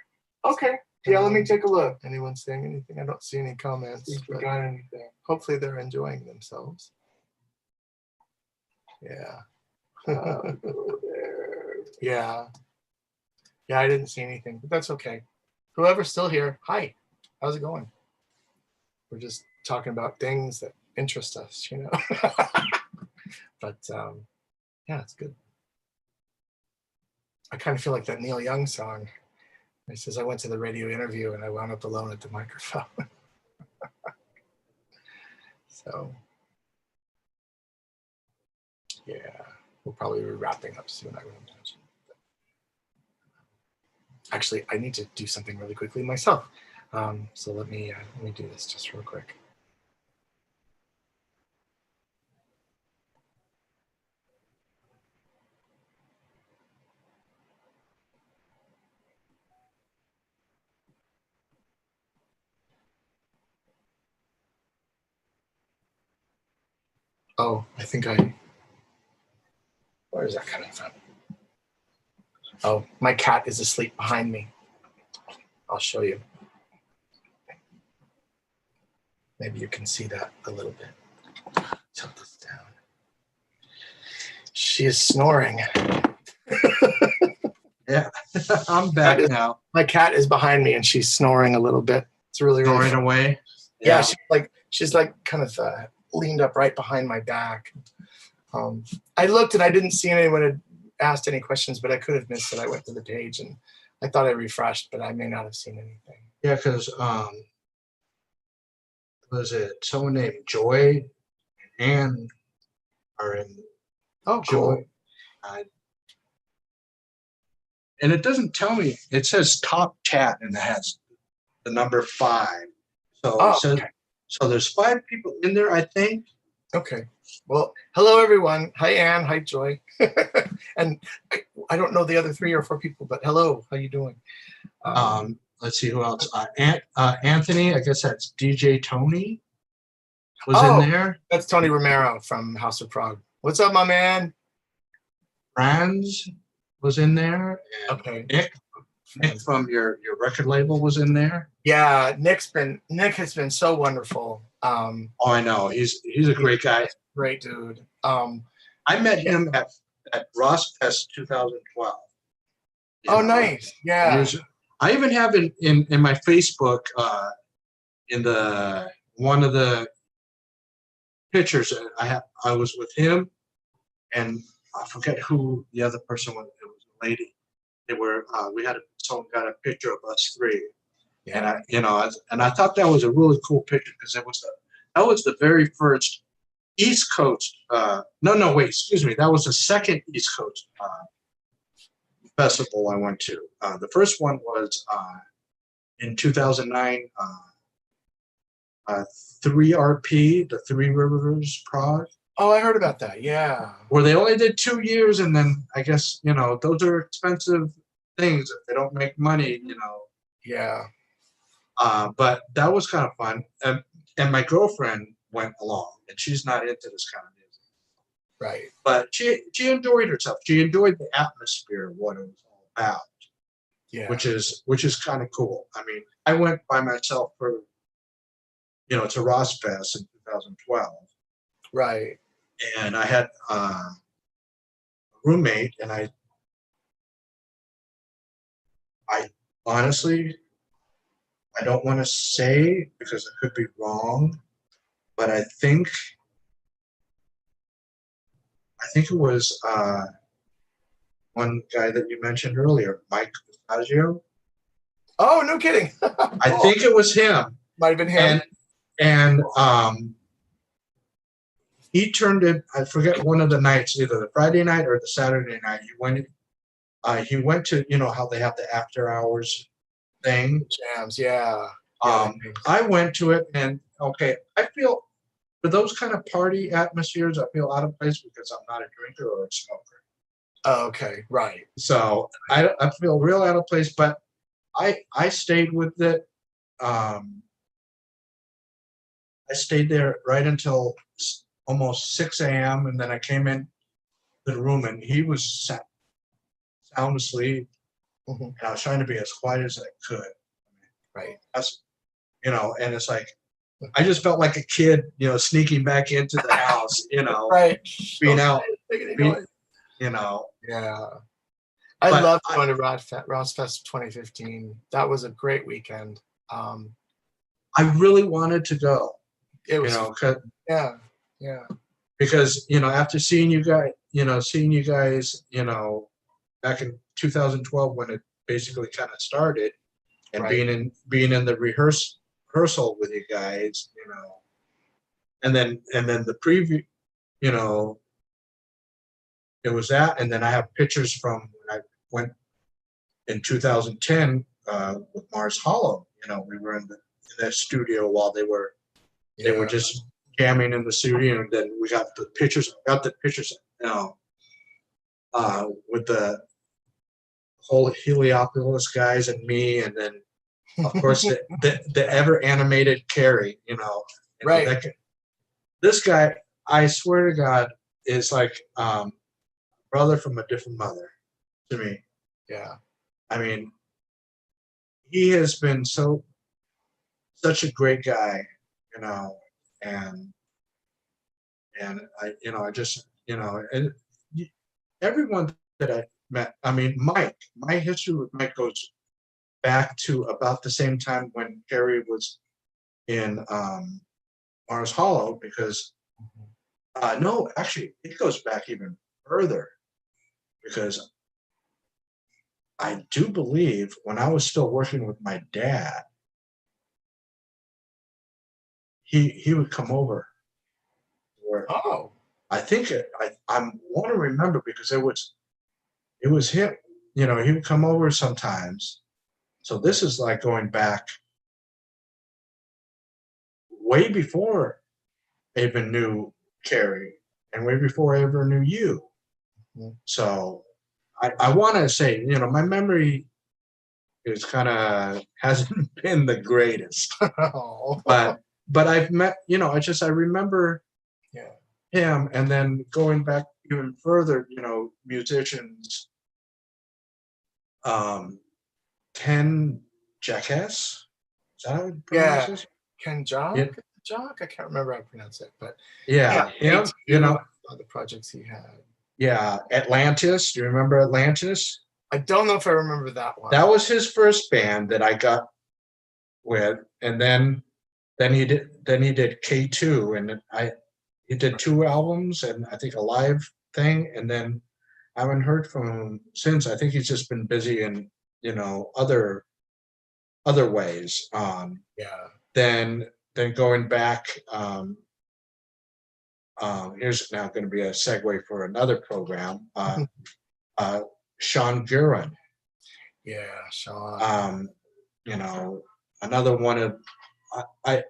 Okay. Yeah, let me take a look. Anyone saying anything? I don't see any comments. See if we got anything. Hopefully they're enjoying themselves. Yeah. Yeah. Yeah, I didn't see anything, but that's okay. Whoever's still here, hi. How's it going? We're just talking about things that interest us, But yeah, it's good. I kind of feel like that Neil Young song. It says, I went to the radio interview and I wound up alone at the microphone. So, yeah, we'll probably be wrapping up soon, I would imagine. Actually, I need to do something really quickly myself. So let me do this just real quick. Oh, I think where is that coming from? Oh, my cat is asleep behind me. I'll show you. Maybe you can see that a little bit. Shut this down. She is snoring. Yeah, I'm back now. My cat is behind me and she's snoring a little bit. It's really Snoring fun. away. Yeah, she's like kind of leaned up right behind my back. I looked and I didn't see anyone had asked any questions, but I could have missed it. I went to the page and I thought I refreshed, but I may not have seen anything. Yeah, because was it someone named Joy and are in Oh, cool. Joy? And it doesn't tell me. It says top chat and it has the number 5. So Okay. so there's 5 people in there, I think. Okay. Well, hello everyone. Hi Anne. Hi Joy. And I don't know the other 3 or 4 people, but hello. How you doing? Let's see who else. Anthony. I guess that's DJ Tony. Was in there. That's Tony Romero from House of Prague. What's up, my man? Franz was in there. And okay. Nick from your record label was in there. Yeah, Nick has been so wonderful. Oh, I know. He's a great guy. Great dude. I met him at Ross Fest 2012. Nice. Yeah. I even have in my Facebook in the one of the pictures I was with him, and I forget who the other person was. It was a lady. They were someone got a picture of us 3. Yeah. And I thought that was a really cool picture because that was the very first East Coast. Excuse me. That was the second East Coast festival I went to. The first one was in 2009. 3RP, the Three Rivers Prague. Oh, I heard about that. Yeah. Where they only did 2 years, and then I guess those are expensive things if they don't make money. Yeah. But that was kind of fun, and my girlfriend went along, and she's not into this kind of music. Right. But she enjoyed herself. She enjoyed the atmosphere of what it was all about. Yeah. Which is kind of cool. I mean, I went by myself for to Ross Fest in 2012. Right. And I had a roommate, and I honestly, I don't want to say because it could be wrong, but I think it was one guy that you mentioned earlier, Mike Passaggio. Oh, no kidding. I think it was him. Might have been him. And he turned in, I forget, one of the nights, either the Friday night or the Saturday night. He went to, how they have the after hours thing. Jams, yeah. I went to it, and I feel for those kind of party atmospheres, I feel out of place because I'm not a drinker or a smoker. Oh, okay, right. So I feel real out of place, but I stayed with it. I stayed there right until almost 6 a.m. and then I came in to the room, and he was sound asleep, and I was trying to be as quiet as I could. Right. That's and it's like I just felt like a kid, sneaking back into the house, right, being out, Yeah. I loved going to Ross Fest 2015. That was a great weekend. I really wanted to go. It was, yeah. Because after seeing you guys, back in 2012 when it basically kind of started, and being in the rehearsal with you guys, and then the preview, it was that, and then I have pictures from when I went in 2010 with Mars Hollow. We were in the studio while they were just jamming in the studio, and then we got the pictures. With the whole Heliopolis guys and me, and then of course the ever animated Carrie. Right. This guy, I swear to God, is like brother from a different mother to me. Yeah. I mean, he has been such a great guy, you know, and I just, and everyone that I met, I mean, Mike, my history with Mike goes back to about the same time when Carrie was in Mars Hollow, because no, actually, it goes back even further, because I do believe when I was still working with my dad, he would come over. Or Oh. I think I want to remember because it was him. You know, he would come over sometimes. So this is like going back way before I even knew Carrie, and way before I ever knew you. Mhm. So I want to say, my memory is kind of hasn't been the greatest, Oh. but I've met, I remember Yeah. him, and then going back even further, musicians, um, Ken Jackass, is that how you pronounce Yeah. this? Ken Yeah, Jock? I can't remember how to pronounce it, but yeah, yeah, him. A2, the projects he had. Yeah, Atlantis. Do you remember Atlantis? I don't know if I remember that one. That was his first band that I got with, and then he did K2, and he did 2 albums and I think a live thing, and then I haven't heard from him since. I think he's just been busy in other ways. Yeah. Then going back, here's now going to be a segue for another program. Uh, Sean Gurin, Yeah, Sean. um, you know, another one of I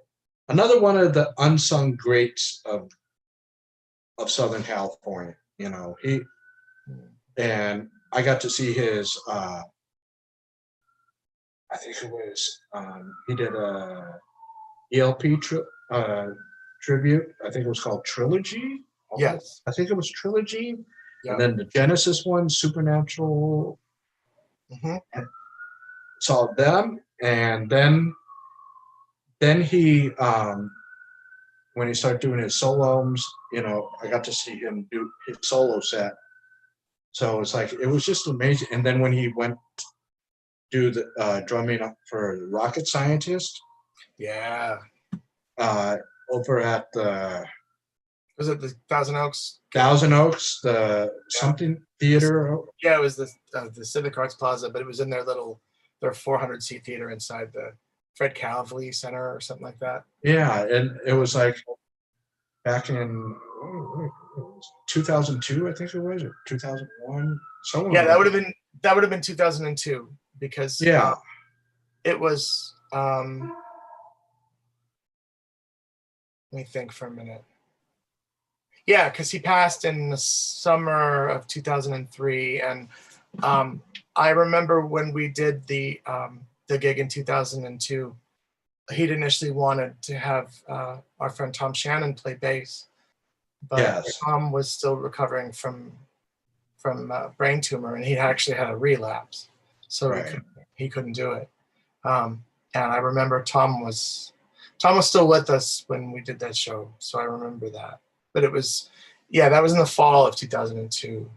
another one of the unsung greats of Southern California. He and I got to see his. I think it was he did a ELP tribute. I think it was called Trilogy. Yes. I think it was Trilogy, and Yep. then the Genesis one, Supernatural. Hmm. Saw them, and then he when he started doing his solo albums, I got to see him do his solo set. So it's like it was just amazing. And then when he went do the drumming up for Rocket Scientist, Yeah. uh, over at the Was it the Thousand Oaks? Thousand Oaks, the Yeah. something theater. Yeah, it was the Civic Arts Plaza, but it was in their 400-seat theater inside the Fred Calvely Center or something like that. Yeah, and it was like back in 2002, I think it was, or 2001. Yeah, Someone. that would have been 2002 because Yeah, it was. Let me think for a minute. Yeah, because he passed in the summer of 2003, and I remember when we did the gig in 2002. He'd initially wanted to have our friend Tom Shannon play bass, but yes, Tom was still recovering from brain tumor, and he actually had a relapse, so right. he couldn't do it. And I remember Tom was still with us when we did that show, so I remember that. But it was, yeah, that was in the fall of 2002.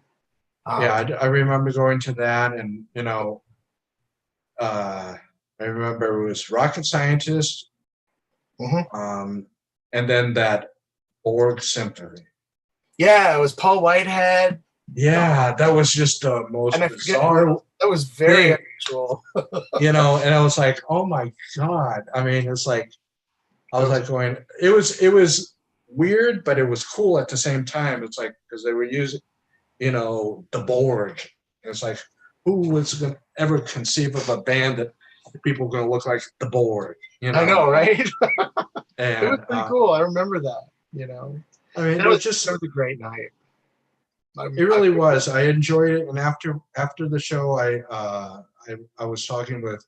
Yeah, I remember going to that, and I remember it was Rocket Scientist, Mhm. and then that Borg Symphony. Yeah, it was Paul Whitehead, Yeah, that was just the and most I forget who bizarre else. That was very thing, unusual. and I was like, oh my God. I mean, it's like, I That was was like going, it was weird, but it was cool at the same time. It's like, because they were using, the Borg. It's like, who was going to ever conceive of a band that people were going to look like the Borg, I know, right? It was And pretty cool. I remember that. I mean, That it was was just, a great night. it really was. I enjoyed it. And after the show, I was talking with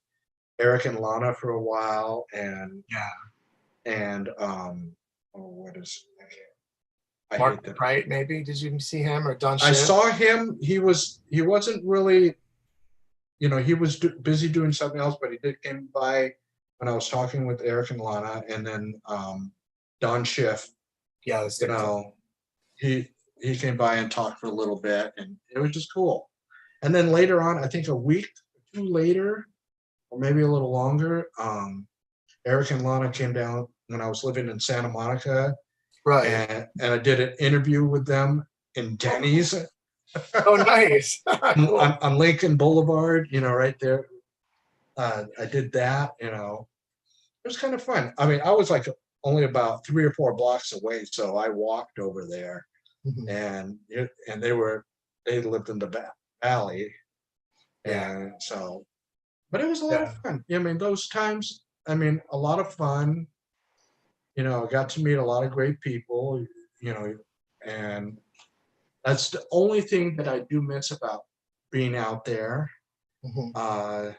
Eric and Lana for a while, and Yeah, what is, I Mark hate that. Wright, maybe. Did you see him or Don I Schiff? saw him. He wasn't really. he was busy doing something else, but he did came by when I was talking with Eric and Lana, and then Don Schiff, Yeah, the same thing. he he came by and talked for a little bit, and it was just cool. And then later on, I think a week or two later, or maybe a little longer, Eric and Lana came down when I was living in Santa Monica, Right. and I did an interview with them in Denny's Oh, nice. Cool. on Lincoln Boulevard, right there. I did that, it was kind of fun. I mean, I was like only about 3 or 4 blocks away, so I walked over there, Mhm. and they lived in the valley, Yeah. and so, but it was a lot of Yeah. fun. I mean, those times, I mean, a lot of fun. I got to meet a lot of great people, you know, and that's the only thing that I do miss about being out there. Mhm. Uh,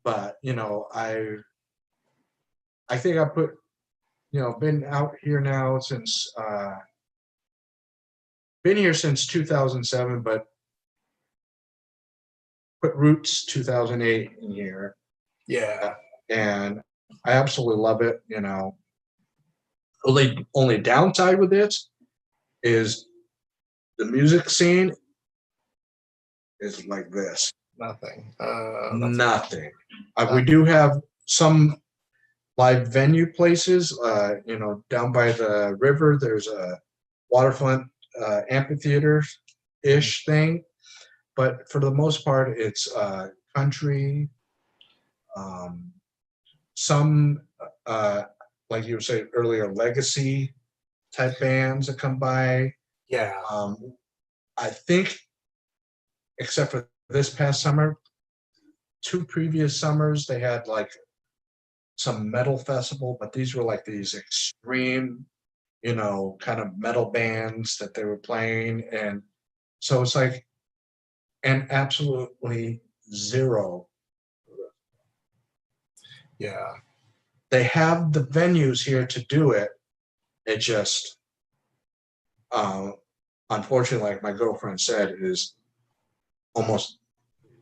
but I think I put been out here now since been here since 2007, but put roots 2008 in here, Yeah. and I absolutely love it. Only downside with this is the music scene is like this. Nothing. That's Nothing. We that. do have some live venue places. Down by the river, there's a waterfront amphitheater Mhm. ish thing, but for the most part, it's country. Um, some, uh, like you were saying earlier, legacy type bands that come by. Yeah. Um, I think, except for this past summer, 2 previous summers they had like some metal festival, but these were like these extreme, kind of metal bands that they were playing, and so it's like, and absolutely zero. Yeah. They have the venues here to do it. It just, uh, unfortunately, like my girlfriend said, is almost.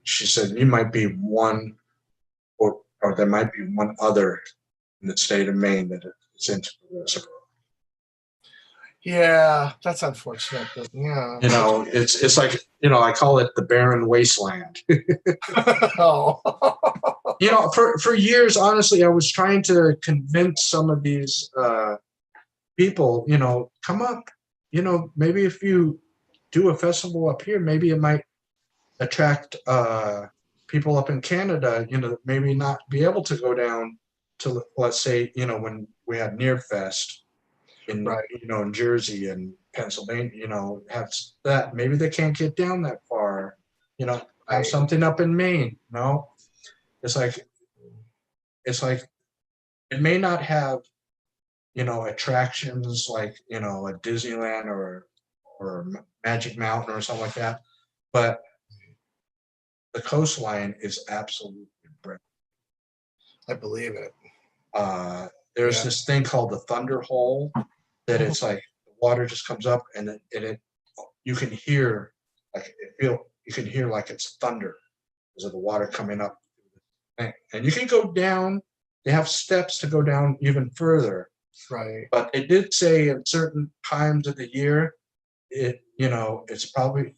She said you might be one, or there might be one other in the state of Maine that is into the reservoir. Yeah. That's unfortunate, but yeah. It's like I call it the barren wasteland. Oh. For years, honestly, I was trying to convince some of these people, come up. Maybe if you do a festival up here, maybe it might attract people up in Canada, that maybe not be able to go down to, let's say, when we had Near Fest in, Right. in Jersey and Pennsylvania, have that. Maybe they can't get down that far, have Right. something up in Maine, It's like, it may not have, attractions like, a Disneyland or Magic Mountain or something like that, but the coastline is absolutely breathtaking. I believe it. There's Yeah. this thing called the Thunder Hole that Mhm. it's like the water just comes up, and it you can hear, you can hear like it's thunder because of the water coming up, and you can go down. They have steps to go down even further, Right. but they did say at certain times of the year, it's probably a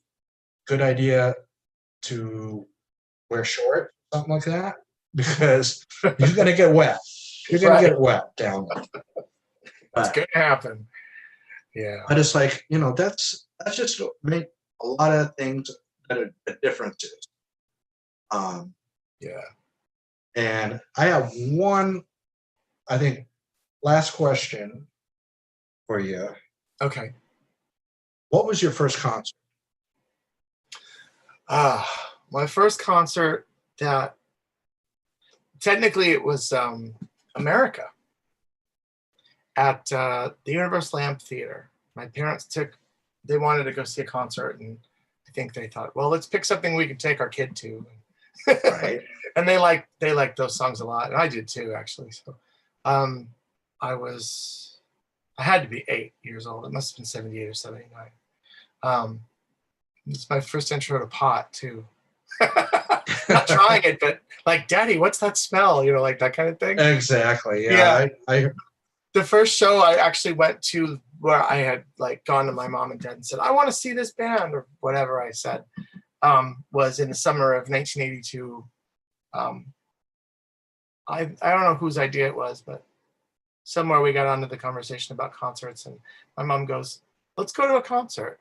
good idea to wear shorts, something like that, because you're gonna get wet. You're gonna Right. get wet down there. That's But gonna happen. Yeah. it's like, that's just make a lot of things that are the differences. Um, Yeah. and I have one, I think, last question for you. Okay. What was your first concert? My first concert that technically it was America at the Universal Amphitheater. My parents they wanted to go see a concert, and I think they thought, well, let's pick something we could take our kid to. Right. And they liked those songs a lot, and I did too, actually. So um, I had to be 8 years old. It must have been 78 or 79. It's my first intro to pot too. not trying it, but like, Daddy, what's that smell? You know, like that kind of thing. Exactly. Yeah. Yeah. I The first show I actually went to, where I had like gone to my mom and dad and said, I want to see this band, or whatever I said, was in the summer of 1982. I don't know whose idea it was, but somewhere we got onto the conversation about concerts, and my mom goes, let's go to a concert.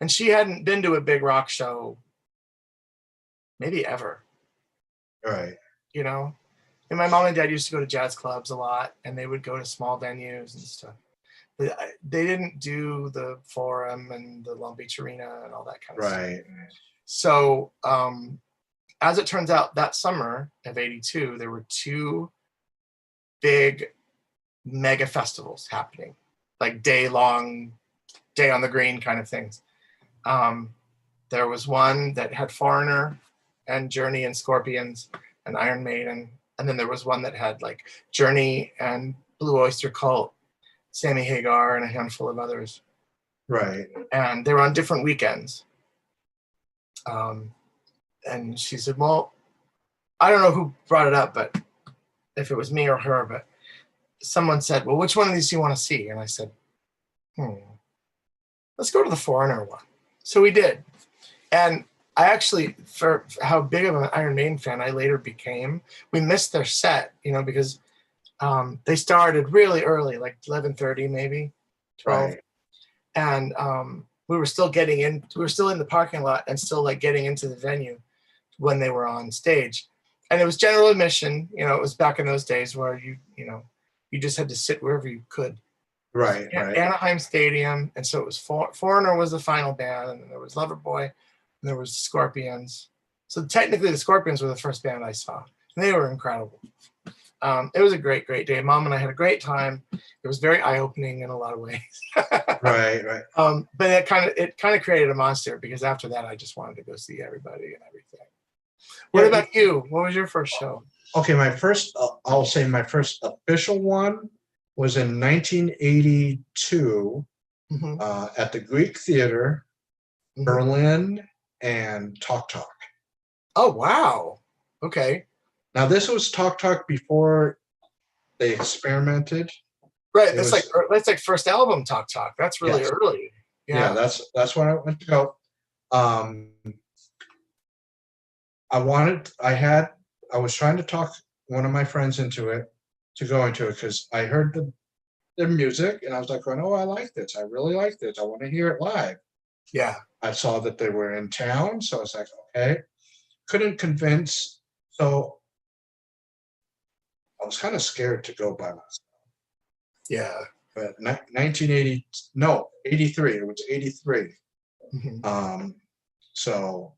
And she hadn't been to a big rock show maybe ever, right. you know? And my mom and dad used to go to jazz clubs a lot, and they would go to small venues and stuff. But they didn't do the Forum and the Long Beach Arena and all that kind of stuff. Right. So as it turns out, that summer of 82, there were two big mega festivals happening, like day-long, day on the green kind of things. There was one that had Foreigner and Journey and Scorpions and Iron Maiden. And then there was one that had like Journey and Blue Oyster Cult, Sammy Hagar, and a handful of others. Right. And they were on different weekends. And she said, well, I don't know who brought it up, but if it was me or her, but someone said, well, which one of these do you want to see? And I said, let's go to the Foreigner one. So we did. And I actually, for how big of an Iron Maiden fan I later became, we missed their set, you know, because they started really early, like 11:30, maybe 12. Right. And we were still in the parking lot and still like getting into the venue when they were on stage. And it was general admission, you know, it was back in those days where you just had to sit wherever you could. Right. Right. Anaheim Stadium. And so it was Foreigner was the final band, and then there was Loverboy, and there was Scorpions. So technically the Scorpions were the first band I saw, and they were incredible. It was a great, great day. Mom and I had a great time. It was very eye-opening in a lot of ways. Right. Right. But it kind of created a monster, because after that I just wanted to go see everybody and everything. What about you? What was your first show? Okay, I'll say my first official one was in 1982 at the Greek Theater, Berlin, and Talk Talk. Oh, wow. Okay. Now, this was Talk Talk before they experimented. Right. That's like first album Talk Talk. That's really early. Yeah, that's when I went to go. I was trying to talk one of my friends to go into it, because I heard their music and I was like, oh, I like this. I really like this. I want to hear it live. Yeah. I saw that they were in town, so I was like, okay. Couldn't convince, so I was kind of scared to go by myself. Yeah. But 83. It was 83. So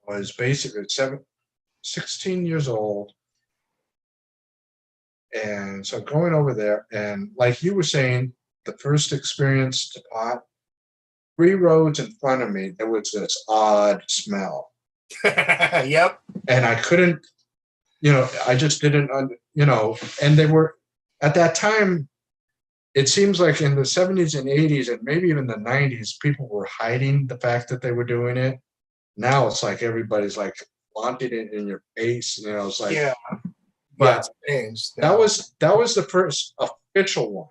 I was basically 16 years old. And so going over there, and like you were saying, the first experience to pot, 3 rows in front of me, there was this odd smell. Yep. And I couldn't, I just didn't, and they were, at that time, it seems like in the 70s and 80s and maybe even the 90s, people were hiding the fact that they were doing it. Now it's like everybody's like flaunting it in your face, it's like, yeah. But changed. that was the first official one.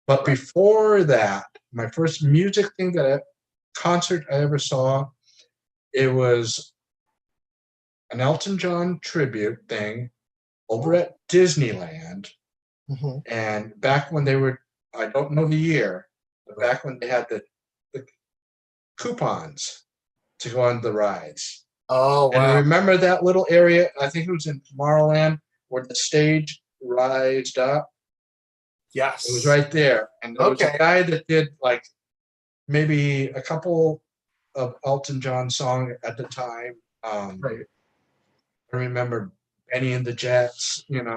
But before that, my first music concert I ever saw, it was an Elton John tribute thing over at Disneyland. And back when they were, I don't know the year, but back when they had the coupons to go on the rides. Oh, wow. And I remember that little area, I think it was in Tomorrowland, where the stage rised up. Yes. It was right there. And there was a guy that did like maybe a couple of Elton John songs at the time. Right. I remember Benny and the Jets, and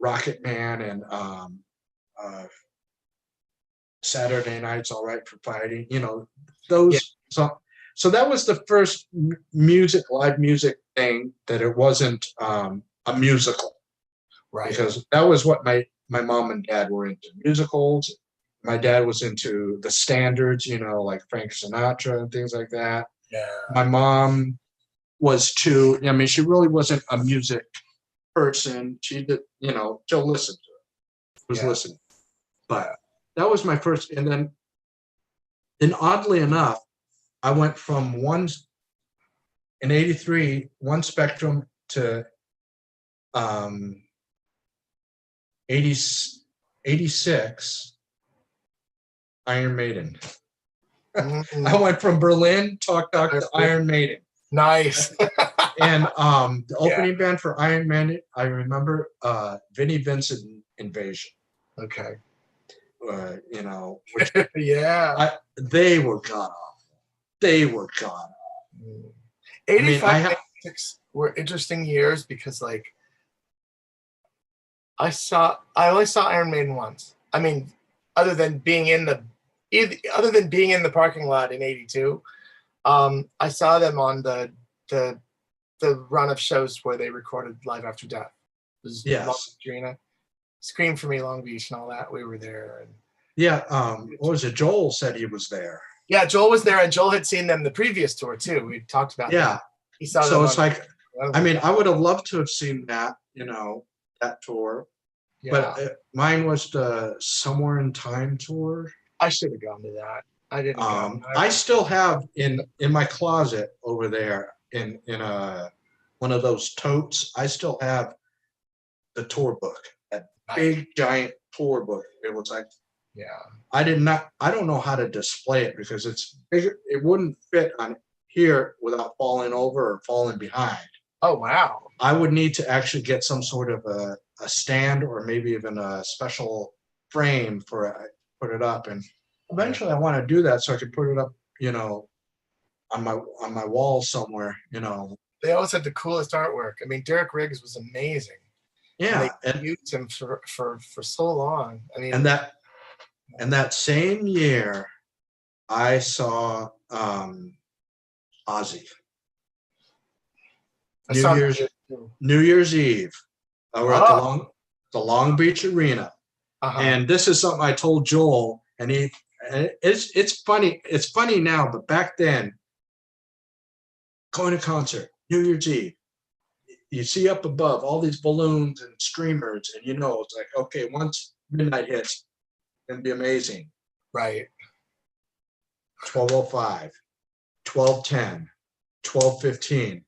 Rocket Man, and Saturday Night's All Right for Fighting, those songs. So that was the first live music thing that it wasn't a musical. Right. Because that was what my mom and dad were into, musicals. My dad was into the standards, like Frank Sinatra and things like that. Yeah. My mom was too. I mean, she really wasn't a music person. She did, she'll listen to it. Was Yeah. listening. But that was my first. And then oddly enough, I went from in 83, one Spectrum to um, 80, 86, Iron Maiden. I Mm, went from Berlin, Talk Talk, to Iron Maiden. nice. And the Yeah. opening band for Iron Maiden, I remember Vinnie Vincent Invasion. Okay. Which Yeah. they were god awful. They were god awful. 85, 86 were interesting years because like I only saw Iron Maiden once. I mean, other than being in the parking lot in 82, I saw them on the run of shows where they recorded Live After Death. It was Yes. Long Beach Arena. Scream for Me, Long Beach, and all that. We were there. And yeah. What was it? Joel said he was there. yeah, Joel was there, and Joel had seen them the previous tour too. We talked about that. He saw so them. It's like, I mean, I would have loved to have seen that, that tour. Yeah. But mine was the Somewhere in Time tour. I should have gone to that. I didn't go. I still have in my closet over there in one of those totes. I still have the tour book, that big giant tour book. It was like, yeah. I don't know how to display it because it's bigger. It wouldn't fit on here without falling over or falling behind. Oh wow. I would need to actually get some sort of a stand or maybe even a special frame for it, put it up. And eventually I want to do that so I can put it up, on my wall somewhere, They always had the coolest artwork. I mean, Derek Riggs was amazing. Yeah. And they used him for so long. I mean, and that same year I saw Ozzy. New Year's Eve. We're at the Long Beach Arena. And this is something I told Joel, and it's funny. It's funny now, but back then, going to concert, New Year's Eve, you see up above all these balloons and streamers, and it's like, okay, once midnight hits, it's gonna be amazing. Right. 12:05, 12:10, 12:15,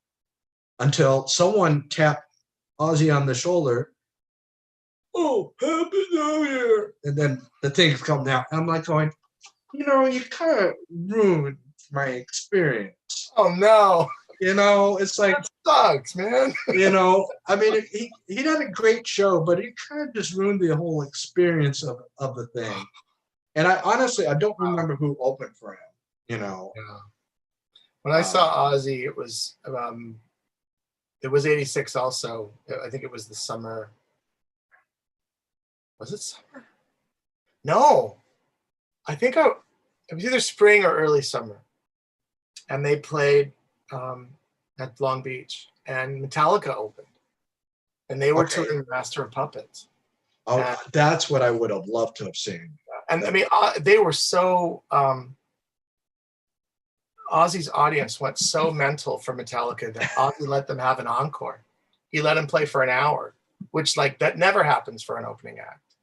until someone tapped Ozzy on the shoulder. Oh, Happy New Year! And then the things come down. I'm like going, you kind of ruined my experience. Oh no! It's like, that sucks, man. I mean, he did a great show, but he kind of just ruined the whole experience of the thing. And I don't remember who opened for him. Yeah. When I saw Ozzy, it was 86 also. I think it was the summer. Was it summer? No. I think it was either spring or early summer. And they played at Long Beach, and Metallica opened. And they were touring Master of Puppets. Oh, that's what I would have loved to have seen. And I mean, they were so Ozzy's audience went so mental for Metallica that Ozzy let them have an encore. He let him play for an hour, which that never happens for an opening act.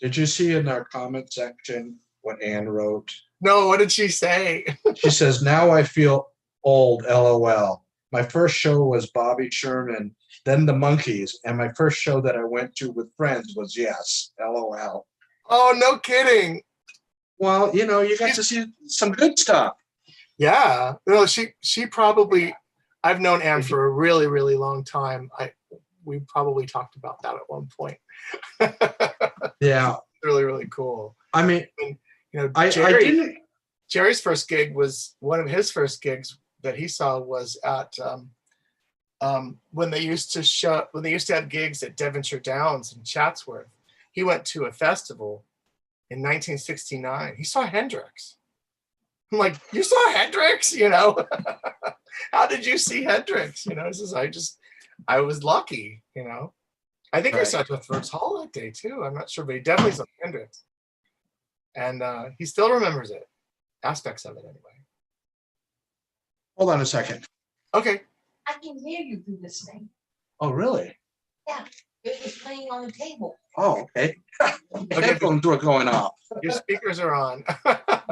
Did you see in our comment section what Anne wrote? No, what did she say? She says, "Now I feel old, LOL. My first show was Bobby Sherman, then the Monkees, and my first show that I went to with friends was Yes, LOL." Oh, no kidding. Well, you got to see some good stuff. Yeah. No, she probably, I've known Anne for a really, really long time. We probably talked about that at one point. Yeah. Really, really cool. I mean, Jerry's first gig was one of his first gigs that he saw was at when they used to have gigs at Devonshire Downs in Chatsworth. He went to a festival in 1969. He saw Hendrix. I'm like, you saw Hendrix? How did you see Hendrix? I was lucky. I think I saw Toothworks Hall that day too. I'm not sure, but he definitely saw Hendrix. And he still remembers it, aspects of it anyway. Hold on a second. Okay. I can hear you through this thing. Oh, really? Yeah, it was playing on the table. Oh, okay. Okay. Headphones were going off. Your speakers are on.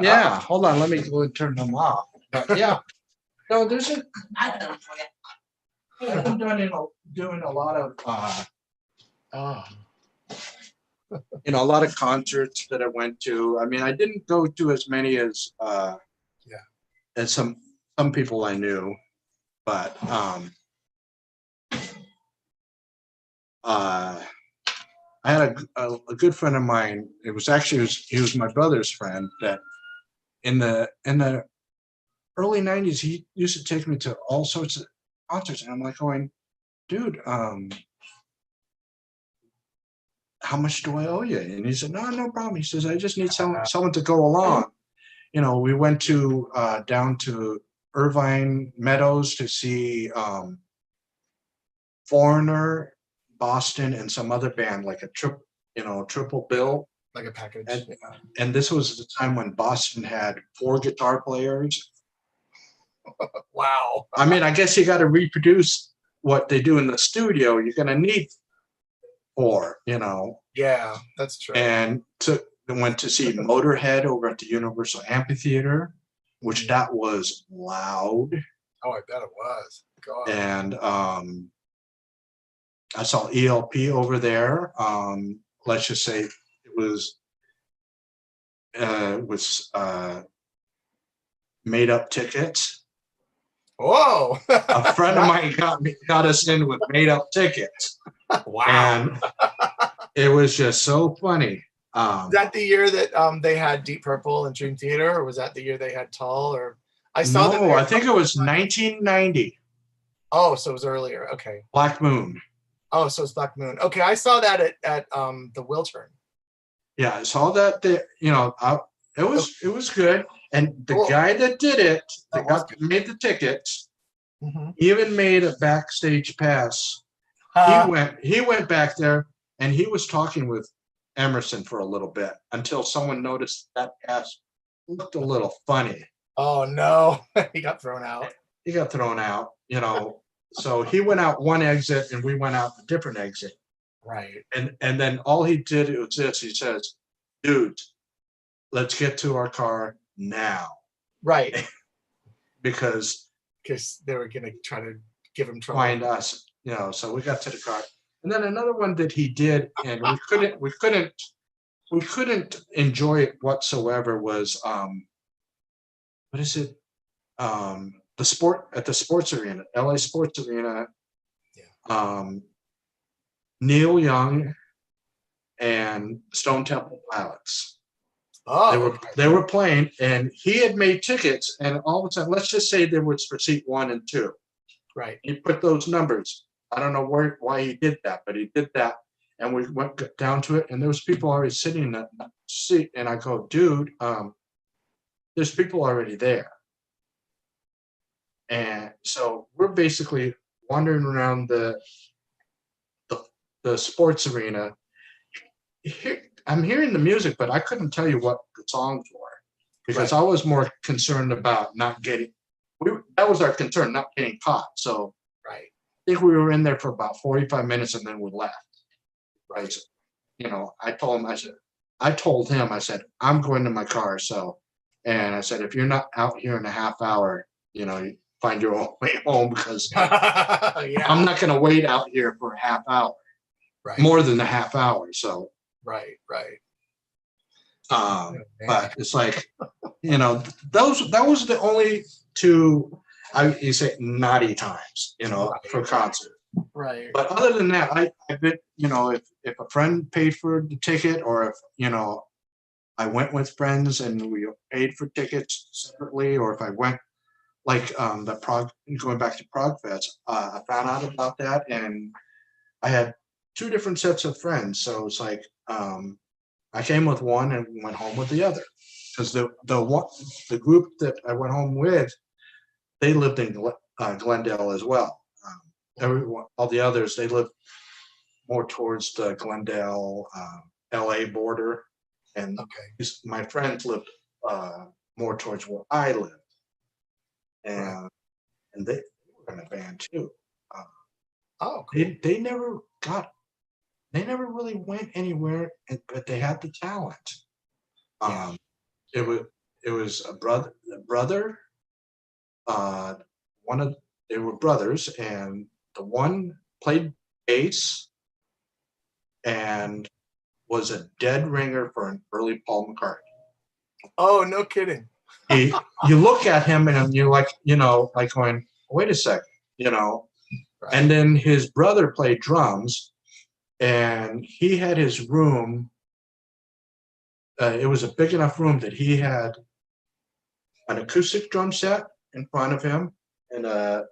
Yeah, hold on. Let me go and turn them off. But yeah, no, there's a. I don't know. I've been doing a lot of, Oh. a lot of concerts that I went to. I mean, I didn't go to as many as, Yeah. as some people I knew, but I had a good friend of mine. It was actually he was my brother's friend that in the early '90s he used to take me to all sorts of concerts, and I'm like going, dude, how much do I owe you? And he said, no problem. He says, I just need someone to go along. We went to down to Irvine Meadows to see Foreigner, Boston, and some other band, like a triple bill. Like a package. And this was the time when Boston had 4 guitar players. Wow. I mean, I guess you got to reproduce what they do in the studio. You're going to need 4, Yeah, that's true. And went to see Motorhead over at the Universal Amphitheater, which that was loud. Oh, I bet it was. God. And I saw ELP over there. Let's just say it was made up tickets. Whoa. A friend of mine got us in with made up tickets. Wow. And it was just so funny. Was that the year that they had Deep Purple and Dream Theater, or was that the year they had Tull? Or I saw that. No, I think it was 1990. Oh, so it was earlier. Okay. Black Moon. Oh, so it's Black Moon. Okay, I saw that at the Wiltern. Yeah, I saw that. It was good. And the guy that did it, made the tickets, even made a backstage pass. He went back there and he was talking with Emerson for a little bit until someone noticed that pass looked a little funny. Oh no, he got thrown out. So he went out one exit and we went out a different exit. Right. And then all he did was this. He says, dude, let's get to our car now. Right. Because they were going to try to give him trouble. Find us, so we got to the car. And then another one that he did, and we couldn't enjoy it whatsoever was, what is it? The sports arena, LA Sports Arena. Yeah. Neil Young and Stone Temple Pilots. Oh, they were playing, and he had made tickets, and all of a sudden, let's just say there was for seat 1 and 2. Right. He put those numbers. I don't know why he did that, but he did that, and we went down to it, and there was people already sitting in that seat, and I go, dude, there's people already there. And so we're basically wandering around the sports arena. I'm hearing the music, but I couldn't tell you what the songs were because I was more concerned about not getting. That was our concern, not getting caught. So right. I think we were in there for about 45 minutes, and then we left. Right. I told him, I said, I'm going to my car. And I said, if you're not out here in a half hour, you find your own way home because I'm not going to wait out here for a half hour. Right. More than a half hour. So. Right. But it's like, that was the only 2, you say naughty times, for concert. Right. But other than that, I've been, if a friend paid for the ticket, or if, I went with friends and we paid for tickets separately, or if I went like going back to Prague Fest, I found out about that, and I had 2 different sets of friends. So it's like, I came with one and went home with the other, because the group that I went home with, they lived in Glendale as well. All the others, they lived more towards the Glendale, LA border, and my friends lived more towards where I lived. And and they were in a band too. Oh, cool. They never really went anywhere, but they had the talent. Yeah. It was a brother. They were brothers, and the one played bass and was a dead ringer for an early Paul McCartney. Oh, no kidding. You look at him and you're like, like going, wait a second, Right. And then his brother played drums, and he had his room. It was a big enough room that he had an acoustic drum set in front of him and a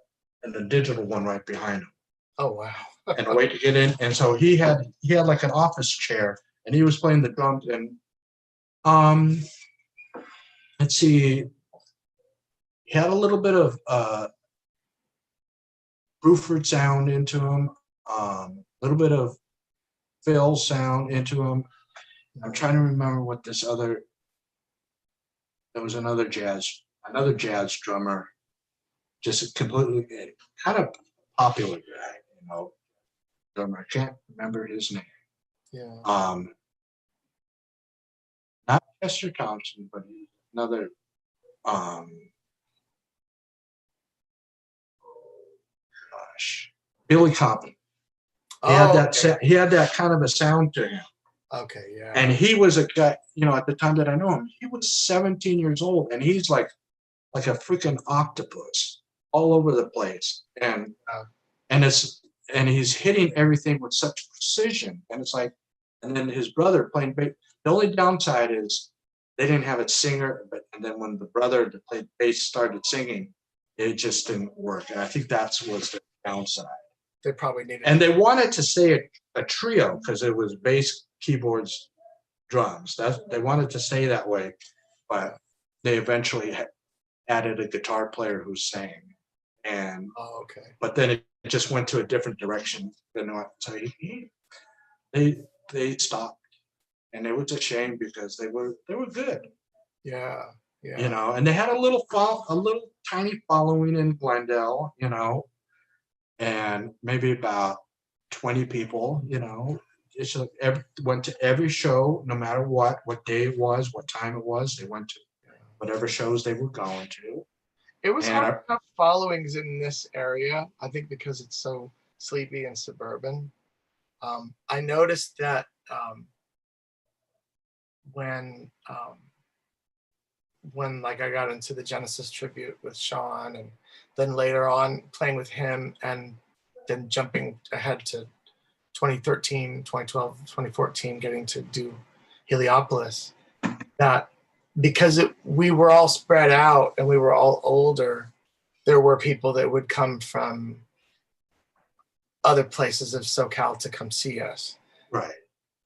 digital one right behind him, Oh, wow. and a way to get in. And so he had like an office chair, and he was playing the drums. And let's see, he had a little bit of Bruford sound into him, a little bit of Phil sound into him. I'm trying to remember what there was another jazz drummer, just completely kind of popular guy, drummer. I can't remember his name. Yeah. Not Chester Thompson, but another, Billy Compton. He had he had that kind of a sound to him. Okay, yeah. And he was a guy, at the time that I know him, he was 17 years old, and he's like a freaking octopus all over the place. And he's hitting everything with such precision. And it's like, and then his brother playing bass. The only downside is they didn't have a singer, and then when the brother that played bass started singing, it just didn't work. And I think that was the downside. They probably needed. And they wanted to say a trio because it was bass, keyboards, drums. They wanted to stay that way, but they eventually added a guitar player who sang. And okay. But then it just went to a different direction. So they stopped, and it was a shame because they were good. Yeah. And they had a little tiny following in Glendale, and maybe about 20 people, Just went to every show, no matter what day it was, what time it was. They went to whatever shows they were going to. It was hard to have followings in this area, I think, because it's so sleepy and suburban. I noticed that when like I got into the Genesis tribute with Sean, and then later on playing with him, and then jumping ahead to 2013, 2012, 2014, getting to do Heliopolis, that because we were all spread out and we were all older, there were people that would come from other places of SoCal to come see us. Right.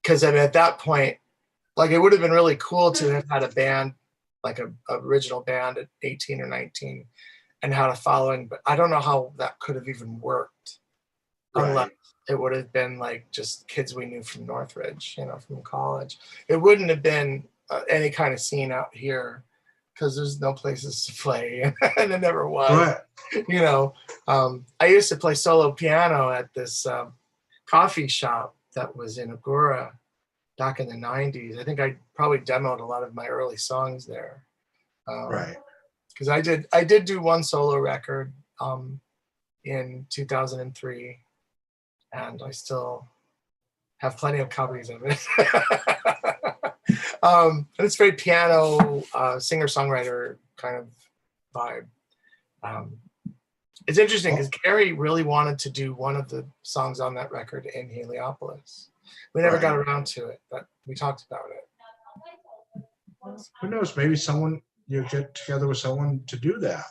Because at that point, like, it would have been really cool to have had a band, like a original band at 18 or 19, and had a following, but I don't know how that could have even worked. Right. Unless it would have been like just kids we knew from Northridge, from college. It wouldn't have been any kind of scene out here because there's no places to play, and it never was. Right. I used to play solo piano at this coffee shop that was in Agoura back in the 90s. I think I probably demoed a lot of my early songs there. Right. Because I did do one solo record in 2003, and I still have plenty of copies of it. And it's very piano, singer-songwriter kind of vibe. It's interesting because Gary really wanted to do one of the songs on that record in Heliopolis. We never got around to it, but we talked about it. Who knows? Maybe you get together with someone to do that,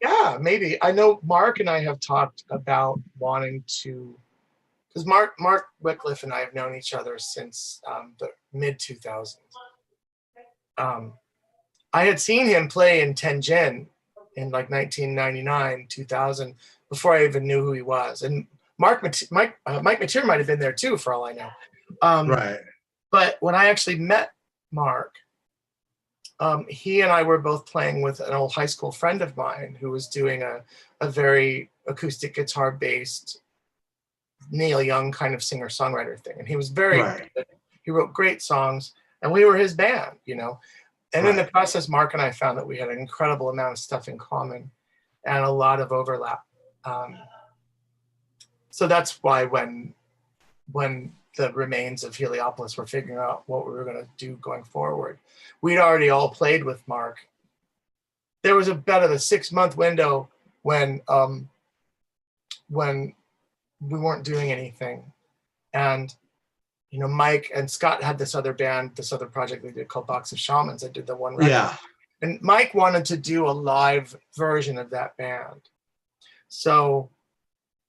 Yeah, maybe. I know Mark and I have talked about wanting to, because Mark Wycliffe and I have known each other since the mid 2000s. I had seen him play in Tenjin in like 1999, 2000, before I even knew who he was. And Mike Mateer might have been there too, for all I know. Right. But when I actually met Mark, he and I were both playing with an old high school friend of mine who was doing a very acoustic guitar based Neil Young kind of singer songwriter thing. And he was very Right. good. He wrote great songs and we were his band, you know. And in the process, Mark and I found that we had an incredible amount of stuff in common and a lot of overlap. So that's why when the remains of Heliopolis were figuring out what we were going to do going forward, we'd already all played with Mark. There was about a 6-month window when we weren't doing anything, and you know, Mike and Scott had this other band, this other project they did called Box of Shamans. I did the one record. Yeah. And Mike wanted to do a live version of that band. So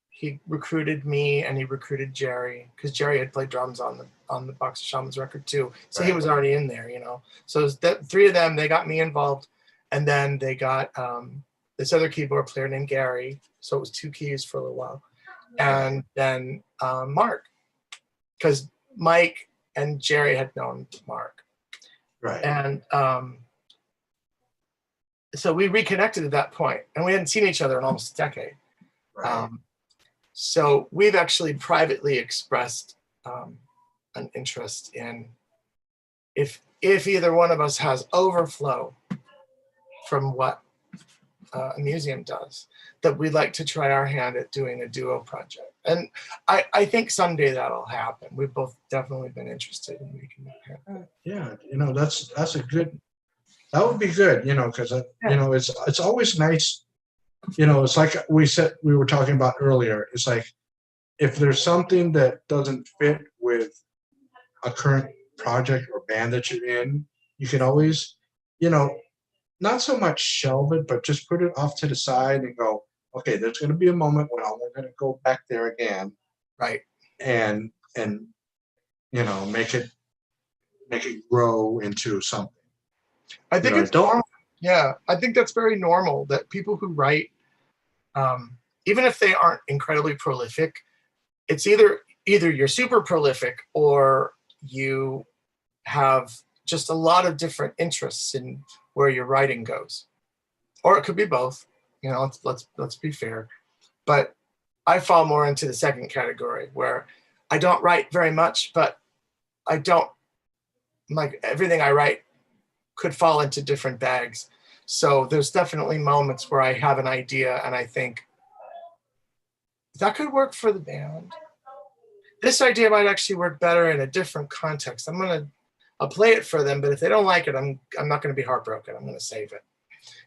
he recruited me and he recruited Jerry, because Jerry had played drums on the Box of Shamans record too. So he was already in there, you know. So it was the 3 of them, they got me involved. And then they got this other keyboard player named Gary. So it was 2 keys for a little while. And then Mark, because Mike and Jerry had known Mark. Right. And so we reconnected at that point, and we hadn't seen each other in almost a decade. Right. So we've actually privately expressed an interest in if either one of us has overflow from what AmuZeum does, that we'd like to try our hand at doing a duo project. And I think someday that'll happen. We've both definitely been interested in making that happen. Yeah, you know, that's a good, that would be good, you know, because you know, it's always nice, you know, it's like we were talking about earlier. It's like if there's something that doesn't fit with a current project or band that you're in, you can always, you know, not so much shelve it, but just put it off to the side and go, okay, there's going to be a moment when I'm going to go back there again, Right. and you know, make it grow into something. I think You know, it's normal. Yeah, I think that's very normal that people who write, even if they aren't incredibly prolific, it's either you're super prolific or you have just a lot of different interests in where your writing goes, or it could be both. You know, let's be fair. But I fall more into the second category, where I don't write very much, but I don't, like, everything I write could fall into different bags. So there's definitely moments where I have an idea and I think that could work for the band. This idea might actually work better in a different context. I'll play it for them, but if they don't like it, I'm not going to be heartbroken. I'm going to save it,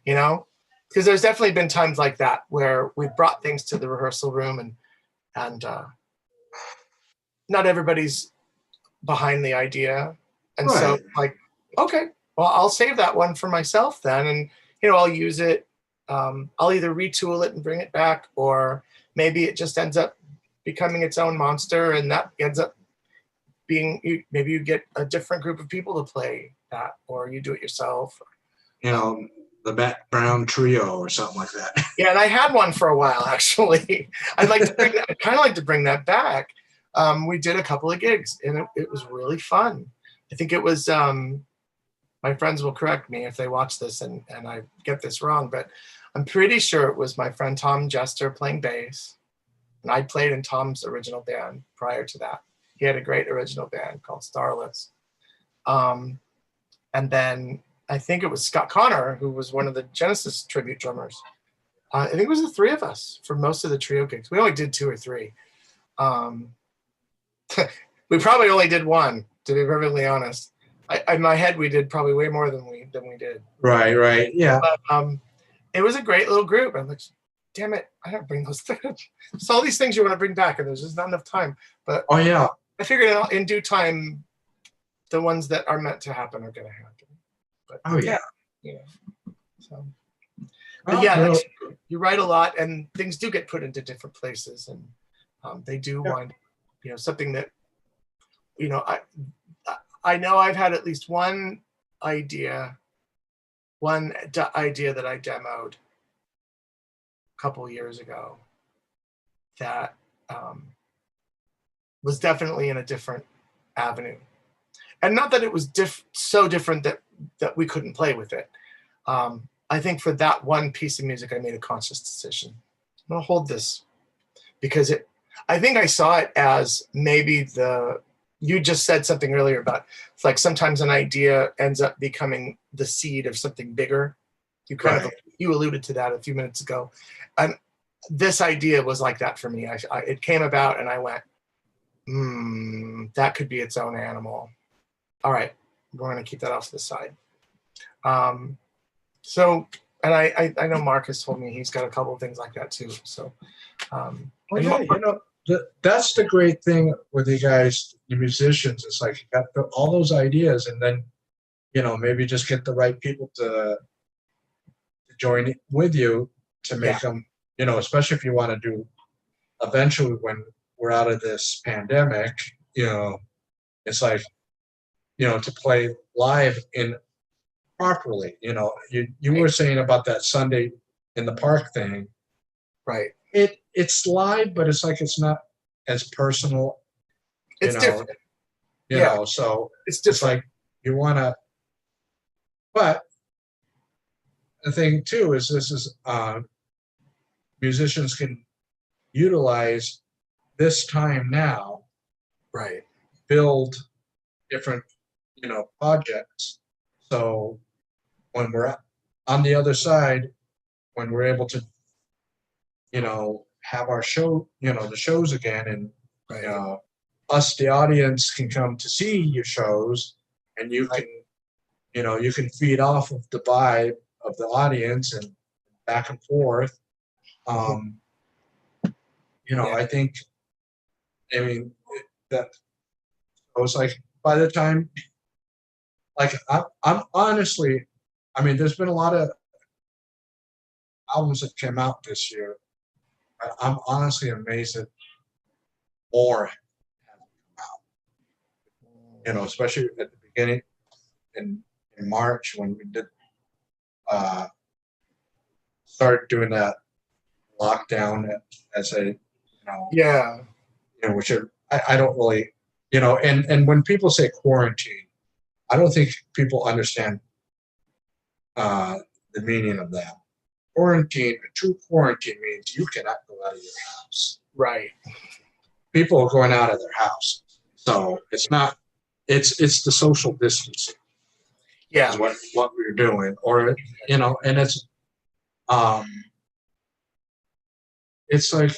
you know, because there's definitely been times like that where we've brought things to the rehearsal room and not everybody's behind the idea. And so like, okay, well, I'll save that one for myself then. And, you know, I'll use it. I'll either retool it and bring it back, or maybe it just ends up becoming its own monster, and that ends up being, maybe you get a different group of people to play that, or you do it yourself. You know, the Matt Brown trio or something like that. Yeah, and I had one for a while actually. I'd kind of like to bring that back. We did a couple of gigs, and it was really fun. I think it was, my friends will correct me if they watch this and I get this wrong, but I'm pretty sure it was my friend Tom Jester playing bass, and I played in Tom's original band prior to that. He had a great original band called Starless. And then I think it was Scott Connor, who was one of the Genesis tribute drummers. I think it was the 3 of us for most of the trio gigs. We only did 2 or 3. We probably only did 1, to be perfectly honest. In my head, we did probably way more than we did. Right. Yeah. But it was a great little group. I'm like, damn it, I don't bring those things. So all these things you want to bring back, and there's just not enough time. But oh yeah, I figured out in due time, the ones that are meant to happen are going to happen. But oh yeah. You know, so. Well, But yeah, you know, you write a lot, and things do get put into different places, and they do wind, you know, something that, you know, I know I've had at least one idea that I demoed a couple years ago that was definitely in a different avenue. And not that it was so different that that we couldn't play with it. I think for that one piece of music, I made a conscious decision. I'm gonna hold this because I think I saw it as maybe you just said something earlier about it's like sometimes an idea ends up becoming the seed of something bigger. You kind of, you alluded to that a few minutes ago. And this idea was like that for me. It came about and I went, that could be its own animal. All right, we're gonna keep that off to the side. So, and I know Mark has told me he's got a couple of things like that too. So, well, yeah, you know, that's the great thing with you guys, the musicians. It's like you got all those ideas, and then, you know, maybe just get the right people to join with you to make them, you know, especially if you want to do eventually when we're out of this pandemic, you know, it's like, you know, to play live in properly, you know, you were saying about that Sunday in the park thing, right. It's live, but it's like, it's not as personal, It's different. You know, so it's like you want to, but the thing too is this is, musicians can utilize this time now, right, build different, you know, projects. So when we're on the other side, when we're able to, you know, have our show, you know, the shows again, and us, the audience, can come to see your shows, and you can, you know, you can feed off of the vibe of the audience and back and forth. You know, I think, I mean, that I was like, by the time, like, I'm honestly, I mean, there's been a lot of albums that came out this year. I'm honestly amazed that more have come out. You know, especially at the beginning in March when we did start doing that lockdown as a, you know, you know, which I don't really, you know, and when people say quarantine, I don't think people understand the meaning of that. Quarantine, a true quarantine means you cannot go out of your house. Right. People are going out of their house. So it's not, it's the social distancing. Yeah. Is what we're doing. Or, you know, and it's like,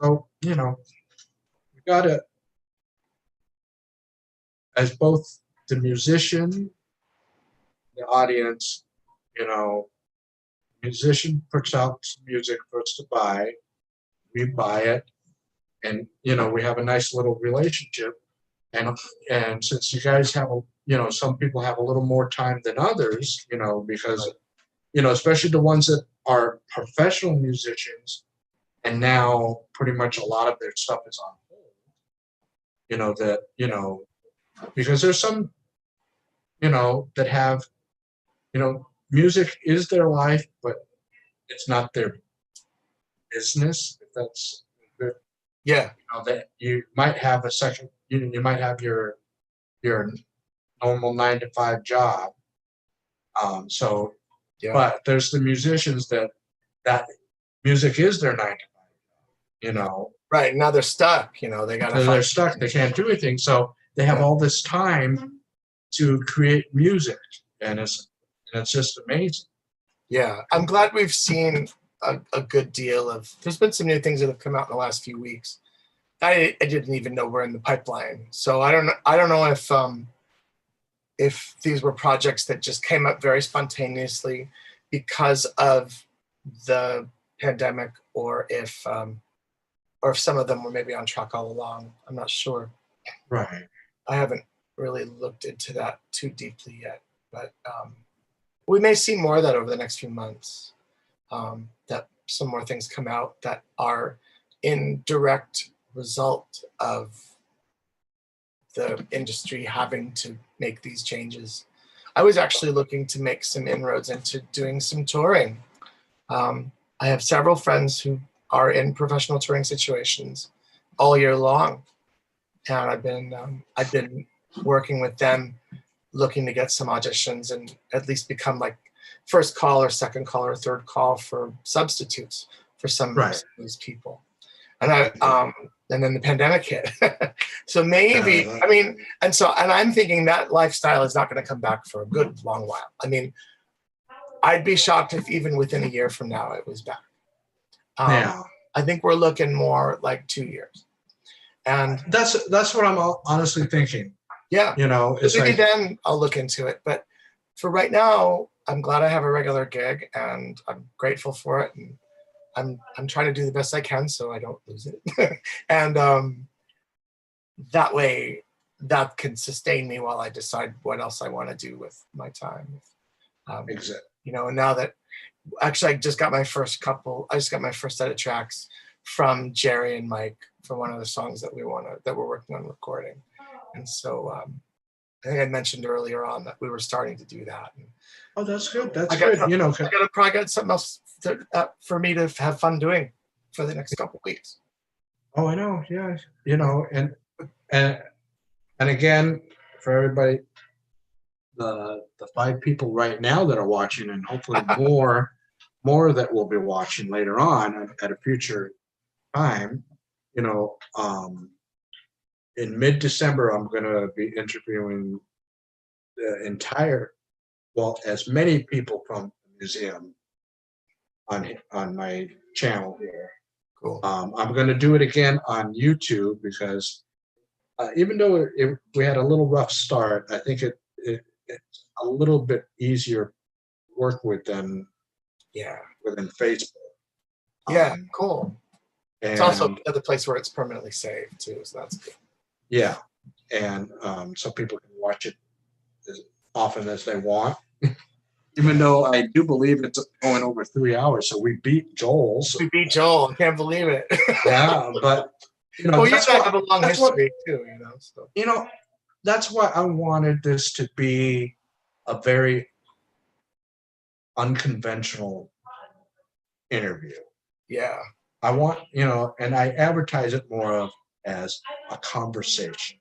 so, you know, we gotta, as both the musician, the audience, you know, musician puts out music for us to buy, we buy it, and, you know, we have a nice little relationship. And since you guys have a, you know, some people have a little more time than others, you know, because, you know, especially the ones that are professional musicians, and now pretty much a lot of their stuff is on hold, you know, that, you know, because there's some, you know, that have, you know, music is their life, but it's not their business, if that's good. Yeah. You know, that you might have a second, you might have your normal 9-to-5 job. So, but there's the musicians that music is their 9-to-5 job, you know. Right, now they're stuck, you know, they're stuck, they can't do anything. So they have all this time to create music, and it's just amazing. Yeah, I'm glad we've seen a good deal of, there's been some new things that have come out in the last few weeks. I didn't even know were in the pipeline. So I don't know if these were projects that just came up very spontaneously because of the pandemic, or if some of them were maybe on track all along. I'm not sure. Right. I haven't really looked into that too deeply yet, but we may see more of that over the next few months, that some more things come out that are in direct result of the industry having to make these changes. I was actually looking to make some inroads into doing some touring. I have several friends who are in professional touring situations all year long, and I've been working with them looking to get some auditions and at least become like first call or second call or third call for substitutes for some of these people. And and then the pandemic hit. So maybe, I mean, and I'm thinking that lifestyle is not going to come back for a good long while. I mean, I'd be shocked if even within a year from now it was back. I think we're looking more like 2 years. And that's what I'm honestly thinking. Yeah. You know, it's maybe like, then I'll look into it. But for right now, I'm glad I have a regular gig and I'm grateful for it. And I'm trying to do the best I can so I don't lose it. And that way that can sustain me while I decide what else I want to do with my time. exactly. You know, and now that actually I just got my first set of tracks from Jerry and Mike for one of the songs that we're working on recording. And so I think I mentioned earlier on that we were starting to do that. And oh, that's good. That's good. You know, I got probably got something else for me to have fun doing for the next couple of weeks. Oh, I know. Yeah. You know, and again, for everybody, the 5 people right now that are watching, and hopefully more that will be watching later on at a future time, you know, in mid-December, I'm going to be interviewing as many people from the museum on my channel here. Cool. I'm going to do it again on YouTube because even though we had a little rough start, I think it's a little bit easier to work with than within Facebook. Yeah, cool. It's also another place where it's permanently saved too, so that's good. Yeah, and so people can watch it as often as they want. Even though I do believe it's going over 3 hours, so we beat Joel. So. We beat Joel. I can't believe it. Yeah, but you know, well, you guys have a long history too, you know. So you know, that's why I wanted this to be a very unconventional interview. Yeah. I want, you know, and I advertise it more of as a conversation.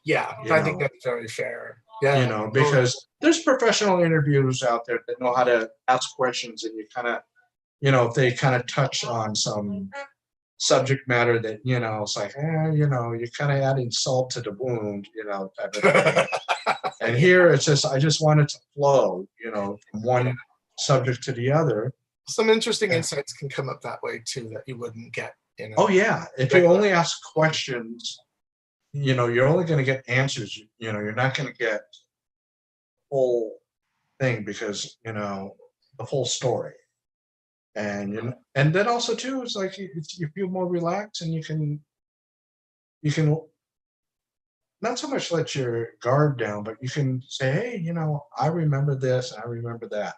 Yeah, I think that's very fair. Yeah. You know, because there's professional interviews out there that know how to ask questions, and you kind of, you know, if they kind of touch on some subject matter that, you know, it's like, you know, you're kind of adding salt to the wound, you know, type of thing. And here it's just, I just want it to flow, you know, from one subject to the other. Some interesting insights can come up that way too that you wouldn't get. You know. Oh yeah, if you only ask questions, you know, you're only going to get answers. You know, you're not going to get the whole thing because, you know, the whole story. And then also too, it's like you feel more relaxed, and you can not so much let your guard down, but you can say, hey, you know, I remember this and I remember that.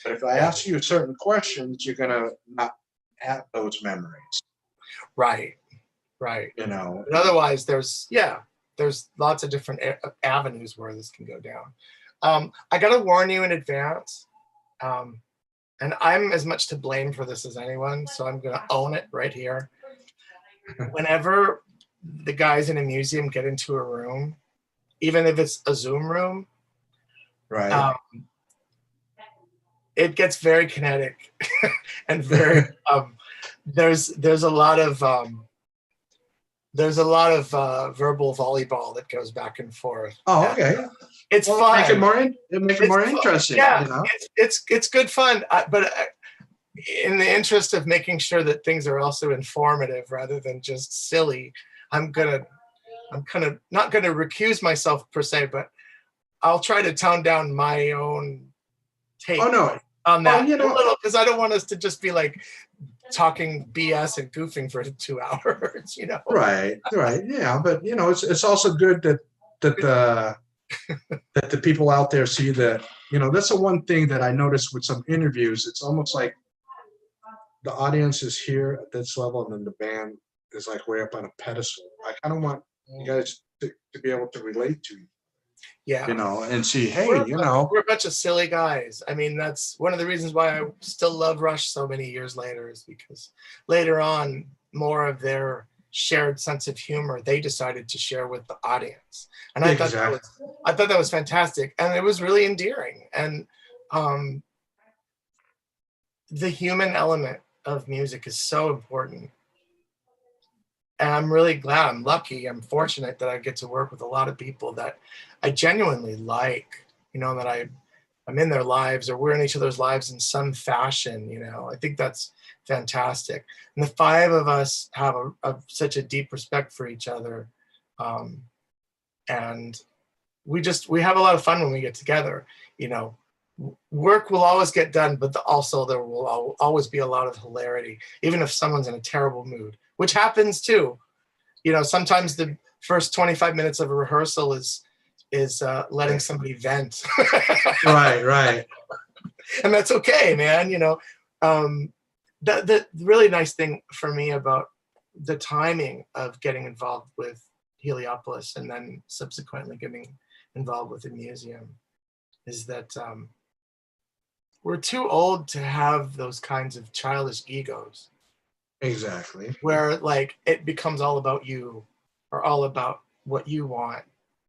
But if I ask you certain questions, you're gonna not have those memories. Right. Right. You know. But otherwise, there's lots of different avenues where this can go down. I gotta warn you in advance. And I'm as much to blame for this as anyone, so I'm going to own it right here. Whenever the guys in a museum get into a room, even if it's a Zoom room, right, it gets very kinetic and very. There's a lot of verbal volleyball that goes back and forth. Oh, okay. It's fun. Make it more interesting. Yeah, you know? it's good fun. But in the interest of making sure that things are also informative rather than just silly, I'm kind of not gonna recuse myself per se, but I'll try to tone down my own take on that a little, because I don't want us to just be like talking BS and goofing for 2 hours. You know. Right. Yeah, but you know, it's also good that that the people out there see that, you know, that's the one thing that I noticed with some interviews. It's almost like the audience is here at this level, and then the band is like way up on a pedestal. I kind of want you guys to be able to relate to, you know, and see, hey, you know, we're a bunch of silly guys. I mean, that's one of the reasons why I still love Rush so many years later, is because later on, more of their shared sense of humor they decided to share with the audience. And I Exactly. thought that was fantastic, and it was really endearing. And the human element of music is so important. And I'm really glad, I'm lucky, I'm fortunate that I get to work with a lot of people that I genuinely like, you know, that I'm in their lives, or we're in each other's lives in some fashion, you know. I think that's fantastic. And the five of us have such a deep respect for each other. And we have a lot of fun when we get together, you know. Work will always get done, but also there will always be a lot of hilarity, even if someone's in a terrible mood, which happens too. You know, sometimes the first 25 minutes of a rehearsal is letting somebody vent. Right. And that's okay, man. You know, the really nice thing for me about the timing of getting involved with Heliopolis and then subsequently getting involved with AmuZeum is that we're too old to have those kinds of childish egos. Exactly. Where like it becomes all about you, or all about what you want,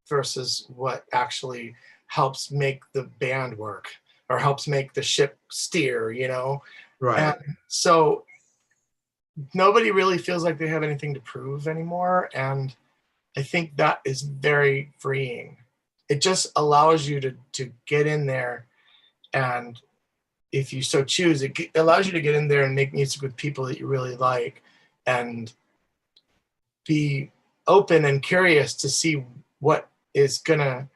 versus what actually helps make the band work or helps make the ship steer, you know? Right. And so nobody really feels like they have anything to prove anymore. And I think that is very freeing. It just allows you to get in there, and if you so choose, it allows you to get in there and make music with people that you really like, and be open and curious to see what is gonna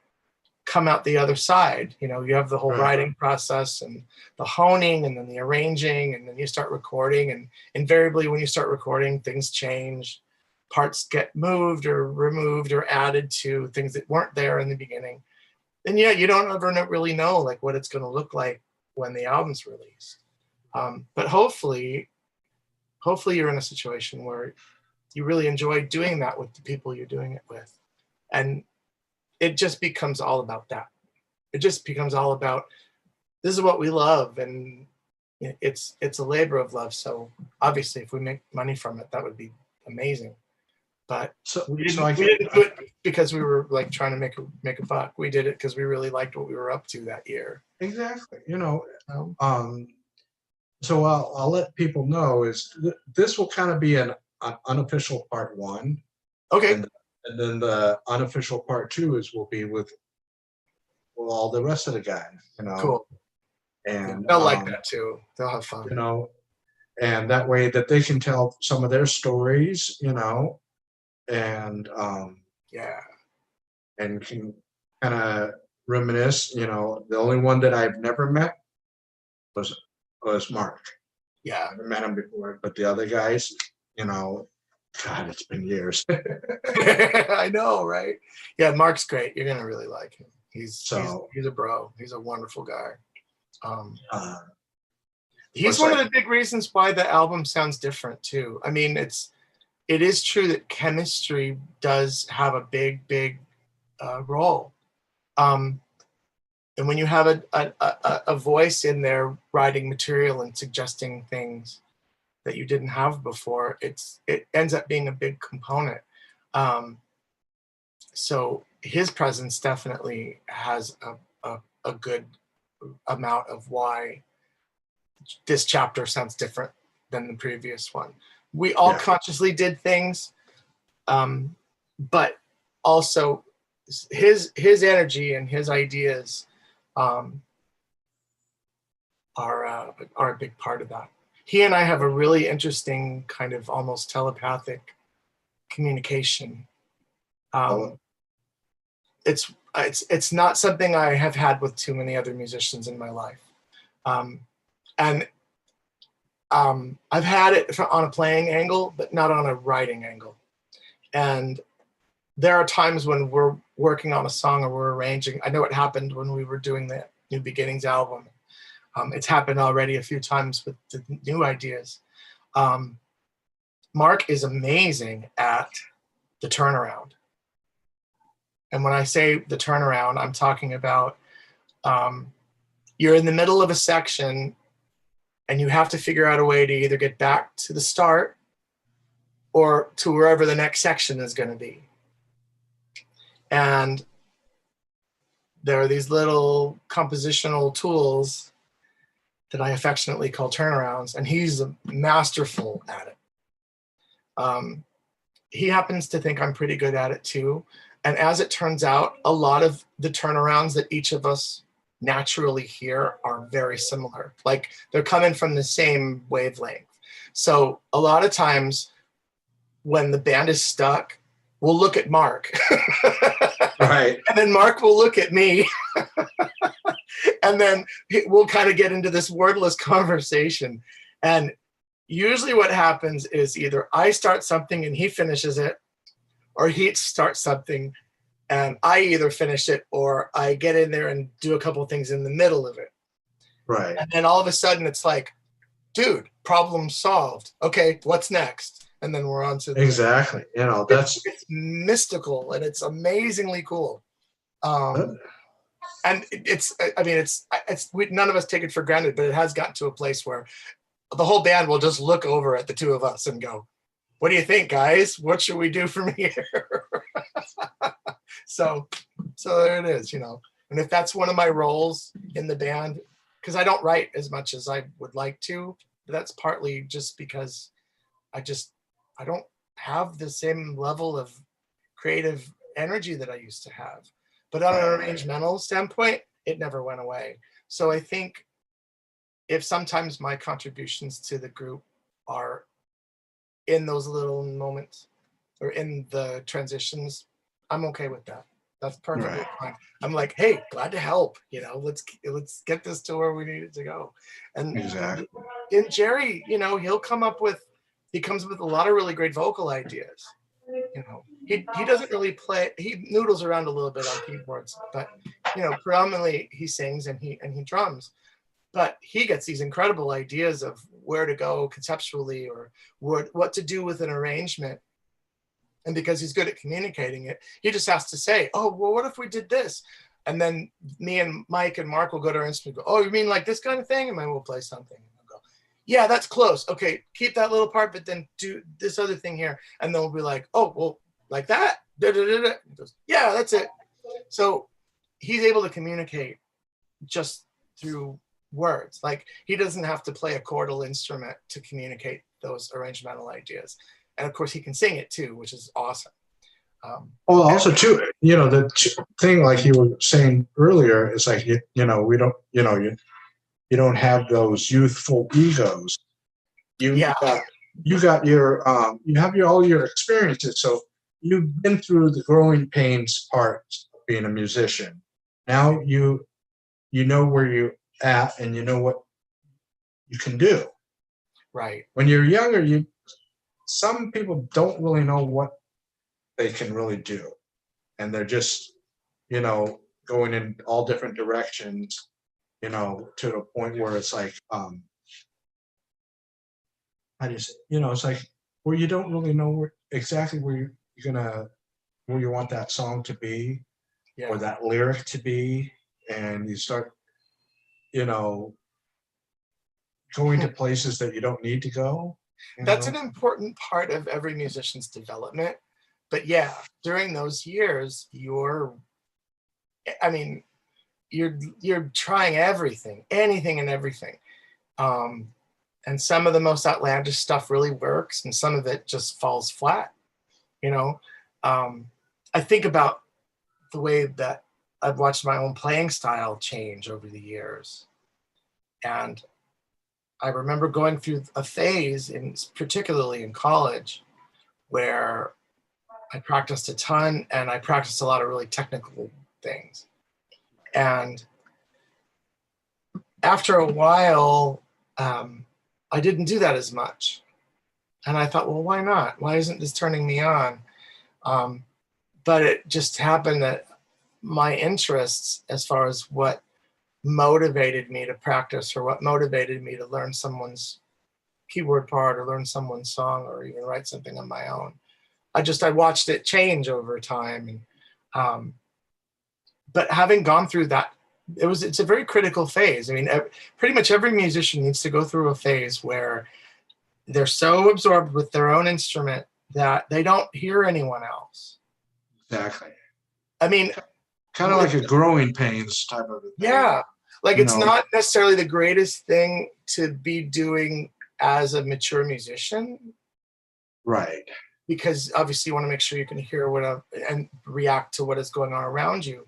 come out the other side. You know, you have the whole Right. writing process and the honing and then the arranging, and then you start recording, and invariably when you start recording, things change. Parts get moved or removed or added to things that weren't there in the beginning. And yeah, you don't ever really know like what it's going to look like when the album's released. But hopefully you're in a situation where you really enjoy doing that with the people you're doing it with. And it just becomes all about that. It just becomes all about, this is what we love, and it's a labor of love. So obviously if we make money from it, that would be amazing. But we didn't do it because we were like trying to make a buck. We did it because we really liked what we were up to that year. Exactly. You know, so I'll let people know is this will kind of be an unofficial part one. Okay. And then the unofficial part two will be with all the rest of the guys, you know. Cool. And they'll like that too. They'll have fun. You know, and that way that they can tell some of their stories, you know, and yeah, and can kind of reminisce. You know, the only one that I've never met was Mark. Yeah, I never met him before, but the other guys, you know, God, it's been years. I know, right? Yeah, Mark's great. You're gonna really like him. He's a bro. He's a wonderful guy. He's one of the big reasons why the album sounds different too. I mean, it is true that chemistry does have a big role. And when you have a voice in there writing material and suggesting things that you didn't have before, it ends up being a big component. So his presence definitely has a good amount of why this chapter sounds different than the previous one. We all consciously did things, but also his energy and his ideas are a big part of that. He and I have a really interesting kind of almost telepathic communication. It's not something I have had with too many other musicians in my life. And I've had it on a playing angle, but not on a writing angle. And there are times when we're working on a song or we're arranging. I know it happened when we were doing the New Beginnings album. It's happened already a few times with the new ideas. Mark is amazing at the turnaround. And when I say the turnaround, I'm talking about you're in the middle of a section and you have to figure out a way to either get back to the start or to wherever the next section is going to be. And there are these little compositional tools that I affectionately call turnarounds, and he's masterful at it. He happens to think I'm pretty good at it too. And as it turns out, a lot of the turnarounds that each of us naturally hear are very similar. Like they're coming from the same wavelength. So a lot of times when the band is stuck, we'll look at Mark. Right. And then Mark will look at me. And then we'll kind of get into this wordless conversation. And usually what happens is either I start something and he finishes it, or he starts something and I either finish it or I get in there and do a couple of things in the middle of it. Right. And then all of a sudden it's like, dude, problem solved. Okay, what's next? And then we're on to the Exactly. You know, that's it's mystical and it's amazingly cool. And it's none of us take it for granted, but it has gotten to a place where the whole band will just look over at the two of us and go, what do you think, guys? What should we do from here? So there it is, you know. And if that's one of my roles in the band, because I don't write as much as I would like to, but that's partly just because I don't have the same level of creative energy that I used to have. But on an arrangemental standpoint, it never went away. So I think if sometimes my contributions to the group are in those little moments or in the transitions, I'm okay with that. That's perfectly fine. I'm like, hey, glad to help. You know, let's get this to where we need it to go. And exactly. and Jerry, you know, he comes with a lot of really great vocal ideas. You know, he doesn't really play. He noodles around a little bit on keyboards, but you know, predominantly he sings and he drums. But he gets these incredible ideas of where to go conceptually or what to do with an arrangement. And because he's good at communicating it, he just has to say, oh, well, what if we did this? And then me and Mike and Mark will go to our instrument and go, oh, you mean like this kind of thing? And then we'll play something. And we'll go, yeah, that's close. Okay, keep that little part, but then do this other thing here. And then we'll be like, oh, well, like that? Da, da, da, da. He goes, yeah, that's it. So he's able to communicate just through words. Like he doesn't have to play a chordal instrument to communicate those arrangemental ideas. And of course he can sing it too, which is awesome. Well, also too, you know, the thing like you were saying earlier is like, you know, we don't, you know, you don't have those youthful egos. You got your, you have all your experiences. So you've been through the growing pains part of being a musician. Now you know where you're at and you know what you can do. Right. When you're younger, some people don't really know what they can really do. And they're just, you know, going in all different directions, you know, to the point where it's like, how do you say, you know, it's like where you don't really know exactly where where you want that song to be or that lyric to be. And you start, you know, going to places that you don't need to go. That's an important part of every musician's development. But yeah, during those years, you're trying everything, anything and everything. And some of the most outlandish stuff really works and some of it just falls flat. You know, I think about the way that I've watched my own playing style change over the years. And I remember going through a phase, particularly in college, where I practiced a ton and I practiced a lot of really technical things. And after a while, I didn't do that as much. And I thought, well, why not? Why isn't this turning me on? But it just happened that my interests, as far as what motivated me to practice or what motivated me to learn someone's keyboard part or learn someone's song or even write something on my own, I watched it change over time. And but having gone through that, it's a very critical phase. I mean, pretty much every musician needs to go through a phase where they're so absorbed with their own instrument that they don't hear anyone else. Exactly. I mean, Kind of like a growing pains type of a thing. yeah, like You it's know. not necessarily the greatest thing to be doing as a mature musician, Right. because obviously you want to make sure you can hear and react to what is going on around you.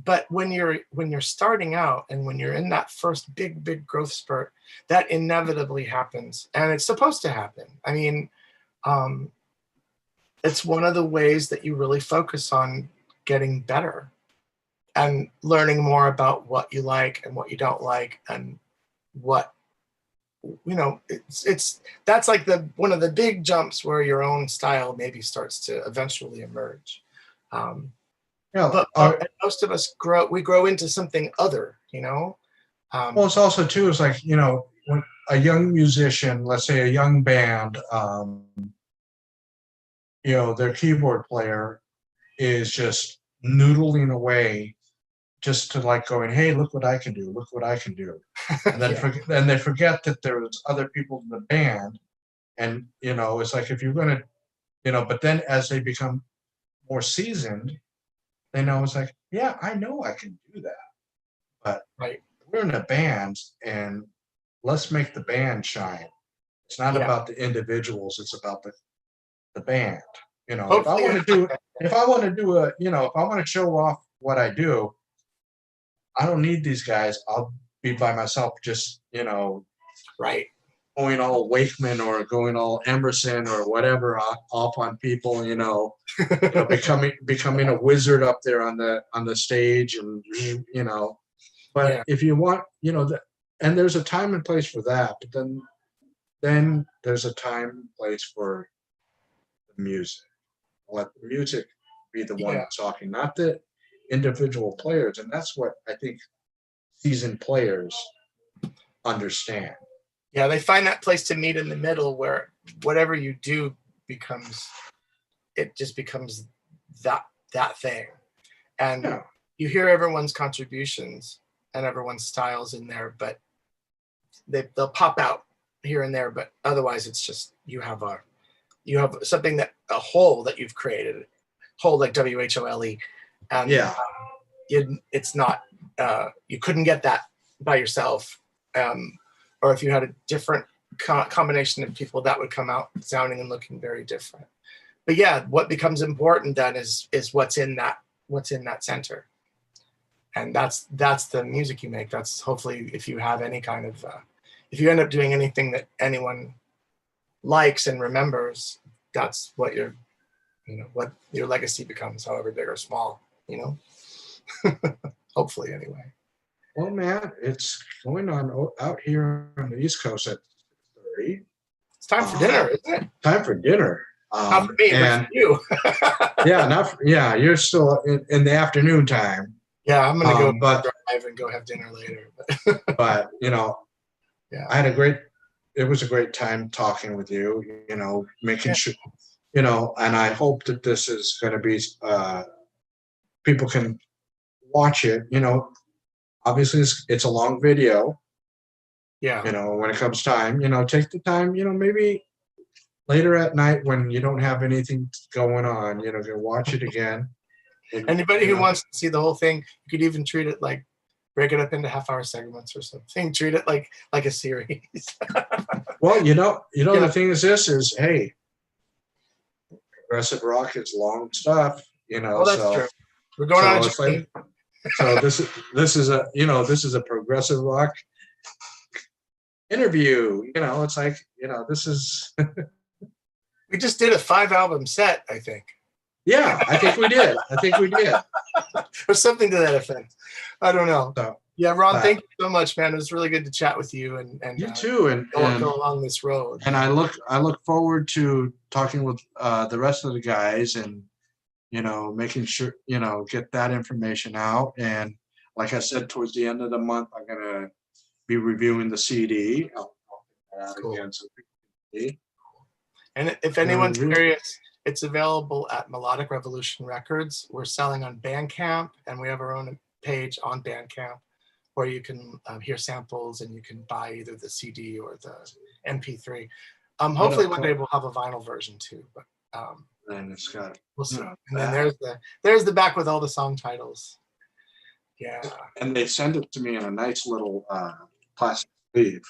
But when you're starting out and when you're in that first big growth spurt, that inevitably happens, and it's supposed to happen. I mean, it's one of the ways that you really focus on getting better and learning more about what you like and what you don't like, and what, you know, it's that's like one of the big jumps where your own style maybe starts to eventually emerge. Yeah. But most of us grow into something other, you know. Well, it's also too, it's like, you know, when a young musician, let's say a young band, you know, their keyboard player is just noodling away, just to like going, hey, look what I can do, look what I can do. And then Yeah. then they forget that there's other people in the band. And, you know, it's like if you're going to, you know, but then as they become more seasoned, they know it's like, yeah, I know I can do that. But Right. we're in a band and let's make the band shine. It's not Yeah. about the individuals, it's about the band. You know, Hopefully, if I want to do a, you know, if I want to show off what I do, I don't need these guys. I'll be by myself, just, you know, right. going all Wakeman or going all Emerson or whatever off on people, you know, becoming a wizard up there on the stage, and you know. But Yeah. if you want, you know, and there's a time and place for that, but then there's a time and place for the music. Let the music be the one Yeah. that's talking, not the individual players. And that's what I think seasoned players understand. Yeah, they find that place to meet in the middle where whatever you do just becomes that thing. And Yeah. you hear everyone's contributions and everyone's styles in there, but they'll pop out here and there, but otherwise it's just you have something, that a whole that you've created, whole like WHOLE, and Yeah. it's not you couldn't get that by yourself, or if you had a different combination of people, that would come out sounding and looking very different. But yeah, what becomes important then is what's in that center, and that's the music you make. That's hopefully, if you have any kind of if you end up doing anything that anyone likes and remembers, that's what what your legacy becomes, however big or small, you know. Hopefully, anyway. Well, man, it's going on out here on the East Coast at 6:30. It's time for dinner, isn't it? Time for dinner. Not for me, but for you. Yeah, you're still in the afternoon time. Yeah, I'm gonna go but drive and go have dinner later. but you know, Yeah, it was a great time talking with you. You know, making sure, you know, and I hope that this is going to be people can watch it. You know, obviously it's a long video. yeah. You know, when it comes time, you know, take the time. You know, maybe later at night when you don't have anything going on, you know, go watch it again. And, Anybody you who know, wants to see the whole thing, you could even treat it like, break it up into half-hour segments or something. Treat it like a series. well, you know, Yeah. the thing is, this is, hey, progressive rock is long stuff, you know. Well, that's so true. We're going on a it's journey. like, so this is a, you know, this is a progressive rock interview. You know, it's like, you know, this is. We just did a 5-album set, I think. Yeah, I think we did. Or something to that effect. I don't know. So, Yeah, Ron, thank you so much, man. It was really good to chat with you, and you too, and go along this road. And I look forward to talking with the rest of the guys, and you know, making sure, you know, get that information out. And like I said, towards the end of the month, I'm gonna be reviewing the CD. I'll put that out Cool. again so people can see. And if anyone's curious, it's available at Melodic Revolution Records. We're selling on Bandcamp, and we have our own page on Bandcamp where you can hear samples, and you can buy either the CD or the MP3. Hopefully one day we'll have a vinyl version too. But And it's got, We'll see. you know, And then that. there's the back with all the song titles. Yeah. And they send it to me in a nice little plastic sleeve,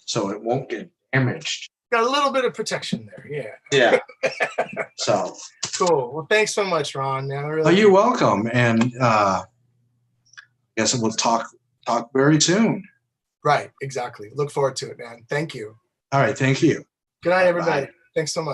so it won't get damaged. Got a little bit of protection there. Yeah. Yeah. So. Cool. Well, thanks so much, Ron. Man, I Oh, really you're welcome. And guess we'll talk very soon. right. Exactly. Look forward to it, man. Thank you. All right. Thank you. Good night, Bye-bye. everybody. Thanks so much.